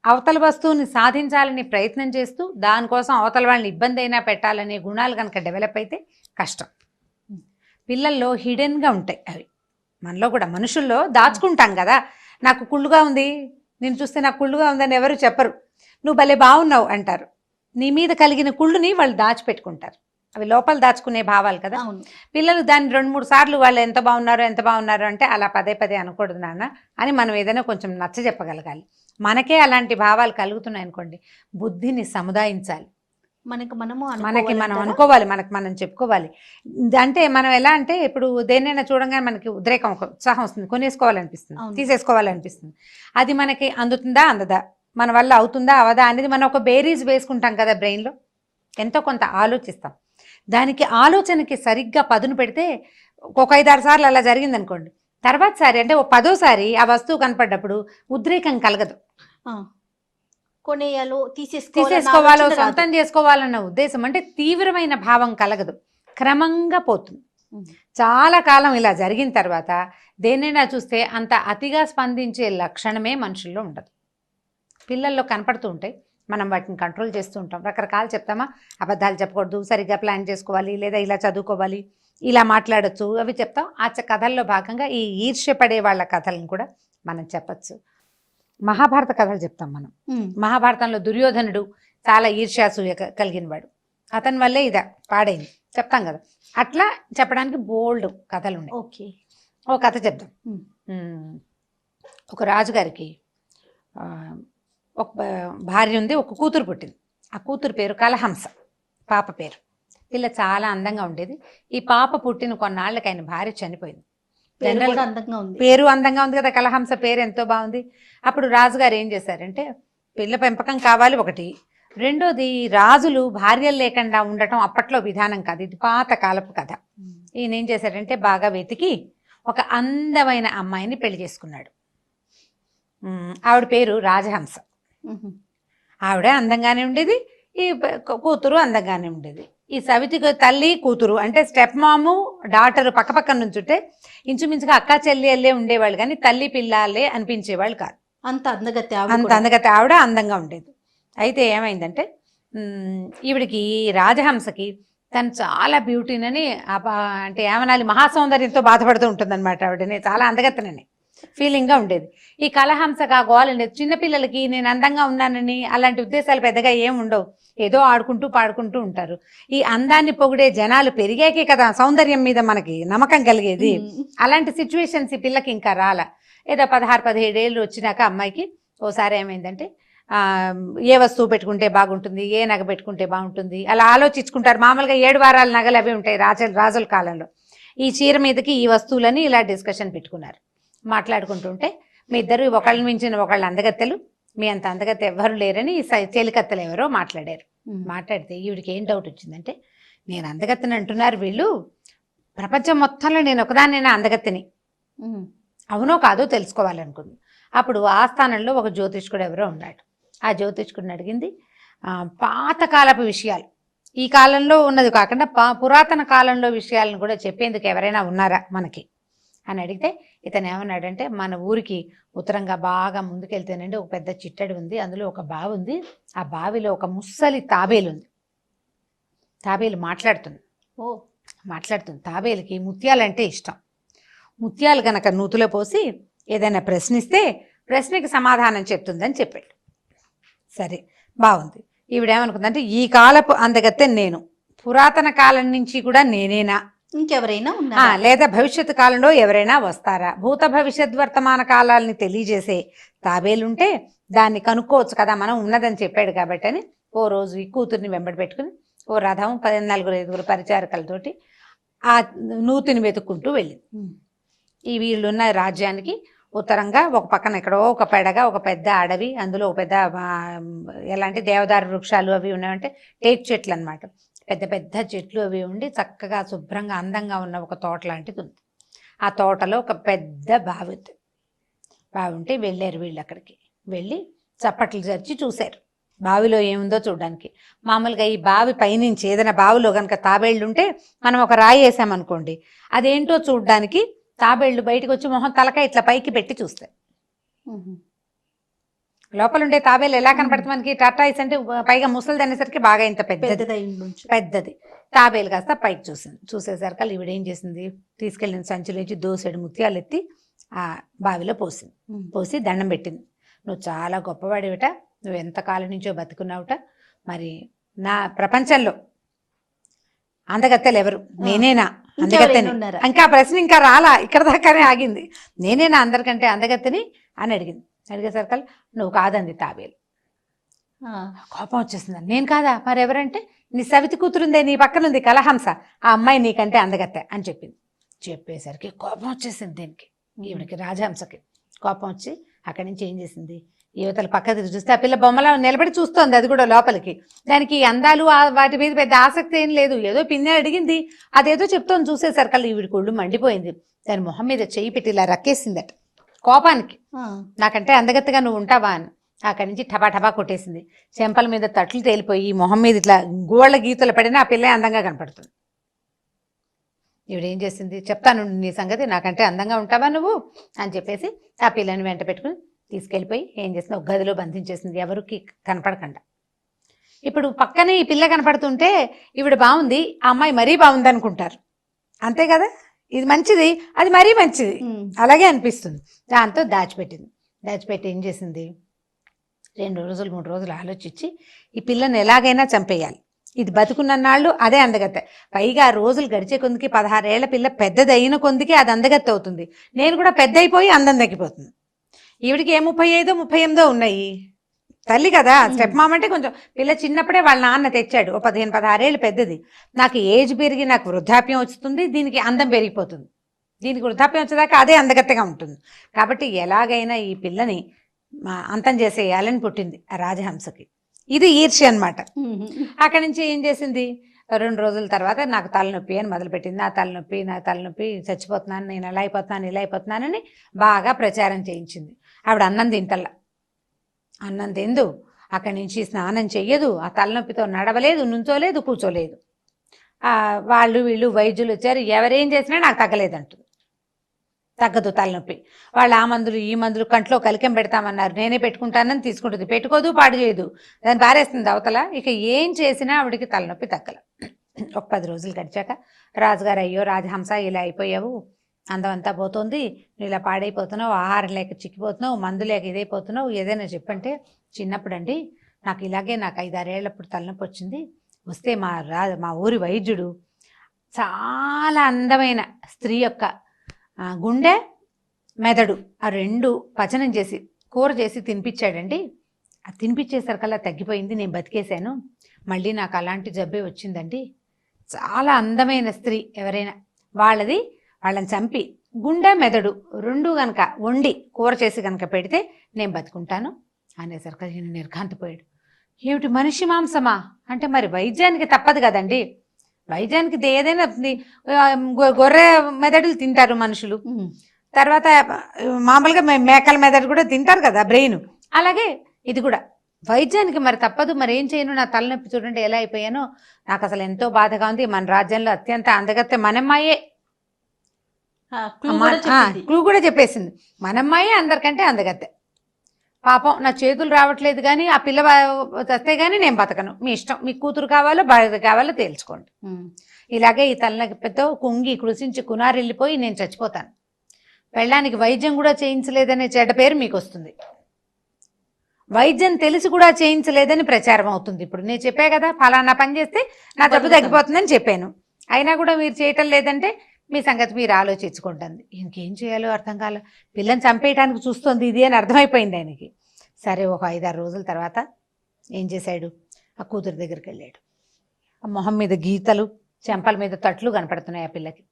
B: అవతల వస్తువుని సాధించాలని ప్రయత్నం చేస్తూ దానికోసం అవతల వాళ్ళని ఇబ్బంది అయినా పెట్టాలనే గుణాలు కనుక డెవలప్ అయితే కష్టం. పిల్లల్లో హిడెన్గా ఉంటాయి అవి. మనలో కూడా మనుషుల్లో దాచుకుంటాం కదా. నాకు కుళ్ళుగా ఉంది, నేను చూస్తే నాకు కుళ్ళుగా ఉందని ఎవరు చెప్పరు. నువ్వు భలే బాగున్నావు అంటారు. నీ మీద కలిగిన కుళ్ళుని వాళ్ళు దాచిపెట్టుకుంటారు. అవి లోపల దాచుకునే భావాలు కదా. పిల్లలు దాన్ని 2-3 సార్లు వాళ్ళు ఎంత బాగున్నారు అంటే అలా పదే పదే అనకూడదు నాన్న అని మనం ఏదైనా కొంచెం నచ్చ చెప్పగలగాలి. మనకే అలాంటి భావాలు కలుగుతున్నాయి అనుకోండి, బుద్ధిని సముదాయించాలి. మనకి మనం అనుకోవాలి, మనకు మనం చెప్పుకోవాలి. అంటే మనం ఎలా అంటే ఇప్పుడు దేన్నైనా చూడంగానే మనకి ఉద్రేకం, ఉత్సాహం వస్తుంది, కొనేసుకోవాలనిపిస్తుంది, తీసేసుకోవాలనిపిస్తుంది. అది మనకి అందుతుందా అందదా, మన వల్ల అవుతుందా అవదా అనేది మనం ఒక బేరీజ్ వేసుకుంటాం కదా బ్రెయిన్లో. ఎంతో కొంత ఆలోచిస్తాం. దానికి ఆలోచనకి సరిగ్గా పదును పెడితే ఒక 5-6 సార్లు అలా జరిగింది అనుకోండి, తర్వాత సారి అంటే ఓ 10వ సారి ఆ వస్తువు కనపడ్డప్పుడు ఉద్రేకం కలగదు. తీసేసుకోవాలో సొంతం చేసుకోవాలన్న ఉద్దేశం అంటే తీవ్రమైన భావం కలగదు, క్రమంగా పోతుంది. చాలా కాలం ఇలా జరిగిన తర్వాత దేన్నైనా చూస్తే అంత అతిగా స్పందించే లక్షణమే మనుషుల్లో ఉండదు. పిల్లల్లో కనపడుతూ ఉంటాయి, మనం వాటిని కంట్రోల్ చేస్తూ ఉంటాం. రకరకాలు చెప్తామా, అబద్ధాలు చెప్పకూడదు, సరిగ్గా ప్లాన్ చేసుకోవాలి, లేదా ఇలా చదువుకోవాలి, ఇలా మాట్లాడచ్చు, అవి చెప్తాం. ఆ కథల్లో భాగంగా ఈ ఈర్ష్యపడే వాళ్ళ కథలను కూడా మనం చెప్పచ్చు. మహాభారత కథలు చెప్తాం మనం. మహాభారతంలో దుర్యోధనుడు చాలా ఈర్ష్యాసూయ కలిగిన వాడు, అతని వల్లే ఇదా పాడైంది చెప్తాం కదా. అట్లా చెప్పడానికి బోల్డ్ కథలు ఉన్నాయి. ఓ కథ చెప్తాం. ఒక రాజుగారికి ఒక భార్య ఉంది, ఒక కూతురు పుట్టింది. ఆ కూతురు పేరు కలహంస, పాప పేరు. పిల్ల చాలా అందంగా ఉండేది. ఈ పాప పుట్టిన కొన్నాళ్ళకి ఆయన భార్య చనిపోయింది. పేరు అందంగా ఉంది కదా, కలహంస పేరు ఎంతో బాగుంది. అప్పుడు రాజుగారు ఏం చేశారంటే, పిల్ల పెంపకం కావాలి ఒకటి, రెండోది రాజులు భార్యలు లేకుండా ఉండటం అప్పట్లో విధానం కాదు, ఇది పాత కాలపు కథ. ఈయన ఏం చేశారంటే బాగా వెతికి ఒక అందమైన అమ్మాయిని పెళ్లి చేసుకున్నాడు. ఆవిడ పేరు రాజహంస. ఆవిడ అందంగానే ఉండేది, ఈ కూతురు అందంగానే ఉండేది. ఈ సవితికి తల్లి కూతురు అంటే స్టెప్ మాము డాటరు పక్క పక్కన నుంచుంటే ఇంచుమించుగా అక్క చెల్లెళ్ళే ఉండేవాళ్ళు, కానీ తల్లి పిల్లలే అనిపించేవాళ్ళు కాదు. అంత అందగతి ఆవిడ అందంగా ఉండేది. అయితే ఏమైందంటే ఈవిడికి రాజహంసకి తను చాలా బ్యూటీనని అంటే ఏమనాలి, మహాసౌందర్యంతో బాధపడుతూ ఉంటుంది అనమాట. ఆవిడని చాలా అందగత్తనని ఫీలింగ్గా ఉండేది. ఈ కలహంసగా గోవాలండేది. చిన్నపిల్లలకి నేను అందంగా ఉన్నానని అలాంటి ఉద్దేశాలు పెద్దగా ఏం ఉండవు, ఏదో ఆడుకుంటూ పాడుకుంటూ ఉంటారు. ఈ అందాన్ని పొగిడే జనాలు పెరిగాకే కదా సౌందర్యం మీద మనకి నమ్మకం కలిగేది. అలాంటి సిచ్యువేషన్స్ ఈ పిల్లకి ఇంకా రాల. ఏదో 16-17 ఏళ్ళు వచ్చినాక అమ్మాయికి ఓసారి ఏమైందంటే ఏ వస్తువు పెట్టుకుంటే బాగుంటుంది, ఏ నగ పెట్టుకుంటే బాగుంటుంది అలా ఆలోచించుకుంటారు. మామూలుగా 7 వారాల నగలు అవి ఉంటాయి రాజుల కాలంలో. ఈ చీర మీదకి ఈ వస్తువులని ఇలా డిస్కషన్ పెట్టుకున్నారు. మాట్లాడుకుంటుంటే మీ ఇద్దరు ఒకళ్ళని మించిన ఒకళ్ళు అందగత్తెలు, మీ అంత అందగత్తె ఎవ్వరు లేరని చెలికత్తెలు ఎవరో మాట్లాడారు. మాట్లాడితే ఈవిడికి ఏం డౌట్ వచ్చిందంటే, నేను అందగత్తెని అంటున్నారు వీళ్ళు, ప్రపంచం మొత్తంలో నేను ఒకదాన్నైనా అందగత్తెని, అవునో కాదో తెలుసుకోవాలనుకుంది. అప్పుడు ఆ స్థానంలో ఒక జ్యోతిష్కుడు ఎవరో ఉన్నాడు. ఆ జ్యోతిష్కుడిని అడిగింది పాతకాలపు విషయాలు, ఈ కాలంలో ఉన్నది కాకుండా పురాతన కాలంలో విషయాలను కూడా చెప్పేందుకు ఎవరైనా ఉన్నారా మనకి అని అడిగితే ఇతను ఏమన్నాడంటే, మన ఊరికి ఉత్తరంగా బాగా ముందుకెళ్తేనండి ఒక పెద్ద చిట్టడి ఉంది, అందులో ఒక బావి ఉంది, ఆ బావిలో ఒక ముస్సలి తాబేలు ఉంది. తాబేలు మాట్లాడుతుంది. తాబేలుకి ముత్యాలంటే ఇష్టం. ముత్యాలు గనక నూతులో పోసి ఏదైనా ప్రశ్నిస్తే ప్రశ్నకి సమాధానం చెప్తుందని చెప్పాడు. సరే బాగుంది. ఈవిడేమనుకుందంటే, ఈ కాలపు అందగత్తె నేను, పురాతన కాలం నుంచి కూడా నేనేనా, ఇంకెవరైనా ఉన్నా, లేదా భవిష్యత్తు కాలంలో ఎవరైనా వస్తారా, భూత భవిష్యత్ వర్తమాన కాలాలని తెలియజేసే తాబేలుంటే దాన్ని కనుక్కోవచ్చు కదా మనం ఉన్నదని చెప్పాడు కాబట్టి అని ఓ రోజు ఈ కూతుర్ని వెంబడి పెట్టుకుని ఓ రథం 14-15 పరిచారకులతోటి ఆ నూతిని వెతుక్కుంటూ వెళ్ళింది. ఈ వీళ్ళున్న రాజ్యానికి ఉత్తరంగా ఒక పక్కన ఎక్కడో ఒక పెడగా ఒక పెద్ద అడవి, అందులో ఒక పెద్ద ఎలాంటి దేవదారు వృక్షాలు అవి ఉన్నాయంటే టేక్ చెట్లు అనమాట. పెద్ద పెద్ద చెట్లు అవి ఉండి చక్కగా శుభ్రంగా అందంగా ఉన్న ఒక తోట లాంటిది ఉంది. ఆ తోటలో ఒక పెద్ద బావి ఉంది. బావి ఉంటే వెళ్ళారు వీళ్ళు. అక్కడికి వెళ్ళి చప్పట్లు చరిచి చూశారు బావిలో ఏముందో చూడడానికి. మామూలుగా ఈ బావి పైనుంచి ఏదైనా బావిలో కనుక తాబేళ్ళు ఉంటే మనం ఒక రాయి వేసామనుకోండి, అదేంటో చూడడానికి తాబేళ్ళు బయటకు వచ్చి మొహం తలకాయ ఇట్లా పైకి పెట్టి చూస్తాయి. లోపల ఉండే తాబేలు ఎలా కనపడుతుంది మనకి? టార్టాయిస్ అంటే పైగా ముసలిది అనేసరికి బాగా ఇంత పెద్దది తాబేలు కాస్త పైకి చూసేసరికి ఈవిడ ఏం చేసింది, తీసుకెళ్ళిన సంచులోంచి దోసెడు ముత్యాలు ఎత్తి ఆ బావిలో పోసి దండం పెట్టింది. నువ్వు చాలా గొప్పవాడివిట, నువ్వు ఎంతకాలం నుంచో బతుకున్నావుట, మరి నా ప్రపంచంలో అందగత్తెలు ఎవరు? నేనేనా అందగత్తెని? ఇంకా ఆ ప్రశ్న ఇంకా రాలా, ఇక్కడ దాకానే ఆగింది. నేనేనా అందరికంటే అందగత్తెని అని అడిగేసరికి నువ్వు కాదంది తాబేలు. కోపం వచ్చేసింది. నేను కాదా? మరి ఎవరంటే నీ సవితి కూతురుందే, నీ పక్కనుంది కలహంస, ఆ అమ్మాయి నీకంటే అందగత్తె అని చెప్పేసరికి కోపం వచ్చేసింది దీనికి, ఈవిడికి రాజహంసకి కోపం వచ్చి అక్కడి నుంచి ఏం చేసింది, యువతల పక్కకి చూస్తే ఆ పిల్ల బొమ్మలా నిలబడి చూస్తోంది, అది కూడా లోపలికి. దానికి అందాలు వాటి మీద పెద్ద ఆసక్తి ఏం లేదు, ఏదో పిన్ని అడిగింది అదేదో చెప్తోంది. చూసేసరికి ఈవిడికి ఒళ్ళు మండిపోయింది. దాని మొహం మీద చెయ్యి పెట్టి ఇలా రక్కేసిందట కోపానికి, నాకంటే అందగత్తెగా నువ్వు ఉంటావా అని. అక్కడి నుంచి టబా కొట్టేసింది. చెంపల మీద తట్లు తేలిపోయి మొహం మీద ఇట్లా గోళ్ళ గీతలు పడినా ఆ పిల్ల అందంగా కనపడుతుంది. ఈవిడేం చేసింది, చెప్తాను నీ సంగతి, నాకంటే అందంగా ఉంటావా నువ్వు అని చెప్పేసి ఆ పిల్లని వెంట పెట్టుకుని తీసుకెళ్ళిపోయి ఏం చేసింది, ఒక గదిలో బంధించేసింది, ఎవరికి కనపడకుండా. ఇప్పుడు పక్కనే ఈ పిల్ల కనపడుతుంటే ఈవిడ బాగుంది, ఆ అమ్మాయి మరీ బాగుంది అనుకుంటారు, అంతే కదా? ఇది మంచిది, అది మరీ మంచిది, అలాగే అనిపిస్తుంది. దాంతో దాచిపెట్టి ఏం చేసింది, 2 రోజులు 3 రోజులు ఆలోచించి ఈ పిల్లని ఎలాగైనా చంపేయాలి, ఇది బతుకున్నన్నాళ్ళు అదే అందగత్తె. పైగా రోజులు గడిచే కొందికి 16 ఏళ్ల పిల్ల పెద్దది అయిన కొందికి అది అందగత్తె అవుతుంది. నేను కూడా పెద్ద అయిపోయి అందం తగ్గిపోతుంది. ఈవిడికి 35 38 ఉన్నాయి. తల్లి కదా, స్టెప్ మామ అంటే కొంచెం పిల్ల చిన్నప్పుడే వాళ్ళ నాన్న తెచ్చాడు, ఓ 15-16 ఏళ్ళు పెద్దది. నాకు ఏజ్ పెరిగి నాకు వృద్ధాప్యం వస్తుంది, దీనికి అందం పెరిగిపోతుంది. దీనికి వృద్ధాప్యం వచ్చేదాకా అదే అందగత్తెగా ఉంటుంది. కాబట్టి ఎలాగైనా ఈ పిల్లని అంతం చేసేయాలని పుట్టింది ఆ రాజహంసకి. ఇది ఈర్ష్య అనమాట. అక్కడి నుంచి ఏం చేసింది, 2 రోజుల తర్వాత నాకు తలనొప్పి అని మొదలుపెట్టింది. నా తలనొప్పి చచ్చిపోతున్నాను, నేను ఇలా అయిపోతున్నానని బాగా ప్రచారం చేయించింది. ఆవిడ అన్నం తిందు, అక్కడి నుంచి స్నానం చెయ్యదు, ఆ తలనొప్పితో నడవలేదు, నుంచోలేదు, కూర్చోలేదు. వీళ్ళు వైద్యులు వచ్చారు, ఎవరేం చేసినా నాకు తగ్గదు తలనొప్పి. వాళ్ళు ఆ మందులు ఈ మందులు కంట్లో కలికెం పెడతామన్నారు, నేనే పెట్టుకుంటానని తీసుకుంటుంది, పెట్టుకోదు, పాడు చేయదు, దాన్ని పారేస్తుంది అవతల. ఇక ఏం చేసినా ఆవిడికి తలనొప్పి తగ్గల. ఒక 10 రోజులు గడిచాక రాజుగారు, అయ్యో రాజహంస ఇలా అయిపోయావు, అందం అంతా పోతుంది, నువ్వు ఇలా పాడైపోతున్నావు, ఆహారం లేక చిక్కిపోతున్నావు, మందు లేక ఇదైపోతున్నావు, ఏదైనా చెప్పంటే, చిన్నప్పుడండి నాకు 5-6 ఏళ్ళప్పుడు తలనొప్పి వచ్చింది, వస్తే మా ఊరి వైద్యుడు చాలా అందమైన స్త్రీ యొక్క గుండె మెదడు ఆ 2 పచనం చేసి కూర చేసి తినిపించాడండి, అది తినిపించేసరికల్లా తగ్గిపోయింది, నేను బతికేశాను, మళ్ళీ నాకు అలాంటి జబ్బే వచ్చిందండి. చాలా అందమైన స్త్రీ ఎవరైనా వాళ్ళని చంపి గుండె మెదడు 2 గనక వండి కూర చేసి కనుక పెడితే నేను బతుకుంటాను అనేసరికి నేను నిర్ఘాంతపోయాడు. ఏమిటి, మనిషి మాంసమా అంటే మరి వైద్యానికి తప్పదు కదండి, వైద్యానికి ఏదైనా గొర్రె మెదడులు తింటారు మనుషులు, తర్వాత మామూలుగా మేకల మెదడు కూడా తింటారు కదా, బ్రెయిన్, అలాగే ఇది కూడా వైద్యానికి మరి తప్పదు, మరి ఏం చేయను, నా తలనొప్పి చూడండి ఎలా అయిపోయానో, నాకు అసలు ఎంతో బాధగా ఉంది, మన రాజ్యంలో అత్యంత అందగత్తె మనమ్మాయే, క్లూ కూడా చెప్పేసింది, మనమ్మాయే అందరికంటే అందగత్తె, పాపం నా చేతులు రావట్లేదు కానీ ఆ పిల్ల వస్తే కానీ నేను బతకను, మీ ఇష్టం, మీ కూతురు కావాలో భార్య కావాలో తేల్చుకోండి. ఇలాగే ఈ తలనొప్పితో కుంగి కృషించి కునారెళ్ళిపోయి నేను చచ్చిపోతాను, పెళ్ళానికి వైద్యం కూడా చేయించలేదనే చెడ్డ పేరు మీకు వస్తుంది, వైద్యం తెలిసి కూడా చేయించలేదని ప్రచారం అవుతుంది. ఇప్పుడు నేను చెప్పా కదా, ఫలానా పని చేస్తే నా జబ్బు తగ్గిపోతుందని చెప్పాను, అయినా కూడా మీరు చేయటం లేదంటే మీ సంగతి మీరు ఆలోచించుకుంటుంది. ఇంకేం చేయాలో అర్థం కాలే, పిల్లని చంపేయటానికి చూస్తుంది ఇది అని అర్థమైపోయింది ఆయనకి. సరే, ఒక 5-6 రోజుల తర్వాత ఏం చేశాడు, ఆ కూతురు దగ్గరికి వెళ్ళాడు. ఆ మొహం మీద గీతలు, చెంపల మీద తట్లు కనపడుతున్నాయి ఆ పిల్లకి.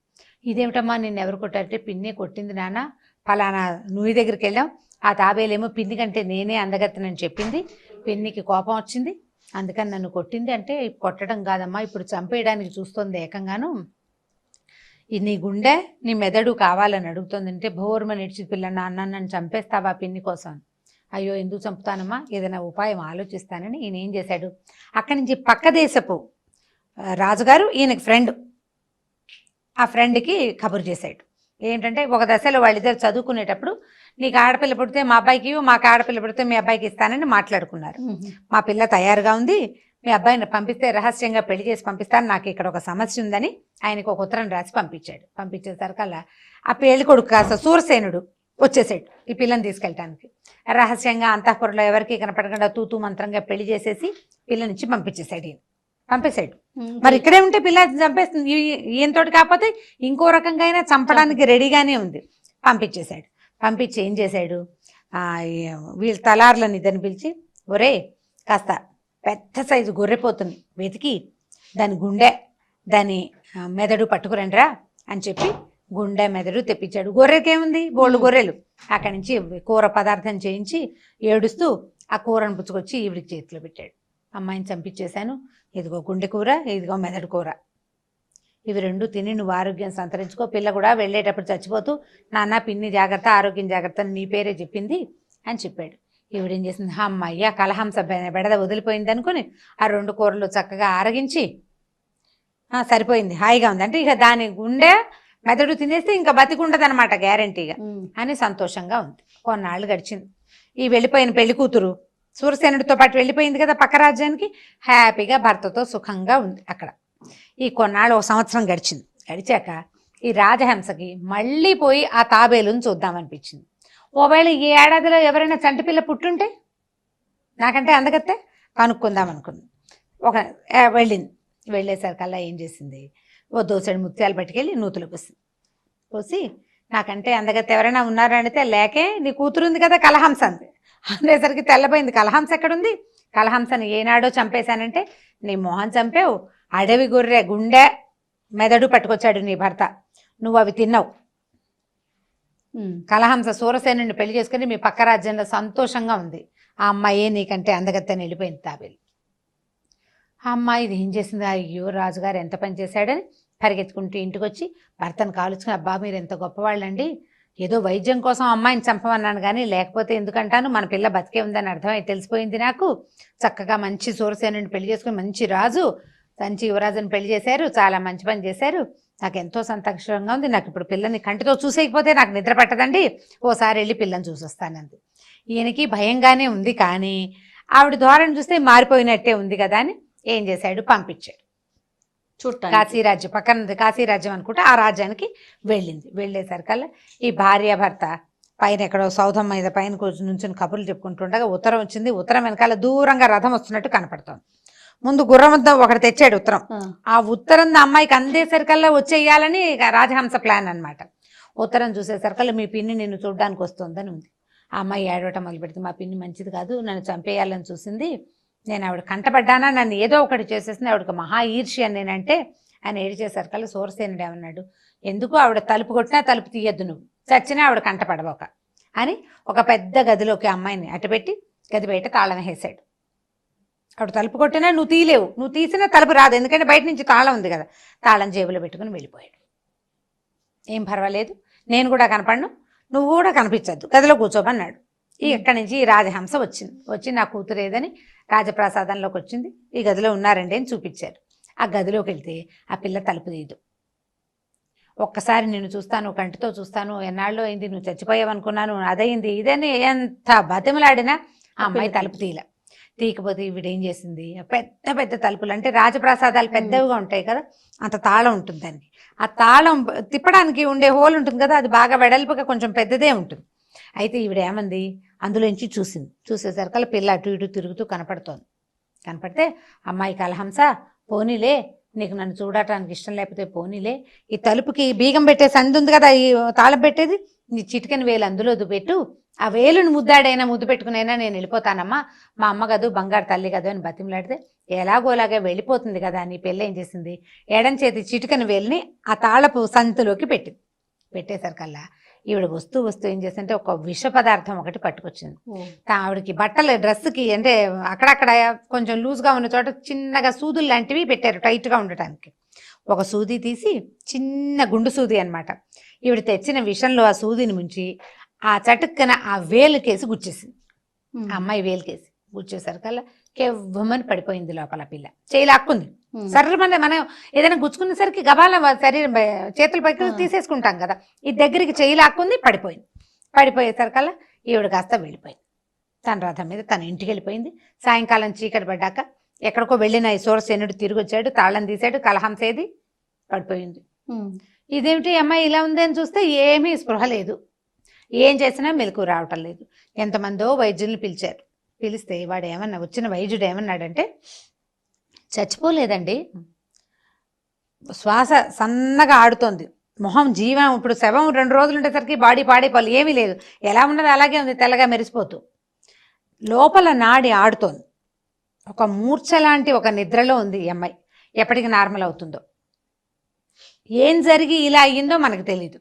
B: ఇదేమిటమ్మా నిన్ను ఎవరు కొట్టారంటే, పిన్నే కొట్టింది నాన్న, ఫలానా నువ్వు దగ్గరికి వెళ్ళాం, ఆ తాబేలేమో పిన్ని కంటే నేనే అందగత్తెనని చెప్పింది, పిన్నికి కోపం వచ్చింది, అందుకని నన్ను కొట్టింది. అంటే కొట్టడం కాదమ్మా, ఇప్పుడు చంపేయడానికి చూస్తుంది ఏకంగాను, నీ గుండె నీ మెదడు కావాలని అడుగుతుంది అంటే భోర్మని ఇడ్చి పిల్ల, నాన్న నన్ను చంపేస్తావా పిన్ని కోసం? అయ్యో ఎందుకు చంపుతానమ్మా, ఏదైనా ఉపాయం ఆలోచిస్తానని ఈయన ఏం చేశాడు, అక్కడి నుంచి పక్క దేశపు రాజుగారు ఈయనకి ఫ్రెండ్, ఆ ఫ్రెండ్కి కబురు చేశాడు, ఏంటంటే ఒక దశలో వాళ్ళిద్దరు చదువుకునేటప్పుడు నీకు ఆడపిల్ల పుడితే మా అబ్బాయికి మాకు ఆడపిల్ల పుడితే మీ అబ్బాయికి ఇస్తానని మాట్లాడుకున్నారు. మా పిల్ల తయారుగా ఉంది, మీ అబ్బాయిని పంపిస్తే రహస్యంగా పెళ్లి చేసి పంపిస్తాను, నాకు ఇక్కడ ఒక సమస్య ఉందని ఆయనకు ఒక ఉత్తరం రాసి పంపించాడు. పంపించేసరికల్లా ఆ పెళ్లి కొడుకు కాస్త సూరసేనుడు వచ్చేసాడు ఈ పిల్లని తీసుకెళ్ళటానికి. రహస్యంగా అంతఃపురంలో ఎవరికి కనపడకుండా తూతూ మంత్రంగా పెళ్లి చేసేసి పిల్లనిచ్చి పంపించేశాడు. పంపేశాడు. మరి ఇక్కడే ఉంటే పిల్ల చంపేస్తుంది, ఈయనతోటి కాకపోతే ఇంకో రకంగా అయినా చంపడానికి రెడీగానే ఉంది. పంపించేశాడు. పంపించి ఏం చేశాడు, వీళ్ళ తలార్లని ఇద్దరిని పిలిచి, ఒరే కాస్త పెద్ద సైజు గొర్రెపోతుంది వెతికి దాని గుండె దాని మెదడు పట్టుకురండిరా అని చెప్పి గుండె మెదడు తెప్పించాడు. గొర్రెకేముంది, బోళ్ళు గొర్రెలు. అక్కడి నుంచి కూర పదార్థం చేయించి ఏడుస్తూ ఆ కూరను పుచ్చుకొచ్చి ఈవిడికి చేతిలో పెట్టాడు. అమ్మాయిని చంపించేశాను, ఇదిగో గుండె కూర, ఇదిగో మెదడు కూర, ఇవి రెండు తిని నువ్వు ఆరోగ్యం సంతరించుకో. పిల్ల కూడా వెళ్ళేటప్పుడు చచ్చిపోతూ నాన్న పిన్ని జాగ్రత్త, ఆరోగ్యం జాగ్రత్త నీ పేరే చెప్పింది అని చెప్పాడు. ఈవిడేం చేసింది, అమ్మయ్య కలహంస బెడద వదిలిపోయింది అనుకుని ఆ రెండు కూరలు చక్కగా ఆరగించి సరిపోయింది, హాయిగా ఉంది అంటే ఇక దాని గుండె మెదడు తినేస్తే ఇంకా బతికుండదనమాట గ్యారంటీగా అని సంతోషంగా ఉంది. కొన్నాళ్ళు గడిచింది. ఈ వెళ్ళిపోయిన పెళ్లి కూతురు సూరసేనుడితో పాటు వెళ్ళిపోయింది కదా పక్క రాజ్యానికి, హ్యాపీగా భర్తతో సుఖంగా ఉంది అక్కడ. ఈ కొన్నాళ్ళు ఒక సంవత్సరం గడిచింది. గడిచాక ఈ రాజహంసకి మళ్ళీ పోయి ఆ తాబేలుని చూద్దామనిపించింది. ఒకవేళ ఈ ఏడాదిలో ఎవరైనా చంటిపిల్ల పుట్టుంటే నాకంటే అందగత్తే కనుక్కుందాం అనుకుంది. వెళ్ళింది. వెళ్ళేసరికల్లా ఏం చేసింది, ఓ దోసెడు ముత్యాలు పట్టుకెళ్ళి నూతులు పోసి నాకంటే అందగత్తే ఎవరైనా ఉన్నారనితే, లేకే నీ కూతురుంది కదా కలహంస అంది. అనేసరికి తెల్లబోయింది. కలహంస ఎక్కడుంది, కలహంసని ఏనాడో చంపేశానంటే నీ మొహం చంపావు, అడవి గొర్రె గుండె మెదడు పట్టుకొచ్చాడు నీ భర్త, నువ్వు అవి తిన్నావు. కలహంస సూరసేనుని పెళ్లి చేసుకుని మీ పక్క రాజ్యంలో సంతోషంగా ఉంది. ఆ అమ్మాయే నీకంటే అందగత్తని వెళ్ళిపోయింది తాబేలు. ఆ అమ్మాయి ఇది ఏం చేసింది, అయ్యో రాజుగారు ఎంత పని చేశాడని పరిగెత్తుకుంటూ ఇంటికి వచ్చి భర్తను కాలుచుకుని, అబ్బా మీరు ఎంత గొప్పవాళ్ళండి, ఏదో వైద్యం కోసం అమ్మాయిని చంపమన్నాను కానీ లేకపోతే ఎందుకంటాను, మన పిల్ల బతికే ఉందని అర్థమై తెలిసిపోయింది నాకు. చక్కగా మంచి సూరసేనుని పెళ్లి చేసుకుని మంచి రాజు, మంచి యువరాజుని పెళ్లి చేశారు, చాలా మంచి పని చేశారు, నాకు ఎంతో సంతోషంగా ఉంది. నాకు ఇప్పుడు పిల్లని కంటితో చూసేయకపోతే నాకు నిద్ర పట్టదండి, ఓసారి వెళ్ళి పిల్లని చూసొస్తానంది. ఈయనకి భయంగానే ఉంది కానీ ఆవిడ ధోరణి చూస్తే మారిపోయినట్టే ఉంది కదా అని ఏం చేశాడు, పంపించాడు. కాశీరాజ్యం పక్కన కాశీరాజ్యం అనుకుంటే ఆ రాజ్యానికి వెళ్ళింది. వెళ్ళేసరికల్లా ఈ భార్యాభర్త పైన ఎక్కడో సౌధం మీద పైన నుంచుని కబుర్లు చెప్పుకుంటుండగా ఉత్తరం వచ్చింది. ఉత్తరం వెనకాల దూరంగా రథం వస్తున్నట్టు కనపడుతోంది. ముందు గుర్రం వద్ద ఒకటి తెచ్చాడు ఉత్తరం. ఆ ఉత్తరం అమ్మాయికి అందేసరికల్లా వచ్చేయాలని రాజహంస ప్లాన్ అనమాట. ఉత్తరం చూసేసరికల్లా మీ పిన్ని నిన్ను చూడడానికి వస్తుందని ఉంది. ఆ అమ్మాయి ఏడవటం మొదలు పెడితే, మా పిన్ని మంచిది కాదు, నన్ను చంపేయాలని చూసింది, నేను ఆవిడ కంటపడ్డానా, నన్ను ఏదో ఒకటి చేసేసింది, ఆవిడకి మహా ఈర్ష్య నేనంటే అని ఏడిచేసరికల్లా సూరసేనుడు ఏమన్నాడు, ఎందుకు ఆవిడ తలుపు కొట్టినా తలుపు తీయద్దు, నువ్వు చచ్చినా ఆవిడ కంటపడబోక అని ఒక పెద్ద గదిలోకి అమ్మాయిని అటుపెట్టి గది బయట తాళం వేసాడు. ఆవిడ తలుపు కొట్టినా నువ్వు తీయలేవు, నువ్వు తీసినా తలుపు రాదు, ఎందుకంటే బయట నుంచి తాళం ఉంది కదా. తాళం జేబులో పెట్టుకుని వెళ్ళిపోయాడు. ఏం పర్వాలేదు, నేను కూడా కనపడను, నువ్వు కూడా కనిపించద్దు, గదిలో కూర్చోమన్నాడు. ఇక్కడి నుంచి ఈ రాజహంస వచ్చి నా కూతురు ఏదని రాజప్రాసాదంలోకి వచ్చింది. ఈ గదిలో ఉన్నారండి అని చూపించారు. ఆ గదిలోకి వెళ్తే ఆ పిల్ల తలుపు తీయదు. ఒక్కసారి నిన్ను చూస్తాను, కంటితో చూస్తాను, ఎన్నాళ్ళు అయింది, నువ్వు చచ్చిపోయావనుకున్నాను, అదయింది ఇదని ఎంత బతిమలాడినా ఆ అమ్మాయి తలుపు తీయకపోతే ఈవిడేం చేసింది, పెద్ద పెద్ద తలుపులు అంటే రాజప్రాసాదాలు పెద్దవిగా ఉంటాయి కదా, అంత తాళం ఉంటుంది దానికి. ఆ తాళం తిప్పడానికి ఉండే హోల్ ఉంటుంది కదా, అది బాగా వెడల్పుగా కొంచెం పెద్దదే ఉంటుంది. అయితే ఈవిడ ఏమంది, అందులోంచి చూసేసరికి పిల్ల అటు ఇటు తిరుగుతూ కనపడితే అమ్మాయి కలహంస, పోనీలే నీకు నన్ను చూడటానికి ఇష్టం లేకపోతే పోనీలే, ఈ తలుపుకి బీగం పెట్టే సంది ఉంది కదా, ఈ తాళం పెట్టేది, నీ చిటికెన వేలు అందులో పెట్టు, ఆ వేలుని ముద్దు పెట్టుకునైనా నేను వెళ్ళిపోతానమ్మా, మా అమ్మ కదూ బంగారు తల్లి కదా అని బతిమలాడితే ఎలాగోలాగా వెళ్ళిపోతుంది కదా అని పెళ్ళి ఏం చేసింది, ఎడం చేతి చిటికెన వేలుని ఆ తాళపు సంతిలోకి పెట్టేసరికల్లా ఈవిడ వస్తూ ఏం చేసిందంటే ఒక విష పదార్థం ఒకటి పట్టుకొచ్చింది. ఆవిడకి బట్టలు డ్రెస్కి అంటే అక్కడక్కడ కొంచెం లూజ్గా ఉన్న చోట చిన్నగా సూదులు లాంటివి పెట్టారు టైట్గా ఉండటానికి. ఒక సూది తీసి, చిన్న గుండు సూది అనమాట, ఈవిడ తెచ్చిన విషంలో ఆ సూదిని ముంచి ఆ చటుక్కన ఆ వేలుకేసి గుచ్చేసింది. ఆ అమ్మాయి వేలుకేసి గుచ్చేసరికల్లా కెవ్వమని పడిపోయింది లోపల. పిల్ల చేయి లాక్కుంది, సర్రమని మనం ఏదైనా గుచ్చుకునేసరికి గబాల శరీరం చేతుల పైకి తీసేసుకుంటాం కదా, ఈ దగ్గరికి చెయ్యి లాక్కుంది, పడిపోయేసరికల్లా ఈవిడ కాస్త వెళ్ళిపోయింది. తన రథం మీద తన ఇంటికి వెళ్ళిపోయింది. సాయంకాలం చీకటి పడ్డాక ఎక్కడికో వెళ్ళిన ఈ సూరసేనుడు తిరిగి వచ్చాడు, తాళం తీసాడు, కలహంసేది పడిపోయింది. ఇదేమిటి అమ్మాయి ఇలా ఉంది అని చూస్తే ఏమీ స్పృహ లేదు, ఏం చేసినా మెలకు రావటం లేదు. ఎంతమందో వైద్యుల్ని పిలిచారు. పిలిస్తే వాడు ఏమన్నా, వచ్చిన వైద్యుడు ఏమన్నాడంటే, చచ్చిపోలేదండి, శ్వాస సన్నగా ఆడుతోంది, మొహం జీవం, ఇప్పుడు శవం 2 రోజులు ఉండేసరికి బాడీ పాడైపోవాలి, ఏమీ లేదు, ఎలా ఉన్నది అలాగే ఉంది, తెల్లగా మెరిసిపోతూ, లోపల నాడి ఆడుతోంది, ఒక మూర్ఛ లాంటి ఒక నిద్రలో ఉంది ఈ అమ్మాయి, ఎప్పటికి నార్మల్ అవుతుందో, ఏం జరిగి ఇలా అయ్యిందో మనకు తెలీదు.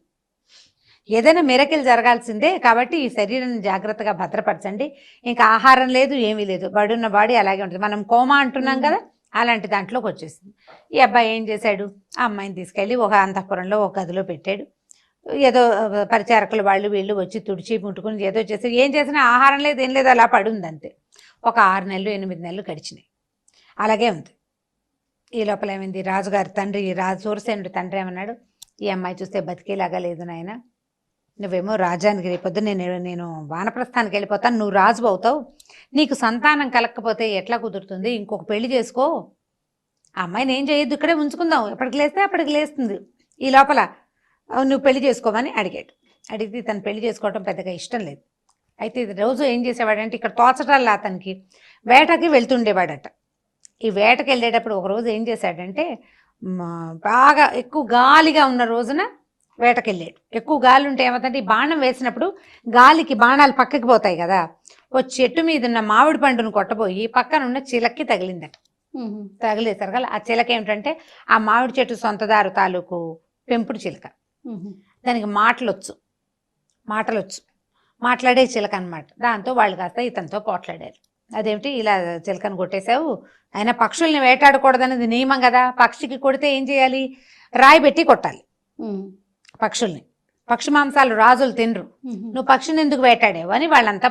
B: ఏదైనా మిరకిల్ జరగాల్సిందే, కాబట్టి ఈ శరీరాన్ని జాగ్రత్తగా భద్రపరచండి. ఇంకా ఆహారం లేదు, ఏమీ లేదు, బడున్న బాడీ అలాగే ఉంటుంది. మనం కోమా అంటున్నాం కదా, అలాంటి దాంట్లోకి వచ్చేసింది. ఈ అబ్బాయి ఏం చేశాడు, ఆ అమ్మాయిని తీసుకెళ్ళి ఒక అంతఃపురంలో ఒక గదిలో పెట్టాడు. ఏదో పరిచారకులు వాళ్ళు వీళ్ళు వచ్చి తుడిచి ముట్టుకుని ఏదో చేసి, ఏం చేసినా ఆహారం లేదు, ఏం లేదు, అలా పడుంది అంతే. ఒక 6 నెలలు 8 నెలలు గడిచినాయి, అలాగే ఉంది. ఈ లోపల ఏమైంది, రాజుగారి తండ్రి, సూరసేనుడి తండ్రి ఏమన్నాడు, ఈ అమ్మాయి చూస్తే బతికేలాగా లేదు నాయన, నువ్వేమో రాజానికి రేపొద్దు నేను వానప్రస్థానికి వెళ్ళిపోతాను, నువ్వు రాజు అవుతావు, నీకు సంతానం కలగకపోతే ఎట్లా కుదురుతుంది, ఇంకొక పెళ్లి చేసుకో, ఆ అమ్మాయిని ఏం చేయొద్దు, ఇక్కడే ఉంచుకుందాం, ఎప్పటికి లేస్తే అప్పటికి లేస్తుంది, ఈ లోపల నువ్వు పెళ్లి చేసుకోమని అడిగాడు. అడిగితే తను పెళ్లి చేసుకోవటం పెద్దగా ఇష్టం లేదు. అయితే రోజు ఏం చేసేవాడంటే, ఇక్కడ తోచటల్లా అతనికి వేటకి వెళ్తుండేవాడట. ఈ వేటకి వెళ్ళేటప్పుడు ఒకరోజు ఏం చేశాడంటే, బాగా ఎక్కువ గాలిగా ఉన్న రోజున వేటకెళ్ళాడు. ఎక్కువ గాలి ఉంటే ఏమవుతుందంటే, ఈ బాణం వేసినప్పుడు గాలికి బాణాలు పక్కకి పోతాయి కదా, ఓ చెట్టు మీద ఉన్న మామిడి పండును కొట్టబోయి పక్కన ఉన్న చిలక్కి తగిలిందట. తగిలేసరికి ఆ చిలక ఏమిటంటే, ఆ మామిడి చెట్టు సొంతదారు తాలూకు పెంపుడు చిలక. దానికి మాటలొచ్చు, మాట్లాడే చిలక అనమాట. దాంతో వాళ్ళు కాస్త ఇతనితో పోట్లాడారు. అదేమిటి ఇలా చిలకను కొట్టేశావు, అయినా పక్షుల్ని వేటాడకూడదనేది నియమం కదా, పక్షికి కొడితే ఏం చేయాలి, రాయి పెట్టి కొట్టాలి పక్షుల్ని, పక్షి మాంసాలు రాజులు తినరు, నువ్వు పక్షిని ఎందుకు వేటాడావు అని వాళ్ళంతా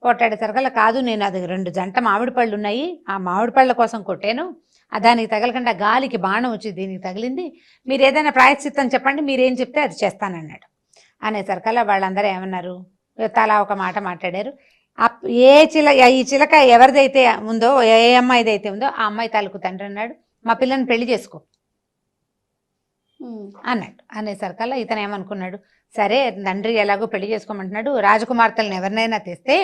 B: పోట్లాడేసరికల్లా, కాదు నేను అది 2 జంట మామిడి పళ్ళు ఉన్నాయి, ఆ మామిడి పళ్ళ కోసం కొట్టాను, దానికి తగలకుండా గాలికి బాణం వచ్చి దీనికి తగిలింది, మీరు ఏదైనా ప్రాయశ్చిత్తం చెప్పండి, మీరేం చెప్తే అది చేస్తానన్నాడు. అనేసరికల్లా వాళ్ళందరూ ఏమన్నారు, తలా ఒక మాట మాట్లాడారు. ఈ చిలక ఎవరిదైతే ఉందో, ఏ అమ్మాయిదైతే ఉందో ఆ అమ్మాయి తాలూకు తండ్రి అన్నాడు, మా పిల్లని పెళ్లి చేసుకో అన్నాడు. అనేసరికల్లా ఇతను ఏమనుకున్నాడు, సరే తండ్రి ఎలాగో పెళ్లి చేసుకోమంటున్నాడు, రాజకుమార్తెలను ఎవరినైనా తెస్తే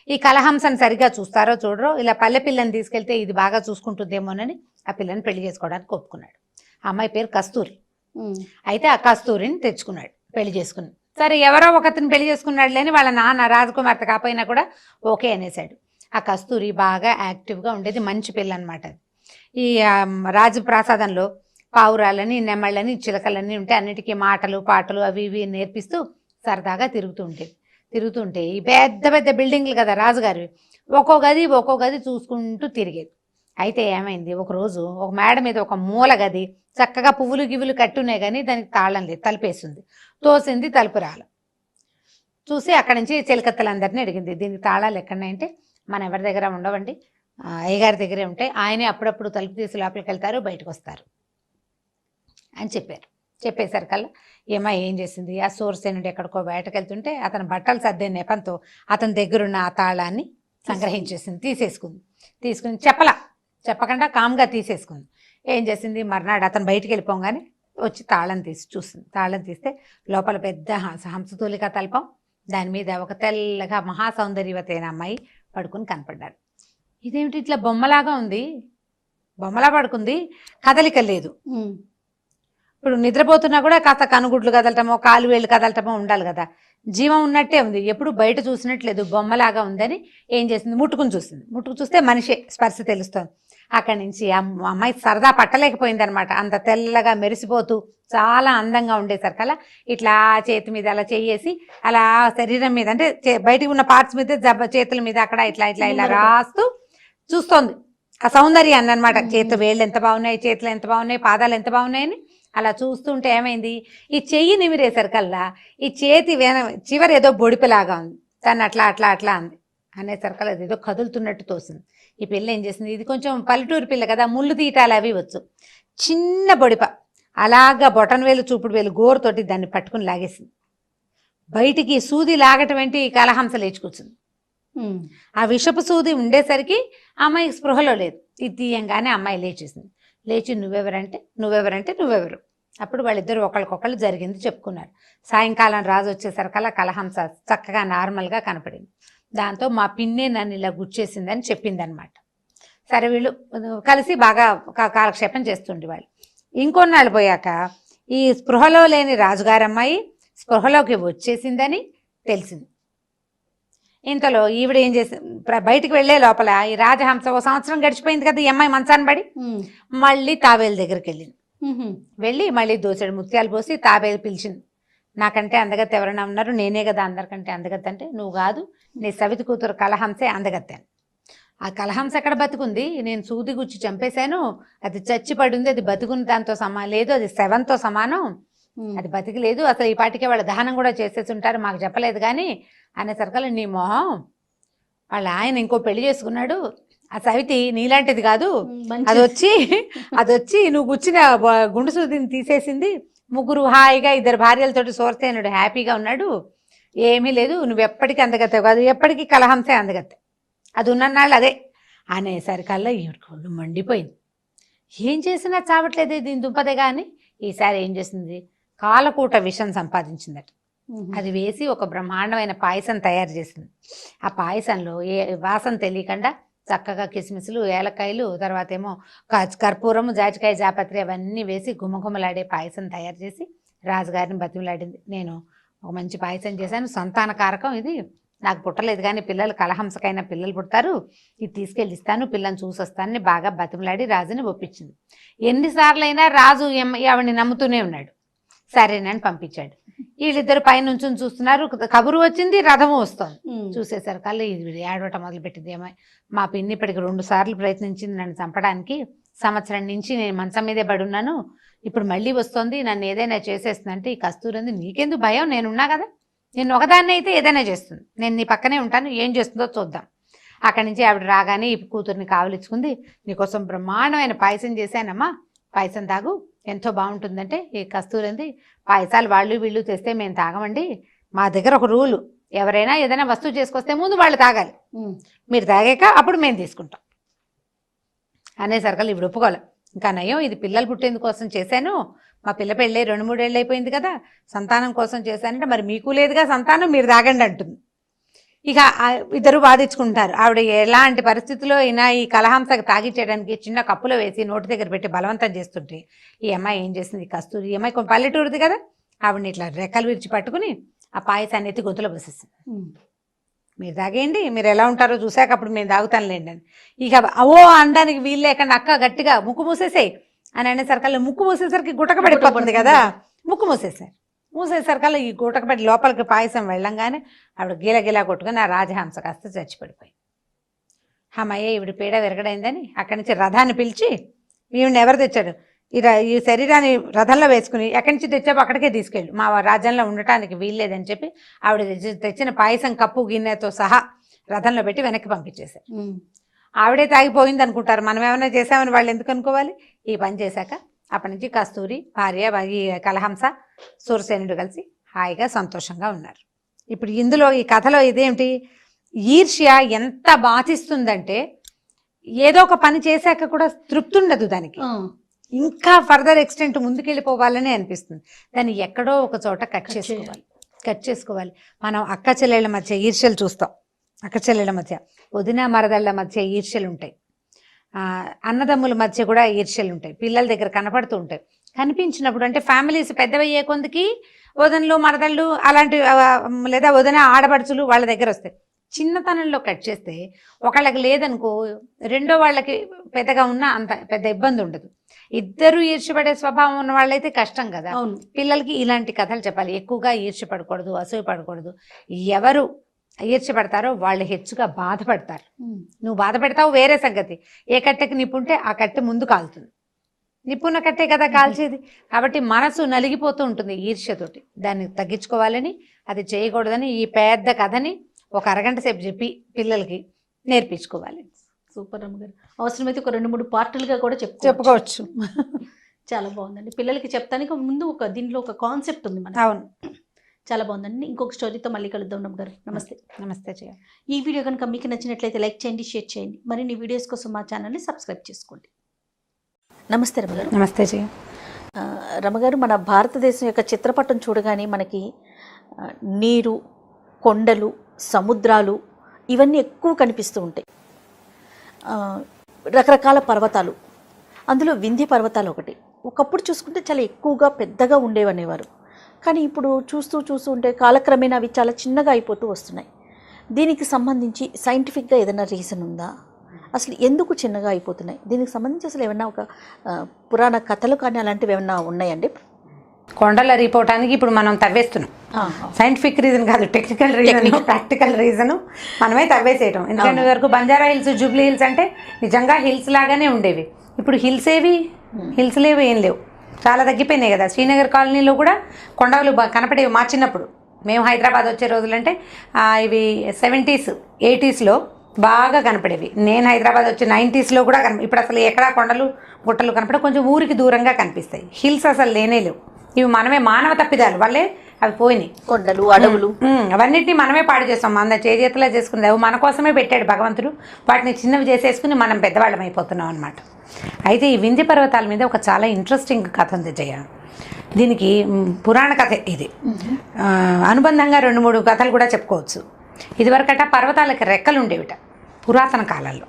B: ఈ కలహంసను సరిగా చూస్తారో చూడరో, ఇలా పల్లె పిల్లని తీసుకెళ్తే ఇది బాగా చూసుకుంటుందేమోనని ఆ పిల్లని పెళ్లి చేసుకోవడానికి ఒప్పుకున్నాడు. ఆ అమ్మాయి పేరు కస్తూరి. అయితే ఆ కస్తూరిని తెచ్చుకున్నాడు, పెళ్లి చేసుకుని. సరే ఎవరో ఒకరిని పెళ్లి చేసుకున్నాడు లేని వాళ్ళ నాన్న రాజకుమార్తె కాపోయినా కూడా ఓకే అనేసాడు. ఆ కస్తూరి బాగా యాక్టివ్గా ఉండేది, మంచి పిల్ల అనమాట. ఈ రాజప్రాసాదంలో పావురాలని, నెమళ్ళని, చిలకలన్నీ ఉంటే అన్నిటికీ మాటలు పాటలు అవి ఇవి నేర్పిస్తూ సరదాగా తిరుగుతుంటే ఈ పెద్ద పెద్ద బిల్డింగ్లు కదా రాజుగారివి, ఒక్కో గది చూసుకుంటూ తిరిగేది. అయితే ఏమైంది, ఒకరోజు ఒక మేడ మీద ఒక మూల గది చక్కగా పువ్వులు గివ్వులు కట్టున్నాయి కానీ దానికి తాళం లేదు, తలుపేసింది. తోసింది, తలుపు రాల. చూసి అక్కడి నుంచి చిలకత్తలందరినీ అడిగింది, దీనికి తాళాలు ఎక్కడున్నాయంటే, మన ఎవరి దగ్గర ఉండవండి, అయ్యగారి దగ్గరే ఉంటాయి, ఆయనే అప్పుడప్పుడు తలుపు తీసి లోపలికి వెళ్తారు, బయటకు వస్తారు అని చెప్పారు. చెప్పేసరికల్లా ఏం చేసింది, ఆ సూరసేనుడు ఎక్కడికో వేటకెళ్తుంటే అతను బట్టలు సర్దే నెపంతో అతని దగ్గరున్న ఆ తాళాన్ని సంగ్రహించేసింది, తీసుకుని చెప్పకుండా కామ్గా తీసేసుకుంది. ఏం చేసింది, మర్నాడు అతను బయటికి వెళ్ళిపోగానే వచ్చి తాళం తీసి చూసింది. తాళం తీస్తే లోపల పెద్ద హంసతూలిక తల్పం, దాని మీద ఒక తెల్లగా మహాసౌందర్యవతి అయిన అమ్మాయి పడుకుని కనపడ్డాడు. ఇదేమిటి ఇట్లా బొమ్మలాగా ఉంది, బొమ్మలా పడుకుంది, కదలిక లేదు. ఇప్పుడు నిద్రపోతున్నా కూడా కాస్త కనుగుడ్లు కదలటమో కాలు వేళ్ళు కదలటమో ఉండాలి కదా, జీవం ఉన్నట్టే ఉంది, ఎప్పుడు బయట చూసినట్లేదు, బొమ్మలాగా ఉందని ఏం చేసింది, ముట్టుకుని చూస్తే మనిషి స్పర్శ తెలుస్తోంది. అక్కడి నుంచి అమ్మాయి సరదా పట్టలేకపోయింది అనమాట. అంత తెల్లగా మెరిసిపోతూ చాలా అందంగా ఉండేసరికల్లా ఇట్లా చేతి మీద అలా చేయేసి అలా శరీరం మీద అంటే బయటికి ఉన్న పార్ట్స్ మీద చేతుల మీద అక్కడ ఇట్లా రాస్తూ చూస్తోంది ఆ సౌందర్యాన్ని అనమాట. చేతి వేళ్ళు ఎంత బాగున్నాయి, చేతులు ఎంత బాగున్నాయి, పాదాలు ఎంత బాగున్నాయని అలా చూస్తుంటే ఏమైంది, ఈ చెయ్యి నిమిరేసరికల్లా ఈ చేతి చివరి ఏదో బొడిపిలాగా ఉంది, తను అట్లా అంది. అనేసరికి అది ఏదో కదులుతున్నట్టు తోసింది. ఈ పిల్ల ఏం చేసింది, ఇది కొంచెం పల్లెటూరు పిల్ల కదా, ముళ్ళు తీయటాలు అవి వచ్చు. చిన్న బొడిప అలాగా బొటన్ వేలు చూపుడు వేలు గోరుతోటి దాన్ని పట్టుకుని లాగేసింది. బయటికి సూది లాగటం ఏంటి, కలహంస లేచి కూర్చుంది. ఆ విషపు సూది ఉండేసరికి అమ్మాయి స్పృహలో లేదు. ఇది తీయంగానే అమ్మాయి లేచేసింది. లేచి నువ్వెవరంటే నువ్వెవరు. అప్పుడు వాళ్ళిద్దరు ఒకళ్ళకొకళ్ళు జరిగింది చెప్పుకున్నారు. సాయంకాలం రాజు వచ్చేసరికల్లా కలహంస చక్కగా నార్మల్గా కనపడింది. దాంతో మా పిన్నే నన్ను ఇలా గుచ్చేసిందని చెప్పింది అనమాట. సరే వీళ్ళు కలిసి బాగా కాలక్షేపం చేస్తుండే వాళ్ళు. ఇంకొన్నాళ్ళు పోయాక ఈ స్పృహలో లేని రాజుగారమ్మాయి స్పృహలోకి వచ్చేసిందని తెలిసింది. ఇంతలో ఈవిడ ఏం చేసి బయటికి వెళ్లే లోపల ఈ రాజహంస ఓ సంవత్సరం గడిచిపోయింది కదా, ఈ అమ్మాయి మంచాన్ని పడి మళ్ళీ తాబేలు దగ్గరికి వెళ్ళింది. వెళ్ళి మళ్ళీ దోసెడు ముత్యాలు పోసి తాబేలు పిలిచింది. నాకంటే అందగత్తి ఎవరైనా ఉన్నారు, నేనే కదా అందరికంటే అందగత్తి అంటే, నువ్వు కాదు, నీ సవితి కూతురు కలహంసే అందగత్తి అని. ఆ కలహంస ఎక్కడ బతుకుంది, నేను సూది గుచ్చి చంపేశాను, అది చచ్చి పడింది, అది బతుకుని దాంతో లేదు, అది శవంతో సమానం, అది బతికి లేదు, అసలు ఈ పాటికే వాళ్ళ దహనం కూడా చేసేసి ఉంటారు, మాకు చెప్పలేదు కానీ అనేసరికల్లా నీ మొహం, వాళ్ళ ఆయన ఇంకో పెళ్లి చేసుకున్నాడు, ఆ సవితి నీలాంటిది కాదు, అది వచ్చి నువ్వు గుచ్చిన గుండు సూదిని తీసేసింది, ముగ్గురు హాయిగా ఇద్దరు భార్యలతోటి సోర్సేనుడు హ్యాపీగా ఉన్నాడు, ఏమీ లేదు, నువ్వు ఎప్పటికీ అందగత్తే కాదు, ఎప్పటికీ కలహంసే అందగత్తే, అది ఉన్ననాళ్ళు అదే అనేసరికల్లా ఈవిడికి ఒళ్ళు మండిపోయింది. ఏం చేసినా చావట్లేదు దీని దుంపదే కానీ ఈసారి ఏం చేసింది, కాలకూట విషం సంపాదించిందట. అది వేసి ఒక బ్రహ్మాండమైన పాయసం తయారు చేసింది. ఆ పాయసంలో ఏ వాసన తెలియకుండా చక్కగా కిస్మిసులు, ఏలకాయలు, తర్వాత ఏమో కర్పూరము, జాజికాయ, జాపత్రి అవన్నీ వేసి గుమగుమలాడే పాయసం తయారు చేసి రాజుగారిని బతిమలాడింది. నేను ఒక మంచి పాయసం చేశాను, సంతాన కారకం ఇది, నాకు పుట్టలేదు కానీ పిల్లలు కలహంసకైనా పిల్లలు పుడతారు, ఇది తీసుకెళ్ళి ఇస్తాను, పిల్లని చూసొస్తానని బాగా బతిమలాడి రాజుని ఒప్పించింది. ఎన్నిసార్లు అయినా రాజు ఆవిడని నమ్ముతూనే ఉన్నాడు. సరేనని పంపించాడు. వీళ్ళిద్దరు పైనుంచి చూస్తున్నారు, కబురు వచ్చింది, రథము వస్తుంది. చూసేసరికల్లా ఇది ఏడవటం మొదలుపెట్టింది. ఏమై మా పిన్ని ఇప్పటికి 2 సార్లు ప్రయత్నించింది నన్ను చంపడానికి, సంవత్సరం నుంచి నేను మంచం మీదే పడున్నాను, ఇప్పుడు మళ్ళీ వస్తుంది, నన్ను ఏదైనా చేసేస్తుందంటే ఈ కస్తూరి నీకెందుకు భయం, నేనున్నా కదా, నేను ఒకదాన్ని అయితే ఏదైనా చేస్తుంది, నేను నీ పక్కనే ఉంటాను, ఏం చేస్తుందో చూద్దాం. అక్కడి నుంచి ఆవిడ రాగానే ఈ కూతుర్ని కావలించుకుంది. నీకోసం బ్రహ్మాండమైన పాయసం చేశానమ్మా, పాయసం తాగు, ఎంతో బాగుంటుందంటే ఈ కస్తూరి పాయసాలు వాళ్ళు వీళ్ళు తెస్తే మేము తాగమండి, మా దగ్గర ఒక రూలు, ఎవరైనా ఏదైనా వస్తువు చేసుకొస్తే ముందు వాళ్ళు తాగాలి, మీరు తాగాక అప్పుడు మేము తీసుకుంటాం అనేసరికల్లా ఇవి ఒప్పుకోవాలి. ఇంకా నయం, ఇది పిల్లలు పుట్టేందుకోసం చేశాను, మా పిల్ల పెళ్ళి 2-3 ఏళ్ళు అయిపోయింది కదా, సంతానం కోసం చేశానంటే మరి మీకు లేదుగా సంతానం, మీరు తాగండి అంటుంది. ఇక ఇద్దరు వాదించుకుంటారు. ఆవిడ ఎలాంటి పరిస్థితుల్లో అయినా ఈ కలహంసకు తాగిచ్చేయడానికి చిన్న కప్పులో వేసి నోటి దగ్గర పెట్టి బలవంతం చేస్తుంటే ఈ అమ్మాయి ఏం చేసింది, కస్తూరి, ఈ అమ్మాయి కొంచెం పల్లెటూరుది కదా, ఆవిడని ఇట్లా రెక్కలు విరిచి పట్టుకుని ఆ పాయసాన్ని ఎత్తి గొంతులో పోసేసింది. మీరు తాగేయండి, మీరు ఎలా ఉంటారో చూసాక అప్పుడు మేము తాగుతానులేండి అని. ఇక అవో అనడానికి వీలు లేకుండా అక్క గట్టిగా ముక్కు మూసేసేయి అని అనేసరికల్లా ముక్కు మూసేసరికి గుటకబడిపోతుంది కదా, ముక్కు మూసేసరికల్లా ఈ గుటకబడి లోపలికి పాయసం వెళ్ళంగానే ఆవిడ గిలగిలా కొట్టుకుని ఆ రాజహంస కాస్త చచ్చిపడిపోయి, అమ్మయ్య ఈవిడ పీడ విరగడైందని అక్కడి నుంచి రథాన్ని పిలిచి, ఈవిడిని ఎవరు తెచ్చాడు, ఈ శరీరాన్ని రథంలో వేసుకుని ఎక్కడి నుంచి తెచ్చావో అక్కడికే తీసుకెళ్ళి, మా రాజ్యంలో ఉండటానికి వీల్లేదని చెప్పి ఆవిడ తెచ్చిన పాయసం కప్పు గిన్నెతో సహా రథంలో పెట్టి వెనక్కి పంపించేశారు. ఆవిడే తాగిపోయింది అనుకుంటారు, మనం ఏమైనా చేసామని వాళ్ళు ఎందుకు అనుకోవాలి. ఈ పని చేశాక అప్పటి నుంచి కస్తూరి భార్య, ఈ కలహంస, సూరసేనుడు కలిసి హాయిగా సంతోషంగా ఉన్నారు. ఇప్పుడు ఇందులో ఈ కథలో ఇదేమిటి, ఈర్ష్య ఎంత బాధిస్తుందంటే ఏదో ఒక పని చేశాక కూడా తృప్తి ఉండదు దానికి, ఇంకా ఫర్దర్ ఎక్స్టెంట్ ముందుకెళ్ళిపోవాలని అనిపిస్తుంది. దాన్ని ఎక్కడో ఒక చోట కట్ చేసుకోవాలి. మనం అక్క చెల్లెళ్ళ మధ్య ఈర్ష్యలు చూస్తాం, అక్క చెల్లెళ్ళ మధ్య, వదిన మరదళ్ళ మధ్య ఈర్ష్యలు ఉంటాయి, అన్నదమ్ముల మధ్య కూడా ఈర్ష్యలు ఉంటాయి, పిల్లల దగ్గర కనపడుతూ ఉంటాయి. కనిపించినప్పుడు అంటే ఫ్యామిలీస్ పెద్దవయ్యే కొందికి వదనలు మరదళ్ళు అలాంటి, లేదా వదిన ఆడపడుచులు వాళ్ళ దగ్గర వస్తాయి. చిన్నతనంలో కట్ చేస్తే ఒకళ్ళకి లేదనుకో రెండో వాళ్ళకి పెద్దగా ఉన్నా అంత పెద్ద ఇబ్బంది ఉండదు. ఇద్దరు ఈర్ష్యపడే స్వభావం ఉన్న వాళ్ళైతే కష్టం కదా. పిల్లలకి ఇలాంటి కథలు చెప్పాలి, ఎక్కువగా ఈర్ష్యపడకూడదు, అసూయ పడకూడదు. ఎవరు ఈర్ష్యపడతారో వాళ్ళు హెచ్చుగా బాధపడతారు. నువ్వు బాధపెడతావు వేరే సంగతి, ఏ కట్టెకి నిప్పుంటే ఆ కట్టె ముందు కాలుతుంది, నిప్పున్న కట్టే కదా కాల్చేది. కాబట్టి మనసు నలిగిపోతూ ఉంటుంది ఈర్ష్యతోటి. దాన్ని తగ్గించుకోవాలని, అది చేయకూడదని ఈ పెద్ద కథని ఒక అరగంట సేపు చెప్పి పిల్లలకి నేర్పించుకోవాలి.
A: సూపర్ రమ్మగారు. అవసరమైతే ఒక 2-3 పార్టులుగా కూడా
B: చెప్పుకోవచ్చు.
A: చాలా బాగుందండి. పిల్లలకి చెప్తానికి ముందు దీంట్లో ఒక కాన్సెప్ట్ ఉంది మనకి.
B: అవును,
A: చాలా బాగుందండి. ఇంకొక స్టోరీతో మళ్ళీ కలుద్దాం రమ్మగారు. నమస్తే.
B: నమస్తే జయ.
A: ఈ వీడియో కనుక మీకు నచ్చినట్లయితే లైక్ చేయండి, షేర్ చేయండి. మరిన్ని వీడియోస్ కోసం మా ఛానల్ని సబ్స్క్రైబ్ చేసుకోండి. నమస్తే రమ్మగారు.
B: నమస్తే జయ.
A: రమగారు, మన భారతదేశం యొక్క చిత్రపటం చూడగానే మనకి నీరు, కొండలు, సముద్రాలు ఇవన్నీ ఎక్కువ కనిపిస్తూ ఉంటాయి. రకరకాల పర్వతాలు, అందులో వింధ్య పర్వతాలు ఒకటి. ఒకప్పుడు చూసుకుంటే చాలా ఎక్కువగా పెద్దగా ఉండేవనేవారు. కానీ ఇప్పుడు చూస్తూ ఉంటే కాలక్రమేణా అవి చాలా చిన్నగా అయిపోతూ వస్తున్నాయి. దీనికి సంబంధించి సైంటిఫిక్గా ఏదైనా రీజన్ ఉందా? అసలు ఎందుకు చిన్నగా అయిపోతున్నాయి? దీనికి సంబంధించి అసలు ఏమన్నా ఒక పురాణ కథలు కానీ అలాంటివి ఏమన్నా ఉన్నాయండి?
B: కొండలు అరిగిపోవటానికి ఇప్పుడు మనం తవ్వేస్తున్నాం. సైంటిఫిక్ రీజన్ కాదు, టెక్నికల్ రీజన్, ప్రాక్టికల్ రీజను మనమే తవ్వేసేయటం. ఎందుకంటే వరకు బంజారా హిల్స్, జూబ్లీ హిల్స్ అంటే నిజంగా హిల్స్ లాగానే ఉండేవి. ఇప్పుడు హిల్స్ హిల్స్ లేవు, ఏం లేవు, చాలా తగ్గిపోయినాయి కదా. శ్రీనగర్ కాలనీలో కూడా కొండలు కనపడేవి మా చిన్నప్పుడు. మేము హైదరాబాద్ వచ్చే రోజులంటే ఇవి 70s 80sలో బాగా కనపడేవి. నేను హైదరాబాద్ వచ్చి 90sలో కూడా ఇప్పుడు అసలు ఎక్కడా కొండలు గుట్టలు కనపడే, కొంచెం ఊరికి దూరంగా కనిపిస్తాయి. హిల్స్ అసలు లేనే లేవు. ఇవి మనమే మానవ తప్పిదాలు వల్లే అవి పోయినాయి.
A: కొండలు, అడవులు
B: అవన్నిటిని మనమే పాడు చేస్తాం. మన చేతులా చేసుకునేది అవి మన కోసమే పెట్టాడు భగవంతుడు. వాటిని చిన్నవి చేసేసుకుని మనం పెద్దవాళ్ళం అయిపోతున్నాం అనమాట. అయితే ఈ వింధ్య పర్వతాల మీద ఒక చాలా ఇంట్రెస్టింగ్ కథ ఉంది జయ. దీనికి పురాణ కథ ఇది. అనుబంధంగా 2-3 కథలు కూడా చెప్పుకోవచ్చు. ఇదివరకట పర్వతాలకి రెక్కలు ఉండేవిట. పురాతన కాలంలో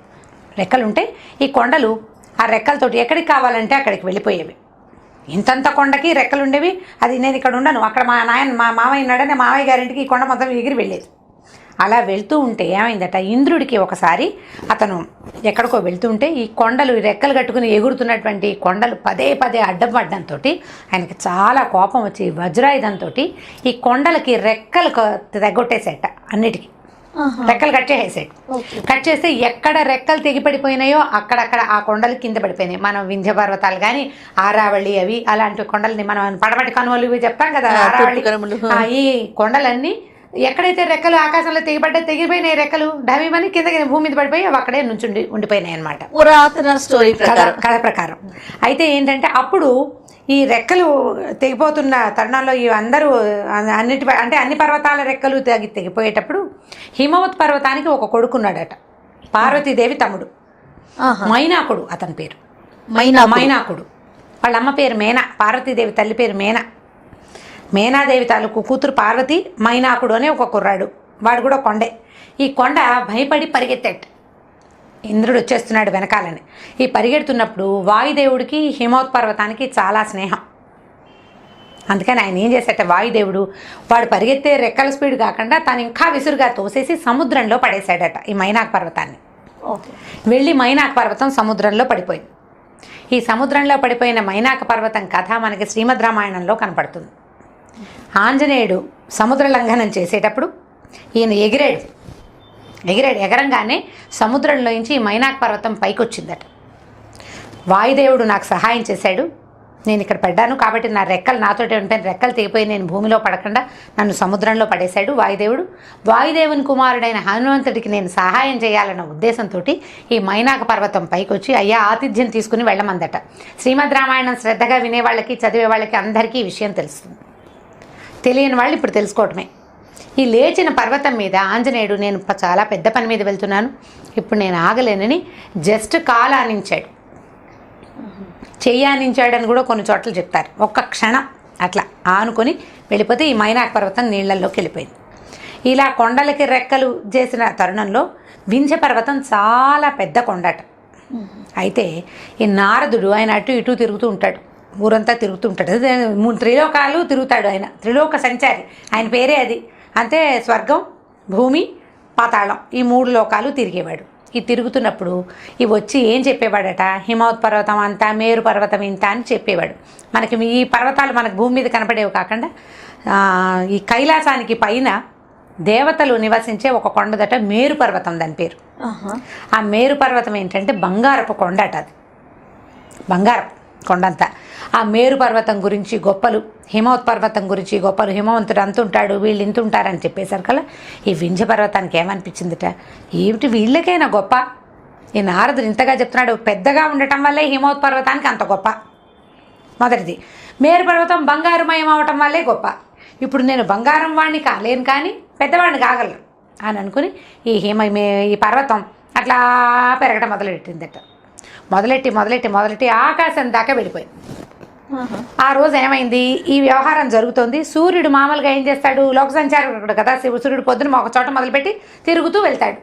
B: రెక్కలుంటే ఈ కొండలు ఆ రెక్కలతోటి ఎక్కడికి కావాలంటే అక్కడికి వెళ్ళిపోయేవి. ఇంతంత కొండకి రెక్కలు ఉండేవి. అది నేను ఇక్కడ ఉండను, అక్కడ మా మామయ్య ఉన్నాడని మామయ్య గారింటికి ఈ కొండ మొత్తం ఎగిరి వెళ్ళేది. అలా వెళ్తూ ఉంటే ఏమైందట, ఇంద్రుడికి ఒకసారి అతను ఎక్కడికో వెళ్తూ ఉంటే ఈ కొండలు రెక్కలు కట్టుకుని ఎగురుతున్నటువంటి కొండలు పదే అడ్డం పడ్డంతో ఆయనకి చాలా కోపం వచ్చి వజ్రాయుధంతో ఈ కొండలకి రెక్కలు తెగొట్టేసేట. అన్నిటికీ రెక్కలు కట్ చేసేసాడు. కట్ చేస్తే ఎక్కడ రెక్కలు తెగిపడిపోయినాయో అక్కడక్కడ ఆ కొండలు కింద పడిపోయినాయి. మనం వింధ్య పర్వతాలు కానీ, ఆరావళి, అవి అలాంటి కొండలని మనం పడమటి కనుమలు ఇవి చెప్తాం కదా, ఆరావళి, ఈ కొండలన్నీ ఎక్కడైతే రెక్కలు ఆకాశంలో తెగిపోయినాయి, రెక్కలు డమీమని కింద భూమి మీద పడిపోయి అవి అక్కడే నుంచి ఉండిపోయినాయి అనమాట,
A: పురాతన స్టోరీ
B: కథ ప్రకారం. అయితే ఏంటంటే అప్పుడు ఈ రెక్కలు తెగిపోతున్న తరుణంలో ఈ అందరూ అన్ని పర్వతాల రెక్కలు తెగిపోయేటప్పుడు హిమవత్ పర్వతానికి ఒక కొడుకున్నాడట, పార్వతీదేవి తమ్ముడు, మైనాకుడు అతని పేరు. మైనాకుడు వాళ్ళ అమ్మ పేరు మేనా, పార్వతీదేవి తల్లి పేరు మేనా. మేనాదేవి తాలూకు కూతురు పార్వతి, మైనాకుడు అనే ఒక కుర్రాడు, వాడు కూడా కొండే. ఈ కొండ భయపడి పరిగెత్తాడు. ఇంద్రుడు వచ్చేస్తున్నాడు వెనకాలని. ఈ పరిగెడుతున్నప్పుడు వాయుదేవుడికి హిమవత్ పర్వతానికి చాలా స్నేహం. అందుకని ఆయన ఏం చేశాట, వాయుదేవుడు వాడు పరిగెత్తే రెక్కల స్పీడ్ కాకుండా తను ఇంకా విసురుగా తోసేసి సముద్రంలో పడేశాడట ఈ మైనాక్ పర్వతాన్ని. వెళ్ళి మైనాక్ పర్వతం సముద్రంలో పడిపోయింది. ఈ సముద్రంలో పడిపోయిన మైనాక పర్వతం కథ మనకి శ్రీమద్ రామాయణంలో కనపడుతుంది. ఆంజనేయుడు సముద్ర లంఘనం చేసేటప్పుడు ఈయన ఎగరంగానే సముద్రంలోంచి ఈ మైనాక్ పర్వతం పైకి వచ్చిందట. వాయుదేవుడు నాకు సహాయం చేశాడు, నేను ఇక్కడ పడ్డాను కాబట్టి నా రెక్కలు నాతోటే ఉంటాను, రెక్కలు తెగిపోయి నేను భూమిలో పడకుండా నన్ను సముద్రంలో పడేశాడు వాయుదేవుడు. వాయుదేవుని కుమారుడైన హనుమంతుడికి నేను సహాయం చేయాలన్న ఉద్దేశంతో ఈ మైనాక పర్వతం పైకి వచ్చి అయ్యా ఆతిథ్యం తీసుకుని వెళ్ళమందట. శ్రీమద్ రామాయణం శ్రద్ధగా వినేవాళ్ళకి, చదివే వాళ్ళకి అందరికీ ఈ విషయం తెలుస్తుంది. తెలియని వాళ్ళు ఇప్పుడు తెలుసుకోవటమే. ఈ లేచిన పర్వతం మీద ఆంజనేయుడు నేను చాలా పెద్ద పని మీద వెళ్తున్నాను, ఇప్పుడు నేను ఆగలేనని జస్ట్ కాలానించాడు, చెయ్యానించాడని కూడా కొన్ని చోట్ల చెప్తారు. ఒక్క క్షణం అట్లా ఆనుకొని వెళ్ళిపోతే ఈ మైనాక్ పర్వతం నీళ్లలోకి వెళ్ళిపోయింది. ఇలా కొండలకి రెక్కలు చేసిన తరుణంలో వింధ్య పర్వతం చాలా పెద్ద కొండట. అయితే ఈ నారదుడు ఆయన అటు ఇటు తిరుగుతూ ఉంటాడు, ఊరంతా తిరుగుతూ ఉంటాడు, త్రిలోకాలు తిరుగుతాడు ఆయన, త్రిలోక సంచారి, ఆయన పేరే అది. అంటే స్వర్గం, భూమి, పాతాళం ఈ 3 లోకాలు తిరిగేవాడు. ఈ తిరుగుతున్నప్పుడు ఇవి వచ్చి ఏం చెప్పేవాడట, హిమవత్ పర్వతం అంతా, మేరు పర్వతం ఇంత అని చెప్పేవాడు. మనకి ఈ పర్వతాలు మనకు భూమి మీద కనపడేవి కాకుండా ఈ కైలాసానికి పైన దేవతలు నివసించే ఒక కొండదట మేరు పర్వతం, దాని పేరు. ఆ మేరు పర్వతం ఏంటంటే బంగారపు కొండ అట. అది బంగారం, కొండంతా. ఆ మేరు పర్వతం గురించి గొప్పలు, హిమవత్ పర్వతం గురించి గొప్పలు, హిమవంతుడు అంతుంటాడు వీళ్ళు ఇంతుంటారని చెప్పేసరి కల్లా ఈ వింధ్య పర్వతానికి ఏమనిపించిందిట, ఏమిటి వీళ్ళకైనా గొప్ప, ఈ నారదుడు ఇంతగా చెప్తున్నాడు, పెద్దగా ఉండటం వల్లే హిమవత్ పర్వతానికి అంత గొప్ప. మొదటిది. మేరు పర్వతం బంగారుమయం అవటం వల్లే గొప్ప. ఇప్పుడు నేను బంగారం వాడిని కాలేను కానీ పెద్దవాడిని కాగలను అని అనుకుని ఈ పర్వతం అట్లా పెరగటం మొదలెట్టిందట. మొదలెట్టి ఆకాశం దాకా వెళ్ళిపోయింది. ఆ రోజు ఏమైంది, ఈ వ్యవహారం జరుగుతోంది. సూర్యుడు మామూలుగా ఏం చేస్తాడు, లోక సంచారకుడు కదా, సూర్యుడు పొద్దున ఒక చోట మొదలుపెట్టి తిరుగుతూ వెళ్తాడు.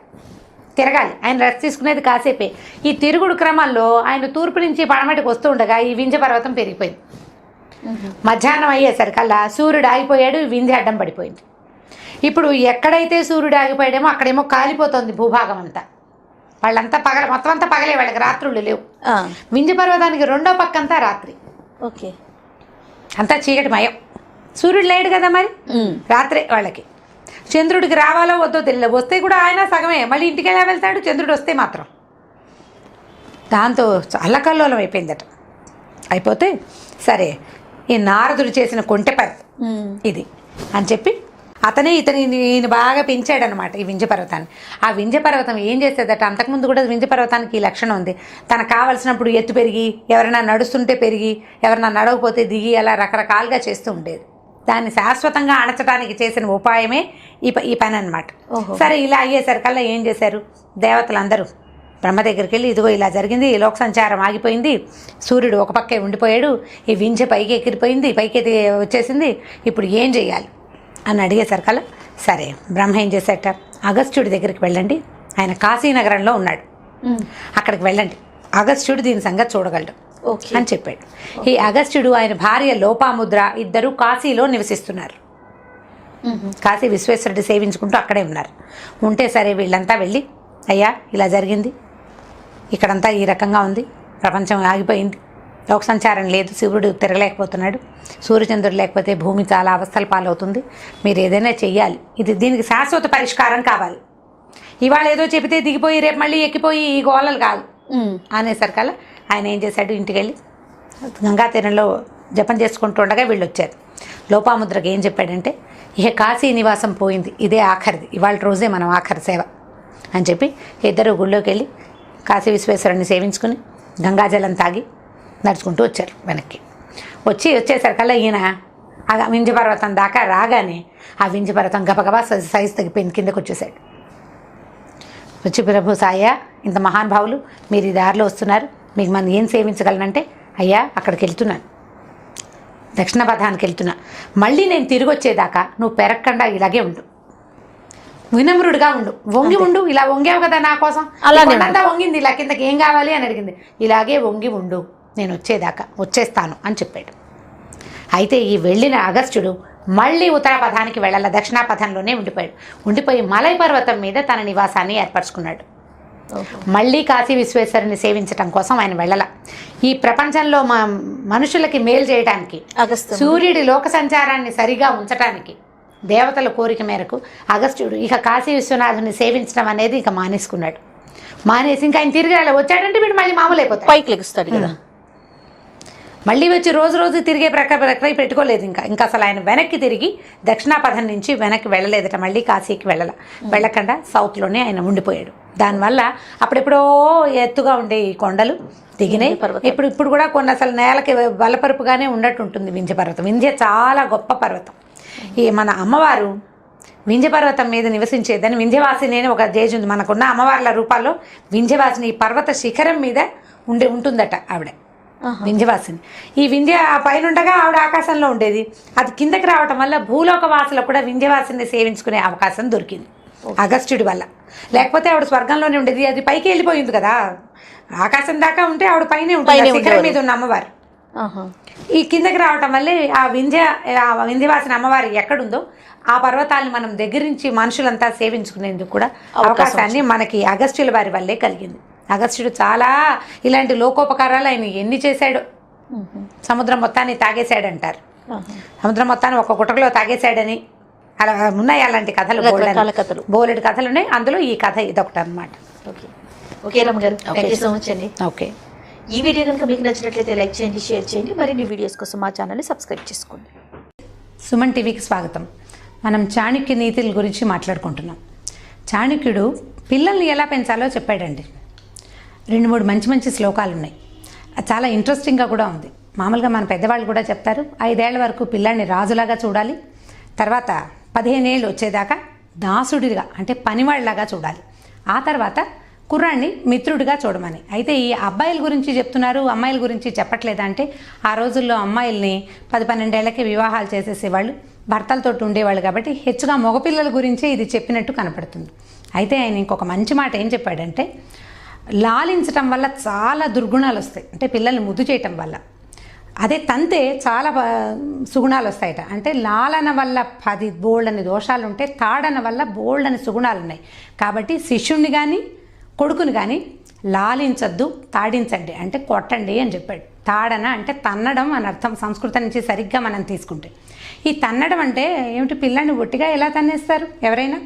B: తిరగాలి, ఆయన రెస్ట్ తీసుకునేది కాసేపే. ఈ తిరుగుడు క్రమంలో ఆయన తూర్పు నుంచి పడమటికి వస్తూ ఉండగా ఈ వింధ్య పర్వతం పెరిగిపోయింది. మధ్యాహ్నం అయ్యేసరికల్లా సూర్యుడు ఆగిపోయాడు, వింధ్య అడ్డం పడిపోయింది. ఇప్పుడు ఎక్కడైతే సూర్యుడు ఆగిపోయాడేమో అక్కడేమో కాలిపోతుంది భూభాగం అంతా. వాళ్ళంతా మొత్తం అంతా పగలే, వాళ్ళకి రాత్రులు లేవు. వింధ్య పర్వతానికి రెండో పక్కంతా రాత్రి.
A: ఓకే,
B: అంతా చీకటి మయం, సూర్యుడు లేడు కదా మరి, రాత్రే వాళ్ళకి. చంద్రుడికి రావాలో వద్దో తెలియదు, వస్తే కూడా ఆయన సగమే, మళ్ళీ ఇంటికి ఎలా వెళ్తాడు చంద్రుడు వస్తే మాత్రం. దాంతో అల్లకల్లోలం అయిపోయిందట. అయిపోతే సరే ఈ నారదుడు చేసిన కొంటె పని ఇది అని చెప్పి ఈయన బాగా పెంచాడనమాట ఈ వింధ్య పర్వతాన్ని. ఆ వింధ్య పర్వతం ఏం చేసేదట, అంతకుముందు కూడా వింధ్య పర్వతానికి ఈ లక్షణం ఉంది, తనకు కావలసినప్పుడు ఎత్తు పెరిగి, ఎవరైనా నడుస్తుంటే పెరిగి, ఎవరైనా నడవకపోతే దిగి, అలా రకరకాలుగా చేస్తూ ఉండేది. దాన్ని శాశ్వతంగా అణచడానికి చేసిన ఉపాయమే ఈ పని అనమాట. సరే ఇలా అయ్యేసరికల్లా ఏం చేశారు దేవతలందరూ బ్రహ్మ దగ్గరికి వెళ్ళి, ఇదిగో ఇలా జరిగింది, లోక సంచారం ఆగిపోయింది, సూర్యుడు ఒక పక్కే ఉండిపోయాడు, ఈ వింధ్య పైకి ఎగిరిపోయింది, పైకి వచ్చేసింది, ఇప్పుడు ఏం చేయాలి అని అడిగేసరికల్లా సరే బ్రహ్మ ఏం చేశాట, అగస్త్యుడి దగ్గరికి వెళ్ళండి, ఆయన కాశీనగరంలో ఉన్నాడు, అక్కడికి వెళ్ళండి, అగస్త్యుడు దీని సంగతి చూడగలడు అని చెప్పాడు. ఈ అగస్త్యుడు ఆయన భార్య లోపాముద్ర ఇద్దరు కాశీలో నివసిస్తున్నారు. కాశీ విశ్వేశ్వరుడి సేవించుకుంటూ అక్కడే ఉన్నారు. ఉంటే సరే వీళ్ళంతా వెళ్ళి, అయ్యా ఇలా జరిగింది, ఇక్కడంతా ఈ రకంగా ఉంది, ప్రపంచం ఆగిపోయింది, లోక సంచారం లేదు, శివుడు తిరగలేకపోతున్నాడు, సూర్యచంద్రుడు లేకపోతే భూమి చాలా అవస్థల పాలవుతుంది, మీరు ఏదైనా చెయ్యాలి, దీనికి శాశ్వత పరిష్కారం కావాలి, ఇవాళ ఏదో చెబితే దిగిపోయి రేపు మళ్ళీ ఎక్కిపోయి ఈ గోళలు కాదు అనేసరికల్లా ఆయన ఏం చేశాడు, ఇంటికి వెళ్ళి గంగా తీరంలో జపం చేసుకుంటుండగా వీళ్ళు వచ్చారు. లోపాముద్రకి ఏం చెప్పాడంటే, ఇక కాశీ నివాసం పోయింది, ఇదే ఆఖరిది, ఇవాళ రోజే మనం ఆఖరి సేవ అని చెప్పి ఇద్దరు గుళ్ళోకి వెళ్ళి కాశీ విశ్వేశ్వరుని సేవించుకుని గంగాజలం తాగి నడుచుకుంటూ వచ్చారు. వెనక్కి వచ్చేసరికల్లా ఈయన ఆ వింధ్య పర్వతం దాకా రాగానే ఆ వింధ్య పర్వతం గబగబా సైజు తగ్గిపోయింది, కిందకు వచ్చేసాడు. వచ్చి, ప్రభు సాయ, ఇంత మహానుభావులు మీరు ఈ దారిలో వస్తున్నారు, మీకు మనం ఏం సేవించగలనంటే, అయ్యా అక్కడికి వెళ్తున్నాను, దక్షిణ పథానికి వెళ్తున్నా, మళ్ళీ నేను తిరిగి వచ్చేదాకా నువ్వు పెరగకుండా ఇలాగే ఉండు, వినమ్రుడుగా ఉండు, వంగి ఉండు, ఇలా వంగావు కదా నా కోసం, అలాంతా వంగింది, ఇలా కిందకి ఏం కావాలి అని అడిగింది, ఇలాగే వంగి ఉండు, నేను వచ్చేస్తాను అని చెప్పాడు. అయితే ఈ వెళ్ళిన అగస్త్యుడు మళ్ళీ ఉత్తర పథానికి వెళ్ళాల, దక్షిణా పథంలోనే ఉండిపోయి మలై పర్వతం మీద తన నివాసాన్ని ఏర్పరచుకున్నాడు. మళ్ళీ కాశీ విశ్వేశ్వరుని సేవించటం కోసం ఆయన వెళ్ళాల. ఈ ప్రపంచంలో మనుషులకి మేలు చేయడానికి, సూర్యుడి లోక సంచారాన్ని సరిగా ఉంచటానికి దేవతల కోరిక మేరకు అగస్త్యుడు ఇక కాశీ విశ్వనాథుని సేవించడం అనేది ఇక మానేసి ఇంకా ఆయన తిరిగి వచ్చాడంటే వీడు మళ్ళీ మామూలు అయిపోతాడు,
A: పైకి లెగుస్తాడు కదా.
B: మళ్ళీ వచ్చి రోజు తిరిగే ప్రక్రియ పెట్టుకోలేదు. ఇంకా అసలు ఆయన వెనక్కి తిరిగి దక్షిణాపథం నుంచి వెనక్కి వెళ్ళలేదట, మళ్ళీ కాశీకి వెళ్ళకుండా సౌత్లోనే ఆయన ఉండిపోయాడు. దానివల్ల అప్పుడెప్పుడో ఎత్తుగా ఉండే ఈ కొండలు దిగినాయి. ఇప్పుడు కూడా కొన్ని అసలు నేలకి బలపరుపుగానే ఉన్నట్టు ఉంటుంది వింధ్య పర్వతం. వింధ్య చాలా గొప్ప పర్వతం. ఈ మన అమ్మవారు వింధ్య పర్వతం మీద నివసించేదని వింధ్యవాసిని అని ఒక జేజు ఉంది. మనకున్న అమ్మవార్ల రూపాల్లో వింధ్యవాసిని ఈ పర్వత శిఖరం మీద ఉంటుందట ఆవిడ వింధ్యవాసిని. ఈ వింధ్య పైనుండగా ఆవిడ ఆకాశంలో ఉండేది. అది కిందకి రావటం వల్ల భూలోక వాసులకు కూడా వింధ్యవాసిని సేవించుకునే అవకాశం దొరికింది అగస్త్యుడి వల్ల. లేకపోతే ఆవిడ స్వర్గంలోనే ఉండేది, అది పైకి వెళ్ళిపోయింది కదా, ఆకాశం దాకా ఉంటే ఆవిడ పైనే ఉంటుంది, శిఖరం మీద ఉన్న అమ్మవారు. ఈ కిందకి రావటం వల్లే ఆ వింధ్యవాసిని అమ్మవారి ఎక్కడుందో ఆ పర్వతాలను మనం దగ్గర నుంచి మనుషులంతా సేవించుకునేందుకు కూడా అవకాశాన్ని మనకి అగస్త్యుల వారి వల్లే కలిగింది. అగస్త్యుడు చాలా ఇలాంటి లోకోపకారాలు ఆయన ఎన్ని చేశాడో. సముద్రం మొత్తాన్ని తాగేశాడంటారు, సముద్రం మొత్తాన్ని ఒక గుటకలో తాగేశాడని అలా ఉన్నాయి అలాంటి కథలు, బోలెడు కథలు ఉన్నాయి. అందులో ఈ కథ ఇదొకటి అనమాట.
A: ఓకే రమ్మ గారు, థాంక్యూ సో మచ్ అండి.
B: ఓకే.
A: ఈ వీడియో కనుక మీకు నచ్చినట్లయితే లైక్ చేయండి, షేర్ చేయండి. మరిన్ని వీడియోస్ కోసం మా ఛానల్ని సబ్స్క్రైబ్ చేసుకోండి.
B: సుమన్ టీవీకి స్వాగతం. మనం చాణక్య నీతుల గురించి మాట్లాడుకుంటున్నాం. చాణక్యుడు పిల్లల్ని ఎలా పెంచాలో చెప్పాడండి. 2-3 మంచి శ్లోకాలు ఉన్నాయి. అది చాలా ఇంట్రెస్టింగ్గా కూడా ఉంది. మామూలుగా మన పెద్దవాళ్ళు కూడా చెప్తారు, 5 ఏళ్ల వరకు పిల్లాడిని రాజులాగా చూడాలి, తర్వాత 15 ఏళ్ళు వచ్చేదాకా దాసుడిగా అంటే పనివాళ్ళలాగా చూడాలి, ఆ తర్వాత కుర్రాన్ని మిత్రుడిగా చూడమని. అయితే ఈ అబ్బాయిల గురించి చెప్తున్నారు, అమ్మాయిల గురించి చెప్పట్లేదా అంటే, ఆ రోజుల్లో అమ్మాయిల్ని 10-12 ఏళ్లకి వివాహాలు చేసేసేవాళ్ళు, భర్తలతో ఉండేవాళ్ళు. కాబట్టి హెచ్చుగా మగపిల్లల గురించే ఇది చెప్పినట్టు కనపడుతుంది. అయితే ఆయన ఇంకొక మంచి మాట ఏం చెప్పాడంటే, లాలించటం వల్ల చాలా దుర్గుణాలు వస్తాయి. అంటే పిల్లల్ని ముద్దు చేయటం వల్ల. అదే తంతే చాలా సుగుణాలు వస్తాయట. అంటే లాలన వల్ల 10 బోల్డని దోషాలు ఉంటే, తాడన వల్ల బోల్డని సుగుణాలు ఉన్నాయి. కాబట్టి శిష్యుణ్ణి కానీ కొడుకుని కానీ లాలించద్దు, తాడించండి అంటే కొట్టండి అని చెప్పాడు. తాడన అంటే తన్నడం అని అర్థం, సంస్కృతం నుంచి సరిగ్గా మనం తీసుకుంటే. ఈ తన్నడం అంటే ఏమిటి? పిల్లాన్ని ఒట్టిగా ఎలా తన్నేస్తారు? ఎవరైనా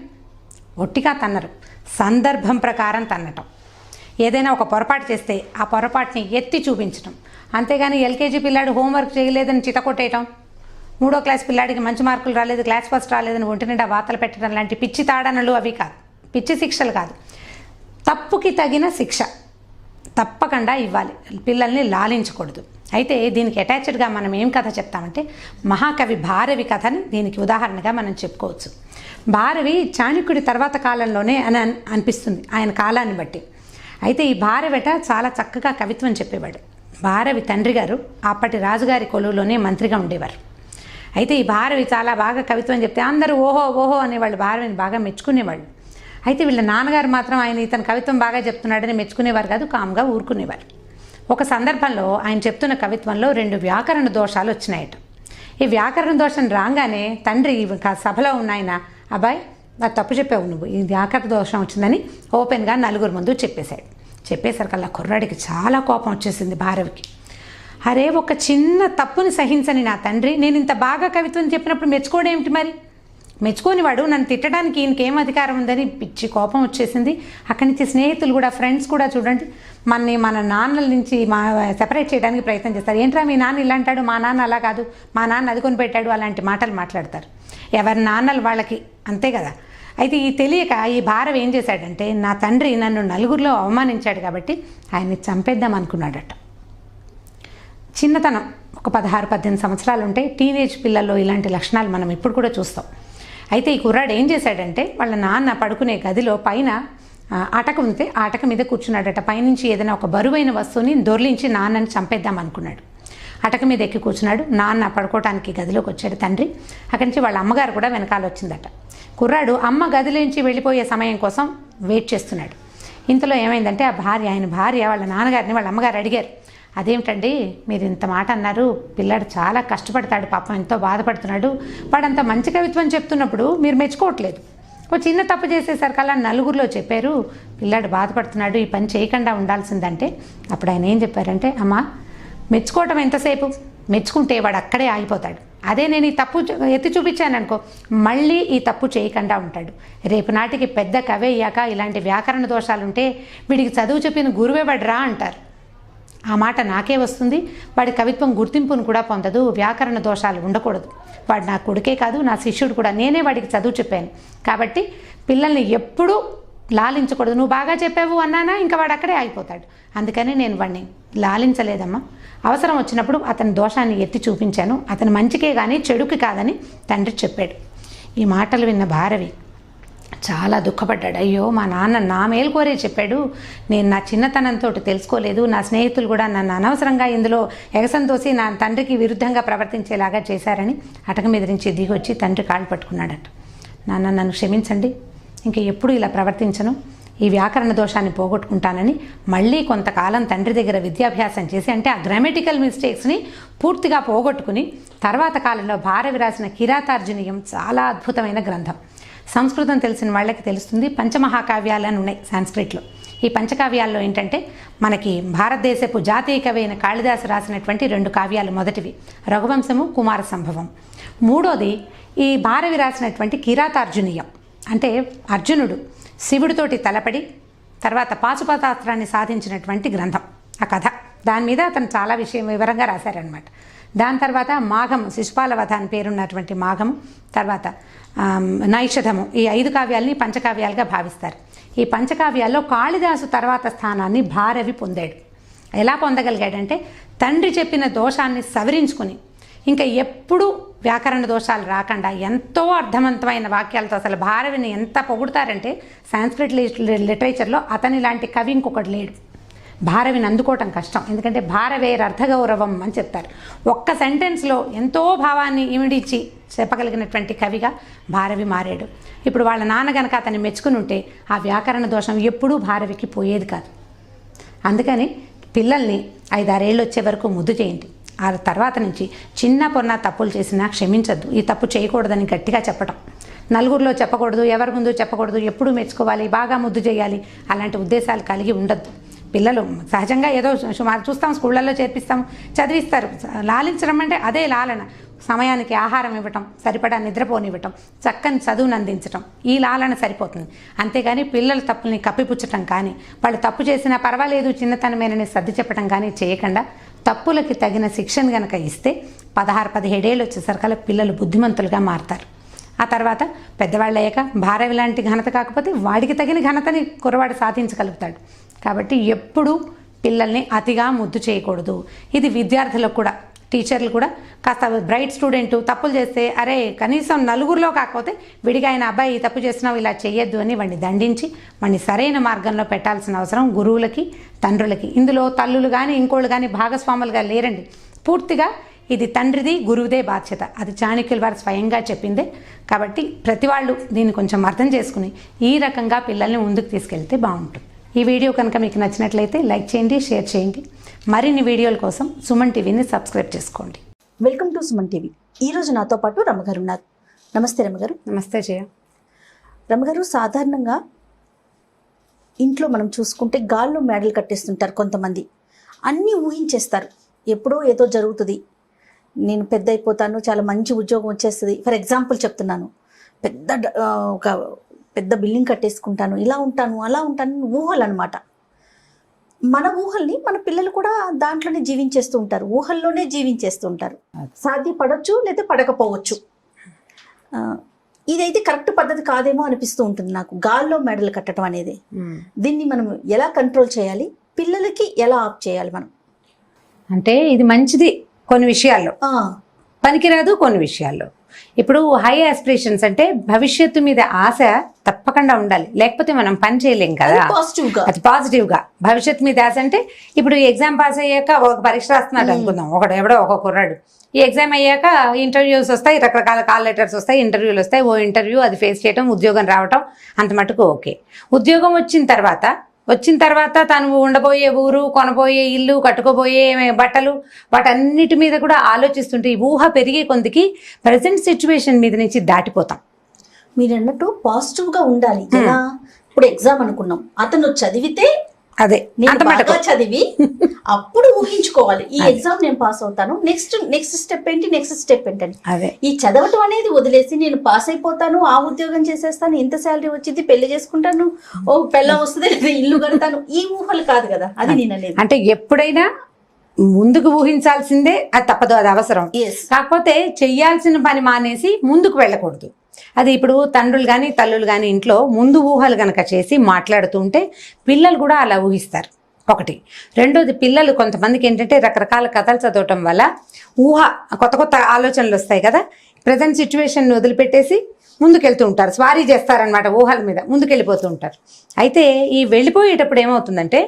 B: ఒట్టిగా తన్నరు, సందర్భం ప్రకారం తన్నటం. ఏదైనా ఒక పొరపాటు చేస్తే ఆ పొరపాటుని ఎత్తి చూపించడం. అంతేగాని ఎల్కేజీ పిల్లాడు హోంవర్క్ చేయలేదని చితకొట్టేయటం, 3వ క్లాస్ పిల్లాడికి మంచి మార్కులు రాలేదు, క్లాస్ ఫస్ట్ రాలేదని ఒంటి నిండా వాతలు పెట్టడం లాంటి పిచ్చి తాడనలు అవి కాదు, పిచ్చి శిక్షలు కాదు. తప్పుకి తగిన శిక్ష తప్పకుండా ఇవ్వాలి, పిల్లల్ని లాలించకూడదు. అయితే దీనికి అటాచ్డ్గా మనం ఏం కథ చెప్తామంటే, మహాకవి భారవి కథని దీనికి ఉదాహరణగా మనం చెప్పుకోవచ్చు. భారవి చాణక్యుడి తర్వాత కాలంలోనే అని అనిపిస్తుంది ఆయన కాలాన్ని బట్టి. అయితే ఈ భారవిట చాలా చక్కగా కవిత్వం చెప్పేవాడు. భారవి తండ్రి గారు అప్పటి రాజుగారి కొలువులోనే మంత్రిగా ఉండేవారు. అయితే ఈ భారవి చాలా బాగా కవిత్వం చెప్తే అందరూ ఓహో అనేవాళ్ళు, భారవిని బాగా మెచ్చుకునేవాళ్ళు. అయితే వీళ్ళ నాన్నగారు మాత్రం ఇతను కవిత్వం బాగా చెప్తున్నాడని మెచ్చుకునేవారు కాదు, కామ్గా ఊరుకునేవారు. ఒక సందర్భంలో ఆయన చెప్తున్న కవిత్వంలో 2 వ్యాకరణ దోషాలు వచ్చినాయట. ఈ వ్యాకరణ దోషం రాగానే తండ్రి సభలో ఉన్న ఆయన, అబ్బాయి అది తప్పు చెప్పావు నువ్వు, ఈ వ్యాకరణ దోషం వచ్చిందని ఓపెన్గా నలుగురు ముందు చెప్పేశాడు. చెప్పేసరికల్లా కుర్రాడికి చాలా కోపం వచ్చేసింది భారవికి. అరే, ఒక చిన్న తప్పుని సహించని నా తండ్రి నేను ఇంత బాగా కవిత్వం చెప్పినప్పుడు మెచ్చుకోవడేమిటి? మరి మెచ్చుకోని వాడు నన్ను తిట్టడానికి ఈయనకేం అధికారం ఉందని పిచ్చి కోపం వచ్చేసింది. అక్కడి నుంచి స్నేహితులు కూడా, ఫ్రెండ్స్ కూడా చూడండి మన నాన్నల నుంచి సెపరేట్ చేయడానికి ప్రయత్నం చేస్తారు. ఏంట్రా మీ నాన్న ఇలా అంటాడు, మా నాన్న అలా కాదు, మా నాన్న అది కొని పెట్టాడు, అలాంటి మాటలు మాట్లాడతారు. ఎవరి నాన్నలు వాళ్ళకి అంతే కదా. అయితే ఈ తెలియక ఈ భారవి ఏం చేశాడంటే, నా తండ్రి నన్ను నలుగురిలో అవమానించాడు కాబట్టి ఆయన్ని చంపేద్దాం అనుకున్నాడట. చిన్నతనం ఒక 16-18 సంవత్సరాలు ఉంటాయి. టీనేజ్ పిల్లల్లో ఇలాంటి లక్షణాలు మనం ఇప్పుడు కూడా చూస్తాం. అయితే ఈ కుర్రాడు ఏం చేశాడంటే, వాళ్ళ నాన్న పడుకునే గదిలో పైన అటక ఉంటే ఆ అటక మీద కూర్చున్నాడట. పైనుంచి ఏదైనా ఒక బరువైన వస్తువుని దొర్లించి నాన్నని చంపేద్దాం అనుకున్నాడు. అటక మీద ఎక్కి కూర్చున్నాడు. నాన్న పడుకోవడానికి గదిలోకి వచ్చాడు తండ్రి. అక్కడి నుంచి వాళ్ళ అమ్మగారు కూడా వెనకాల వచ్చిందట. కుర్రాడు అమ్మ గదిలోంచి వెళ్ళిపోయే సమయం కోసం వెయిట్ చేస్తున్నాడు. ఇంతలో ఏమైందంటే ఆయన భార్య వాళ్ళ నాన్నగారిని వాళ్ళ అమ్మగారు అడిగారు, అదేమిటండి మీరు ఇంత మాట అన్నారు, పిల్లాడు చాలా కష్టపడతాడు, పాపం ఎంతో బాధపడుతున్నాడు, వాడంత మంచి కవిత్వం చెప్తున్నప్పుడు మీరు మెచ్చుకోవట్లేదు, ఒక చిన్న తప్పు చేసేసరికల్లా నలుగురిలో చెప్పారు, పిల్లాడు బాధపడుతున్నాడు, ఈ పని చేయకుండా ఉండాల్సిందంటే. అప్పుడు ఆయన ఏం చెప్పారంటే, అమ్మా మెచ్చుకోవటం ఎంతసేపు, మెచ్చుకుంటే వాడు అక్కడే ఆగిపోతాడు. అదే నేను ఈ తప్పు ఎత్తి చూపించాను అనుకో, మళ్ళీ ఈ తప్పు చేయకుండా ఉంటాడు. రేపు నాటికి పెద్ద కవి అయ్యాక ఇలాంటి వ్యాకరణ దోషాలుంటే వీడికి చదువు చెప్పిన గురువే వాడు రా అంటారు. ఆ మాట నాకే వస్తుంది, వాడి కవిత్వం గుర్తింపును కూడా పొందదు, వ్యాకరణ దోషాలు ఉండకూడదు, వాడు నా కొడుకే కాదు నా శిష్యుడు కూడా, నేనే వాడికి చదువు చెప్పాను కాబట్టి పిల్లల్ని ఎప్పుడూ లాలించకూడదు. నువ్వు బాగా చెప్పావు అన్నానా ఇంకా వాడు అక్కడే ఆగిపోతాడు. అందుకని నేను వాడిని లాలించలేదమ్మా, అవసరం వచ్చినప్పుడు అతని దోషాన్ని ఎత్తి చూపించాను, అతని మంచికే కానీ చెడుకి కాదని తండ్రి చెప్పాడు. ఈ మాటలు విన్న భారవి చాలా దుఃఖపడ్డాడు. అయ్యో మా నాన్న నా మేలు కోరే చెప్పాడు, నేను నా చిన్నతనంతో తెలుసుకోలేదు, నా స్నేహితులు కూడా నన్ను అనవసరంగా ఇందులో ఎగసం తోసి నా తండ్రికి విరుద్ధంగా ప్రవర్తించేలాగా చేశారని అటక మీద నుంచి దిగొచ్చి తండ్రి కాళ్ళు పట్టుకున్నాడట. నాన్న నన్ను క్షమించండి, ఇంక ఎప్పుడు ఇలా ప్రవర్తించను, ఈ వ్యాకరణ దోషాన్ని పోగొట్టుకుంటానని మళ్ళీ కొంతకాలం తండ్రి దగ్గర విద్యాభ్యాసం చేసి, అంటే ఆ గ్రామటికల్ మిస్టేక్స్ని పూర్తిగా పోగొట్టుకుని తర్వాత కాలంలో భారవి రాసిన కిరాతార్జునీయం చాలా అద్భుతమైన గ్రంథం. సంస్కృతం తెలిసిన వాళ్ళకి తెలుస్తుంది. పంచమహాకావ్యాలు అని ఉన్నాయి సాంస్క్రిట్లో. ఈ పంచకావ్యాల్లో ఏంటంటే మనకి భారతదేశపు జాతీయ కవి అయిన కాళిదాసు రాసినటువంటి 2 కావ్యాలు. మొదటివి రఘువంశము, కుమార సంభవం. మూడోది ఈ భారవి రాసినటువంటి కిరాతార్జునీయం. అంటే అర్జునుడు శివుడితోటి తలపడి తర్వాత పాశుపతాస్త్రాన్ని సాధించినటువంటి గ్రంథం. ఆ కథ దాని మీద అతను చాలా వివరంగా రాశారనమాట. దాని తర్వాత మాఘము, శిశుపాల వధ అని పేరున్నటువంటి మాఘము, తర్వాత నైషధము, ఈ 5 కావ్యాలని పంచకావ్యాలుగా భావిస్తారు. ఈ పంచకావ్యాల్లో కాళిదాసు తర్వాత స్థానాన్ని భారవి పొందాడు. ఎలా పొందగలిగాడంటే తండ్రి చెప్పిన దోషాన్ని సవరించుకుని ఇంకా ఎప్పుడూ వ్యాకరణ దోషాలు రాకుండా ఎంతో అర్థవంతమైన వాక్యాలతో, అసలు భారవిని ఎంత పొగుడతారంటే సాంస్క్రిట్ లిటరేచర్లో అతని లాంటి కవి ఇంకొకటి లేడు. భారవిని అందుకోవటం కష్టం, ఎందుకంటే భారవేర్ అర్థగౌరవం అని చెప్తారు. ఒక్క సెంటెన్స్లో ఎంతో భావాన్ని ఇమిడిచి చెప్పగలిగినటువంటి కవిగా భారవి మారాడు. ఇప్పుడు వాళ్ళ నాన్న గనక అతన్ని మెచ్చుకుని ఉంటే ఆ వ్యాకరణ దోషం ఎప్పుడూ భారవికి పోయేది కాదు. అందుకని పిల్లల్ని 5-6 ఏళ్ళు వచ్చే వరకు ముద్దు చేయండి. ఆ తర్వాత నుంచి చిన్న పొన్న తప్పులు చేసినా క్షమించద్దు, ఈ తప్పు చేయకూడదని గట్టిగా చెప్పటం. నలుగురిలో చెప్పకూడదు, ఎవరి ముందు చెప్పకూడదు, ఎప్పుడు మెచ్చుకోవాలి, బాగా ముద్దు చేయాలి, అలాంటి ఉద్దేశాలు కలిగి ఉండద్దు. పిల్లలు సహజంగా ఏదో చూస్తాం, స్కూళ్ళల్లో చేర్పిస్తాం, చదివిస్తారు. లాలించడం అంటే అదే లాలన. సమయానికి ఆహారం ఇవ్వటం, సరిపడా నిద్రపోనివ్వటం, చక్కని చదువును అందించటం, ఈ లాలన సరిపోతుంది. అంతేగాని పిల్లల తప్పుల్ని కప్పిపుచ్చటం కానీ, వాళ్ళు తప్పు చేసినా పర్వాలేదు చిన్నతనమేనని సర్ది చెప్పడం కానీ చేయకుండా తప్పులకి తగిన శిక్షణ కనుక ఇస్తే 16-17 ఏళ్ళు వచ్చేసరికల్లా పిల్లలు బుద్ధిమంతులుగా మారతారు. ఆ తర్వాత పెద్దవాళ్ళు అయ్యాక భారవి లాంటి ఘనత కాకపోతే వాడికి తగిన ఘనతని కుర్రవాడు సాధించగలుగుతాడు. కాబట్టి ఎప్పుడూ పిల్లల్ని అతిగా ముద్దు చేయకూడదు. ఇది విద్యార్థులకు కూడా, టీచర్లు కూడా కాస్త బ్రైట్ స్టూడెంట్ తప్పులు చేస్తే అరే కనీసం నలుగురిలో కాకపోతే విడిగా ఆయన అబ్బాయి ఈ తప్పు చేస్తున్నావు ఇలా చేయొద్దు అని వాడిని దండించి వాడిని సరైన మార్గంలో పెట్టాల్సిన అవసరం గురువులకి, తండ్రులకి. ఇందులో తల్లులు కానీ ఇంకోళ్ళు కానీ భాగస్వాములుగా లేరండి. పూర్తిగా ఇది తండ్రిది, గురువుదే బాధ్యత. అది చాణక్యుల వారు స్వయంగా చెప్పిందే. కాబట్టి ప్రతి వాళ్ళు దీన్ని కొంచెం అర్థం చేసుకుని ఈ రకంగా పిల్లల్ని ముందుకు తీసుకెళ్తే బాగుంటుంది. ఈ వీడియో కనుక మీకు నచ్చినట్లయితే లైక్ చేయండి, షేర్ చేయండి. మరిన్ని వీడియోల కోసం సుమన్ టీవీని సబ్స్క్రైబ్ చేసుకోండి.
A: Welcome to Suman TV. ఈరోజు నాతో పాటు రమగారు ఉన్నారు. నమస్తే రమగారు.
B: నమస్తే జయ.
A: రమగారు, సాధారణంగా ఇంట్లో మనం చూసుకుంటే గాల్లో మేడలు కట్టేస్తుంటారు కొంతమంది. అన్నీ ఊహించేస్తారు, ఎప్పుడో ఏదో జరుగుతుంది, నేను పెద్ద అయిపోతాను, చాలా మంచి ఉద్యోగం వచ్చేస్తుంది. ఫర్ ఎగ్జాంపుల్ చెప్తున్నాను, ఒక పెద్ద బిల్డింగ్ కట్టేసుకుంటాను, ఇలా ఉంటాను, అలా ఉంటాను, ఊహలు అనమాట. మన ఊహల్ని మన పిల్లలు కూడా దాంట్లోనే జీవించేస్తూ ఉంటారు, ఊహల్లోనే జీవించేస్తూ ఉంటారు. సాధ్యపడవచ్చు లేదా పడకపోవచ్చు. ఇదైతే కరెక్ట్ పద్ధతి కాదేమో అనిపిస్తూ ఉంటుంది నాకు, గాల్లో మెడలు కట్టడం అనేది. దీన్ని మనం ఎలా కంట్రోల్ చేయాలి, పిల్లలకి ఎలా ఆప్ చేయాలి మనం?
B: అంటే ఇది మంచిది కొన్ని విషయాల్లో, పనికిరాదు కొన్ని విషయాల్లో. ఇప్పుడు హై ఆస్పిరేషన్స్ అంటే భవిష్యత్తు మీద ఆశ తప్పకుండా ఉండాలి, లేకపోతే మనం పని చేయలేం కదా. అది పాజిటివ్గా భవిష్యత్తు మీద ఆశ అంటే ఇప్పుడు ఎగ్జామ్ పాస్ అయ్యాక ఒక పరీక్ష రాస్తున్నాడు అనుకుందాం, ఎవడో ఒక కుర్రాడు. ఈ ఎగ్జామ్ అయ్యాక ఇంటర్వ్యూస్ వస్తాయి, రకరకాల కాల్ లెటర్స్ వస్తాయి, ఇంటర్వ్యూలు వస్తాయి. ఓ ఇంటర్వ్యూ అది ఫేస్ చేయడం, ఉద్యోగం రావటం, అంత మటుకు ఓకే. ఉద్యోగం వచ్చిన తర్వాత తను ఉండబోయే ఊరు, కొనబోయే ఇల్లు, కట్టుకోబోయే బట్టలు, వాటన్నిటి మీద కూడా ఆలోచిస్తుంటే ఈ ఊహ పెరిగే కొందికి ప్రజెంట్ సిచ్యువేషన్ మీద నుంచి దాటిపోతాం.
A: మీరు అన్నట్టు పాజిటివ్గా ఉండాలి. ఎలా? ఇప్పుడు ఎగ్జామ్ అనుకున్నాం, అతను చదివితే
B: అదే
A: బాగా చదివి అప్పుడు ఊహించుకోవాలి, ఈ ఎగ్జామ్ నేను పాస్ అవుతాను, నెక్స్ట్ స్టెప్ ఏంటని. ఈ చదవటం అనేది వదిలేసి నేను పాస్ అయిపోతాను, ఆ ఉద్యోగం చేసేస్తాను, ఇంత శాలరీ వచ్చింది, పెళ్లి చేసుకుంటాను, ఓ పెళ్ళం వస్తుంది, లేదా ఇల్లు కడతాను, ఈ ఊహలు కాదు కదా. అది నేను అనేది.
B: అంటే ఎప్పుడైనా ముందుకు ఊహించాల్సిందే, అది తప్పదు, అది అవసరం. కాకపోతే చెయ్యాల్సిన పని మానేసి ముందుకు వెళ్ళకూడదు. అది ఇప్పుడు తండ్రులు కానీ తల్లులు కానీ ఇంట్లో ముందు ఊహలు కనుక చేసి మాట్లాడుతుంటే పిల్లలు కూడా అలా ఊహిస్తారు. ఒకటి. రెండోది, పిల్లలు కొంతమందికి ఏంటంటే రకరకాల కథలు చదవటం వల్ల కొత్త ఆలోచనలు వస్తాయి కదా, ప్రజెంట్ సిచ్యువేషన్ వదిలిపెట్టేసి ముందుకెళ్తూ ఉంటారు, స్వారీ చేస్తారనమాట, ఊహల మీద ముందుకెళ్ళిపోతూ ఉంటారు. అయితే ఈ వెళ్ళిపోయేటప్పుడు ఏమవుతుందంటే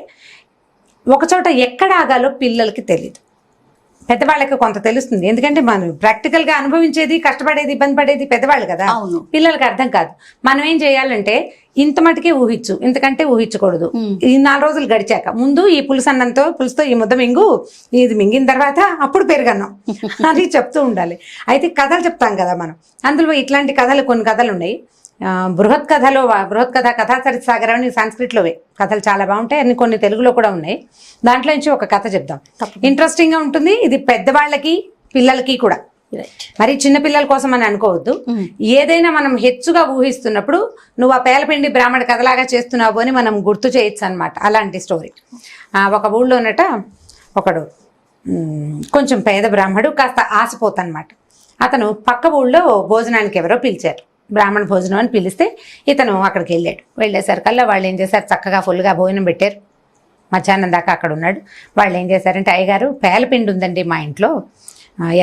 B: ఒకచోట ఎక్కడ ఆగాలో పిల్లలకి తెలియదు, పెద్దవాళ్ళకి కొంత తెలుస్తుంది. ఎందుకంటే మనం ప్రాక్టికల్గా అనుభవించేది, కష్టపడేది, ఇబ్బంది పడేది పెద్దవాళ్ళు కదా, పిల్లలకి అర్థం కాదు. మనం ఏం చేయాలంటే ఇంత మటుకే ఊహించు, ఇంతకంటే ఊహించకూడదు. ఈ 4 రోజులు గడిచాక ముందు ఈ పులుసుతో ఈ ముద్ద మింగు, ఇది మింగిన తర్వాత అప్పుడు పెరుగన్నం అని చెప్తూ ఉండాలి. అయితే కథలు చెప్తాం కదా మనం, అందులో ఇట్లాంటి కొన్ని కథలు ఉన్నాయి. బృహత్ కథ కథాచరిత సాగరం అని సంస్కృతిలోవే కథలు చాలా బాగుంటాయి, అన్ని కొన్ని తెలుగులో కూడా ఉన్నాయి. దాంట్లో నుంచి ఒక కథ చెప్దాం, ఇంట్రెస్టింగ్ గా ఉంటుంది. ఇది పెద్దవాళ్ళకి పిల్లలకి కూడా, మరి చిన్న పిల్లల కోసం అని అనుకోవద్దు. ఏదైనా మనం హెచ్చుగా ఊహిస్తున్నప్పుడు నువ్వు ఆ పేలపిండి బ్రాహ్మణ కథలాగా చేస్తున్నావు అని మనం గుర్తు చేయొచ్చు అనమాట. అలాంటి స్టోరీ. ఒక ఊళ్ళోనట ఒకడు కొంచెం పేద బ్రాహ్మడు, కాస్త ఆశపోతనమాట. అతను పక్క ఊళ్ళో భోజనానికి ఎవరో పిలిచారు, బ్రాహ్మణ భోజనం అని పిలిస్తే ఇతను అక్కడికి వెళ్ళాడు. వెళ్ళేసరికల్లా వాళ్ళు ఏం చేశారు, చక్కగా ఫుల్గా భోజనం పెట్టారు. మధ్యాహ్నం దాకా అక్కడ ఉన్నాడు. వాళ్ళు ఏం చేశారంటే, అయ్యగారు పేలపిండి ఉందండి మా ఇంట్లో,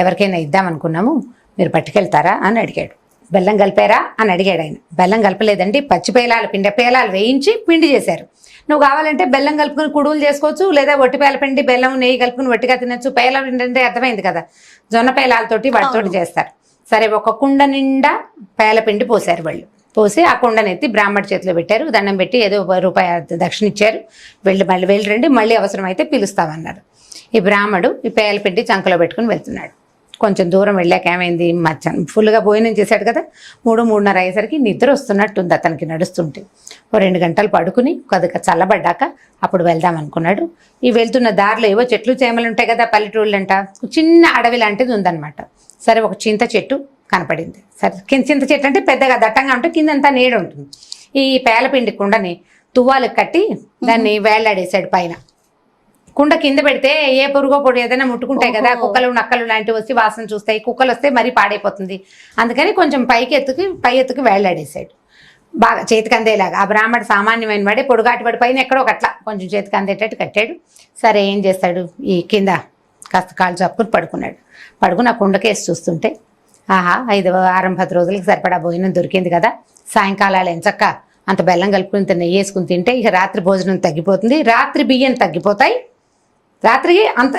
B: ఎవరికైనా ఇద్దామనుకున్నాము, మీరు పట్టుకెళ్తారా అని అడిగాడు. బెల్లం కలిపారా అని అడిగాడు ఆయన. బెల్లం కలపలేదండి, పచ్చి పేలాలు పేలాలు వేయించి పిండి చేశారు. నువ్వు కావాలంటే బెల్లం కలుపుకుని కుడువులు చేసుకోవచ్చు, లేదా ఒట్టి పేలపిండి బెల్లం నెయ్యి కలుపుకుని ఒట్టిగా తినచ్చు. పేలపిండి అంటే అర్థమైంది కదా, జొన్న పేలాలతోటి వాటితోటి చేస్తారు. సరే, ఒక కుండ నిండా పేలపిండి పోసారు వాళ్ళు. పోసి ఆ కుండనెత్తి బ్రాహ్మణ చేతిలో పెట్టారు. దండం పెట్టి ఏదో ₹1 దక్షిణ ఇచ్చారు. వెళ్ళి రండి, మళ్ళీ అవసరమైతే పిలుస్తామన్నారు. ఈ బ్రాహ్మడు ఈ పేలపిండి చంకలో పెట్టుకుని వెళ్తున్నాడు. కొంచెం దూరం వెళ్ళాక ఏమైంది, మధ్యాహ్నం ఫుల్గా భోజనం చేశాడు కదా, 3:30 అయ్యేసరికి నిద్ర వస్తున్నట్టుంది అతనికి నడుస్తుంటే. 2 గంటలు పడుకుని కొద్దిగా చల్లబడ్డాక అప్పుడు వెళ్దాం అనుకున్నాడు. ఈ వెళ్తున్న దారిలో ఏవో చెట్లు చేమలు ఉంటాయి కదా పల్లెటూళ్ళంట, చిన్న అడవి లాంటిది ఉందన్నమాట. సరే, ఒక చింత చెట్టు కనపడింది. సరే, చింత చెట్టు అంటే పెద్దగా దట్టంగా ఉంటే కిందంతా నీడ ఉంటుంది. ఈ పేలపిండి కుండని తువ్వాలకు కట్టి దాన్ని వేళ్లాడేశాడు పైన. కుండ కింద పెడితే ఏ పురుగో పొడి ఏదైనా ముట్టుకుంటాయి కదా, కుక్కలు నక్కలు లాంటివి వచ్చి వాసన చూస్తాయి, కుక్కలు వస్తే మరీ పాడైపోతుంది. అందుకని కొంచెం పై ఎత్తుకి వేళ్లాడేశాడు, బాగా చేతికి అందేలాగా. ఆ బ్రాహ్మడు సామాన్యమైన వాడే, పొడుగాటి వాడి పైన ఎక్కడో ఒకట్లా కొంచెం చేతికి అందేటట్టు కట్టాడు. సరే, ఏం చేస్తాడు, ఈ కింద కాస్త కాళ్ళు చప్పుకుని పడుకుని ఆ కుండకేసి చూస్తుంటే, ఆహా, 10 రోజులకి సరిపడా భోజనం దొరికింది కదా, సాయంకాలాలు ఎంచక్క అంత బెల్లం కలుపుకుని నెయ్యి వేసుకుని తింటే ఇక రాత్రి భోజనం తగ్గిపోతుంది, రాత్రి బియ్యం తగ్గిపోతాయి, రాత్రికి అంత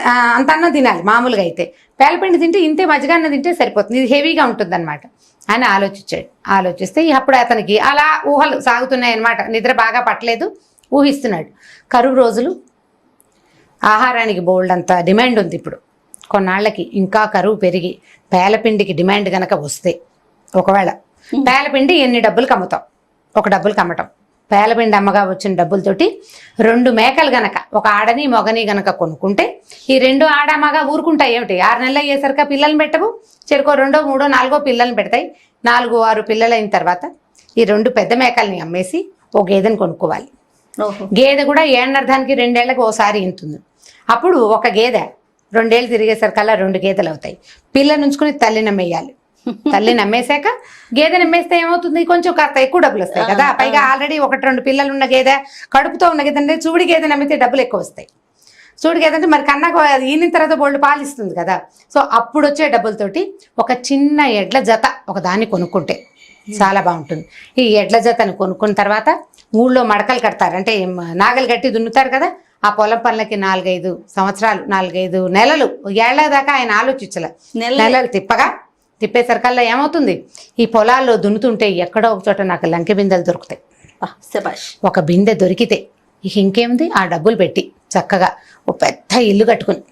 B: అన్నం తినాలి. మామూలుగా అయితే పేలపిండి తింటే ఇంతే, మజ్జిగన్నం తింటే సరిపోతుంది, ఇది హెవీగా ఉంటుంది అనమాట అని ఆలోచించాడు. ఆలోచిస్తే అప్పుడు అతనికి అలా ఊహలు సాగుతున్నాయి అనమాట. నిద్ర బాగా పట్టలేదు, ఊహిస్తున్నాడు. కరువు రోజులు, ఆహారానికి బోల్డ్ అంత డిమాండ్ ఉంది. ఇప్పుడు కొన్నాళ్ళకి ఇంకా కరువు పెరిగి పేలపిండికి డిమాండ్ గనక వస్తే, ఒకవేళ పేలపిండి ఎన్ని డబ్బులకు అమ్ముతాం, $1 అమ్మటం, పేలపిండి అమ్మగా వచ్చిన డబ్బులతోటి 2 మేకలు గనక, ఒక ఆడని మొగని గనక కొనుక్కుంటే, ఈ 2 ఆడ మగ ఊరుకుంటాయి ఏమిటి, 6 నెలలు అయ్యేసరికి పిల్లల్ని పెట్టవు, చెరుకో 2, 3, 4 పిల్లల్ని పెడతాయి. 4, 6 పిల్లలు అయిన తర్వాత ఈ 2 పెద్ద మేకల్ని అమ్మేసి ఓ గేదెని కొనుక్కోవాలి. గేదె కూడా ఏళ్ళకి 2 ఏళ్ళకి ఓసారి ఇంతుంది. అప్పుడు ఒక గేదె 2 ఏళ్ళు తిరిగేసరికల్లా 2 గేదెలు అవుతాయి. పిల్లని ఉంచుకుని తల్లిని అమ్మేయాలి. తల్లిని అమ్మేశాక గేదెని అమ్మేస్తే ఏమవుతుంది, కొంచెం కాస్త ఎక్కువ డబ్బులు వస్తాయి కదా. పైగా ఆల్రెడీ 1-2 పిల్లలు ఉన్న గేదె, కడుపుతో ఉన్న గేదె అంటే చూడి గేదెని అమ్మితే డబ్బులు ఎక్కువ వస్తాయి. చూడి గేదె అంటే మరి కన్నాకు ఈనిన తర్వాత బోల్డ్ పాలు ఇస్తుంది కదా. సో అప్పుడు వచ్చే డబ్బులతోటి ఒక చిన్న ఎడ్ల జత ఒక దాన్ని కొనుక్కుంటే చాలా బాగుంటుంది. ఈ ఎడ్ల జతను కొనుక్కున్న తర్వాత ఊళ్ళో మడకలు కడతారు, అంటే నాగలు కట్టి దున్నుతారు కదా. ఆ పొలం పనులకి 4-5 సంవత్సరాలు, 4-5 నెలలు, ఏళ్ల దాకా ఆయన ఆలోచించలే. నెలలు తిప్పేసరికల్లా ఏమవుతుంది, ఈ పొలాల్లో దున్నుతుంటే ఎక్కడో ఒక చోట నాకు లంకె బిందెలు దొరుకుతాయి. ఒక బిందె దొరికితే ఇక ఇంకేముంది, ఆ డబ్బులు పెట్టి చక్కగా ఒక పెద్ద ఇల్లు కట్టుకుని,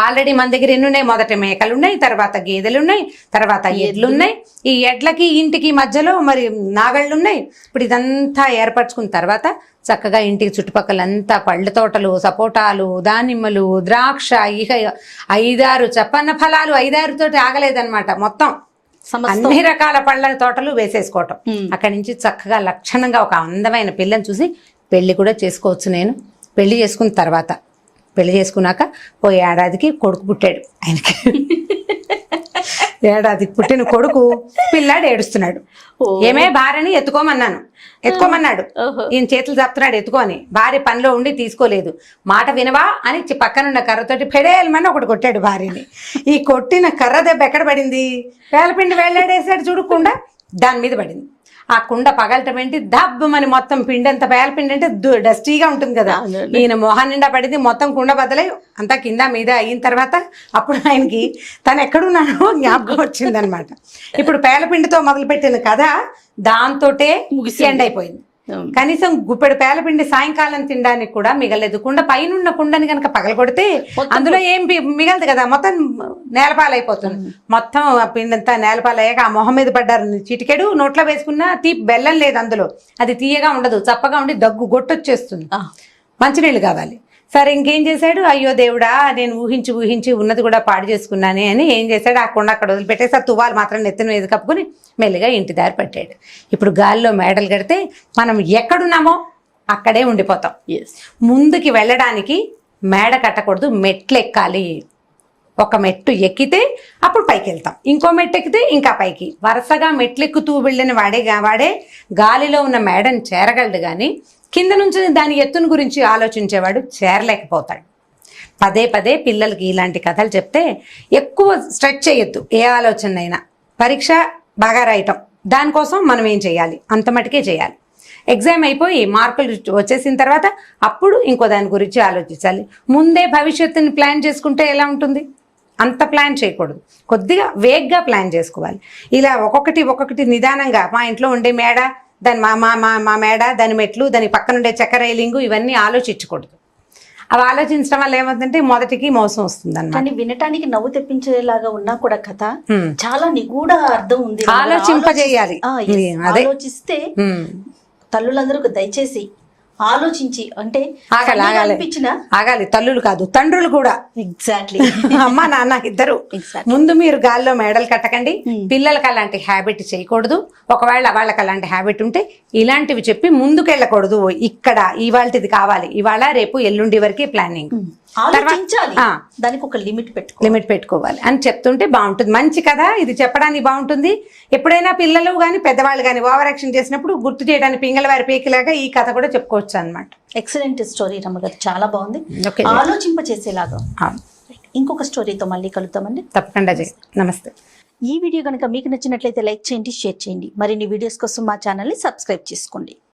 B: ఆల్రెడీ మన దగ్గర ఎన్ని ఉన్నాయి, మొదట మేకలు ఉన్నాయి, తర్వాత గేదెలు ఉన్నాయి, తర్వాత ఎడ్లు ఉన్నాయి. ఈ ఎడ్లకి ఇంటికి మధ్యలో మరి నాగళ్ళు ఉన్నాయి. ఇప్పుడు ఇదంతా ఏర్పరచుకున్న తర్వాత చక్కగా ఇంటికి చుట్టుపక్కలంతా పళ్ళ తోటలు, సపోటాలు, దానిమ్మలు, ద్రాక్ష, ఇక 5-6 చప్పన్న ఫలాలు, 5-6 తోటి ఆగలేదన్నమాట. మొత్తం అన్ని రకాల పళ్ళ తోటలు వేసేసుకోవటం. అక్కడి నుంచి చక్కగా లక్షణంగా ఒక అందమైన పిల్లని చూసి పెళ్లి కూడా చేసుకోవచ్చు. నేను పెళ్లి చేసుకున్న తర్వాత, పెళ్లి చేసుకున్నాక ఓ ఏడాదికి కొడుకు పుట్టాడు ఆయనకి. ఏడాదికి పుట్టిన కొడుకు పిల్లాడు ఏడుస్తున్నాడు. ఏమే భార్యని ఎత్తుకోమన్నాడు. ఈయన చేతులు చెప్తున్నాడు ఎత్తుకొని. భార్య పనిలో ఉండి తీసుకోలేదు. మాట వినవా అని పక్కనున్న కర్రతోటి ఫెడేయమని ఒకటి కొట్టాడు భార్యని. ఈ కొట్టిన కర్ర దెబ్బ ఎక్కడ పడింది, పేలపిండి వేలాడేసాడు చూడకుండా దాని మీద పడింది. ఆ కుండ పగలటం ఏంటి, దబ్బమని మొత్తం పిండి అంత పేలపిండి అంటే డస్టీగా ఉంటుంది కదా. ఈయన మొహం నిండా పడింది, మొత్తం కుండ బద్దలై అంతా కింద మీద అయిన తర్వాత అప్పుడు ఆయనకి తను ఎక్కడున్నానో జ్ఞాపకం వచ్చిందనమాట. ఇప్పుడు పేలపిండితో మొదలుపెట్టిన కథ దాంతోటే ఎండ్ అయిపోయింది. కనీసం గుప్పెడు పేలపిండి సాయంకాలం తినడానికి కూడా మిగలేదు. కుండ పైనున్న కుండని కనుక పగలగొడితే అందులో ఏం మిగలదు కదా, మొత్తం నేలపాలైపోతుంది. మొత్తం పిండి అంతా నేలపాలయ్యాక ఆ మొహం మీద పడ్డారు చిటికెడు. నోట్లో వేసుకున్న బెల్లం లేదు అందులో, అది తీయగా ఉండదు, చప్పగా ఉండి దగ్గు గొట్టొచ్చేస్తుంది. మంచినీళ్ళు కావాలి. సరే, ఇంకేం చేశాడు, అయ్యో దేవుడా నేను ఊహించి ఉన్నది కూడా పాడు చేసుకున్నానే అని ఏం చేశాడు, ఆ కుండ అక్కడ వదిలిపెట్టేసి ఆ తువ్వాలు మాత్రం నెత్తిన మీద కప్పుకుని మెల్లిగా ఇంటి దారి పట్టాడు. ఇప్పుడు గాలిలో మేడలు కడితే మనం ఎక్కడున్నామో అక్కడే ఉండిపోతాం. ముందుకి వెళ్ళడానికి మేడ కట్టకూడదు, మెట్లు ఎక్కాలి. ఒక మెట్టు ఎక్కితే అప్పుడు పైకి వెళ్తాం, ఇంకో మెట్టు ఎక్కితే ఇంకా పైకి, వరుసగా మెట్లు ఎక్కుతూ వెళ్ళిన వాడే గాలిలో ఉన్న మేడని చేరగలడు, కానీ కింద నుంచి దాని ఎత్తును గురించి ఆలోచించేవాడు చేరలేకపోతాడు. పదే పదే పిల్లలకి ఇలాంటి కథలు చెప్తే ఎక్కువ స్ట్రెచ్ చేయొద్దు. ఏ ఆలోచన అయినా పరీక్ష బాగా రాయటం, దానికోసం మనం ఏం చేయాలి, అంత మటుకే చేయాలి. ఎగ్జామ్ అయిపోయి మార్కులు వచ్చేసిన తర్వాత అప్పుడు ఇంకో దాని గురించి ఆలోచించాలి. ముందే భవిష్యత్తుని ప్లాన్ చేసుకుంటే ఎలా ఉంటుంది? అంత ప్లాన్ చేయకూడదు, కొద్దిగా వేగ్గా ప్లాన్ చేసుకోవాలి. ఇలా ఒక్కొక్కటి నిదానంగా, మా ఇంట్లో ఉండే మేడ, దాని మా మేడ, దాని మెట్లు, దాని పక్కన ఉండే చెక్క రైలింగు, ఇవన్నీ ఆలోచించకూడదు. అవి ఆలోచించడం వల్ల ఏమవుతుందంటే మొదటికి మోసం వస్తుంది అన్నమాట.
A: కానీ వినటానికి నవ్వు తెప్పించేలాగా ఉన్నా కూడా కథ చాలా నిగూఢ అర్థం ఉంది.
B: ఆలోచింపజేయాలి. అదే
A: ఆలోచిస్తే తల్లులందరూ దయచేసి ఆలోచించి, అంటే
B: ఆగాలి, తల్లులు కాదు తండ్రులు కూడా.
A: ఎగ్జాక్ట్లీ.
B: అమ్మ నాన్న ఇద్దరు ముందు మీరు గాల్లో మేడలు కట్టకండి. పిల్లలకి అలాంటి హ్యాబిట్ చేయకూడదు. ఒకవేళ వాళ్ళకి అలాంటి హ్యాబిట్ ఉంటే ఇలాంటివి చెప్పి ముందుకు వెళ్ళకూడదు. ఇక్కడ ఇవాళది కావాలి, ఇవాళ రేపు ఎల్లుండి వరకే ప్లానింగ్,
A: దానికి ఒక లిమిట్
B: పెట్టుకోవాలి అని చెప్తుంటే బాగుంటుంది. మంచి కదా, ఇది చెప్పడానికి బాగుంటుంది. ఎప్పుడైనా పిల్లలు కానీ పెద్దవాళ్ళు కానీ ఓవర్ యాక్షన్ చేసినప్పుడు గుర్తు చేయడానికి పింగళ వారి పేకిలాగా ఈ కథ కూడా చెప్పుకోవచ్చు అన్నమాట.
A: ఎక్సలెంట్ స్టోరీ రమ్మగారు, చాలా బాగుంది, ఆలోచింప చేసేలాగా. ఇంకొక స్టోరీతో మళ్ళీ కలుద్దామండి.
B: తప్పకుండా నమస్తే.
A: ఈ వీడియో కనుక మీకు నచ్చినట్లయితే లైక్ చేయండి, షేర్ చేయండి. మరిన్ని వీడియోస్ కోసం మా ఛానల్ని సబ్స్క్రైబ్ చేసుకోండి.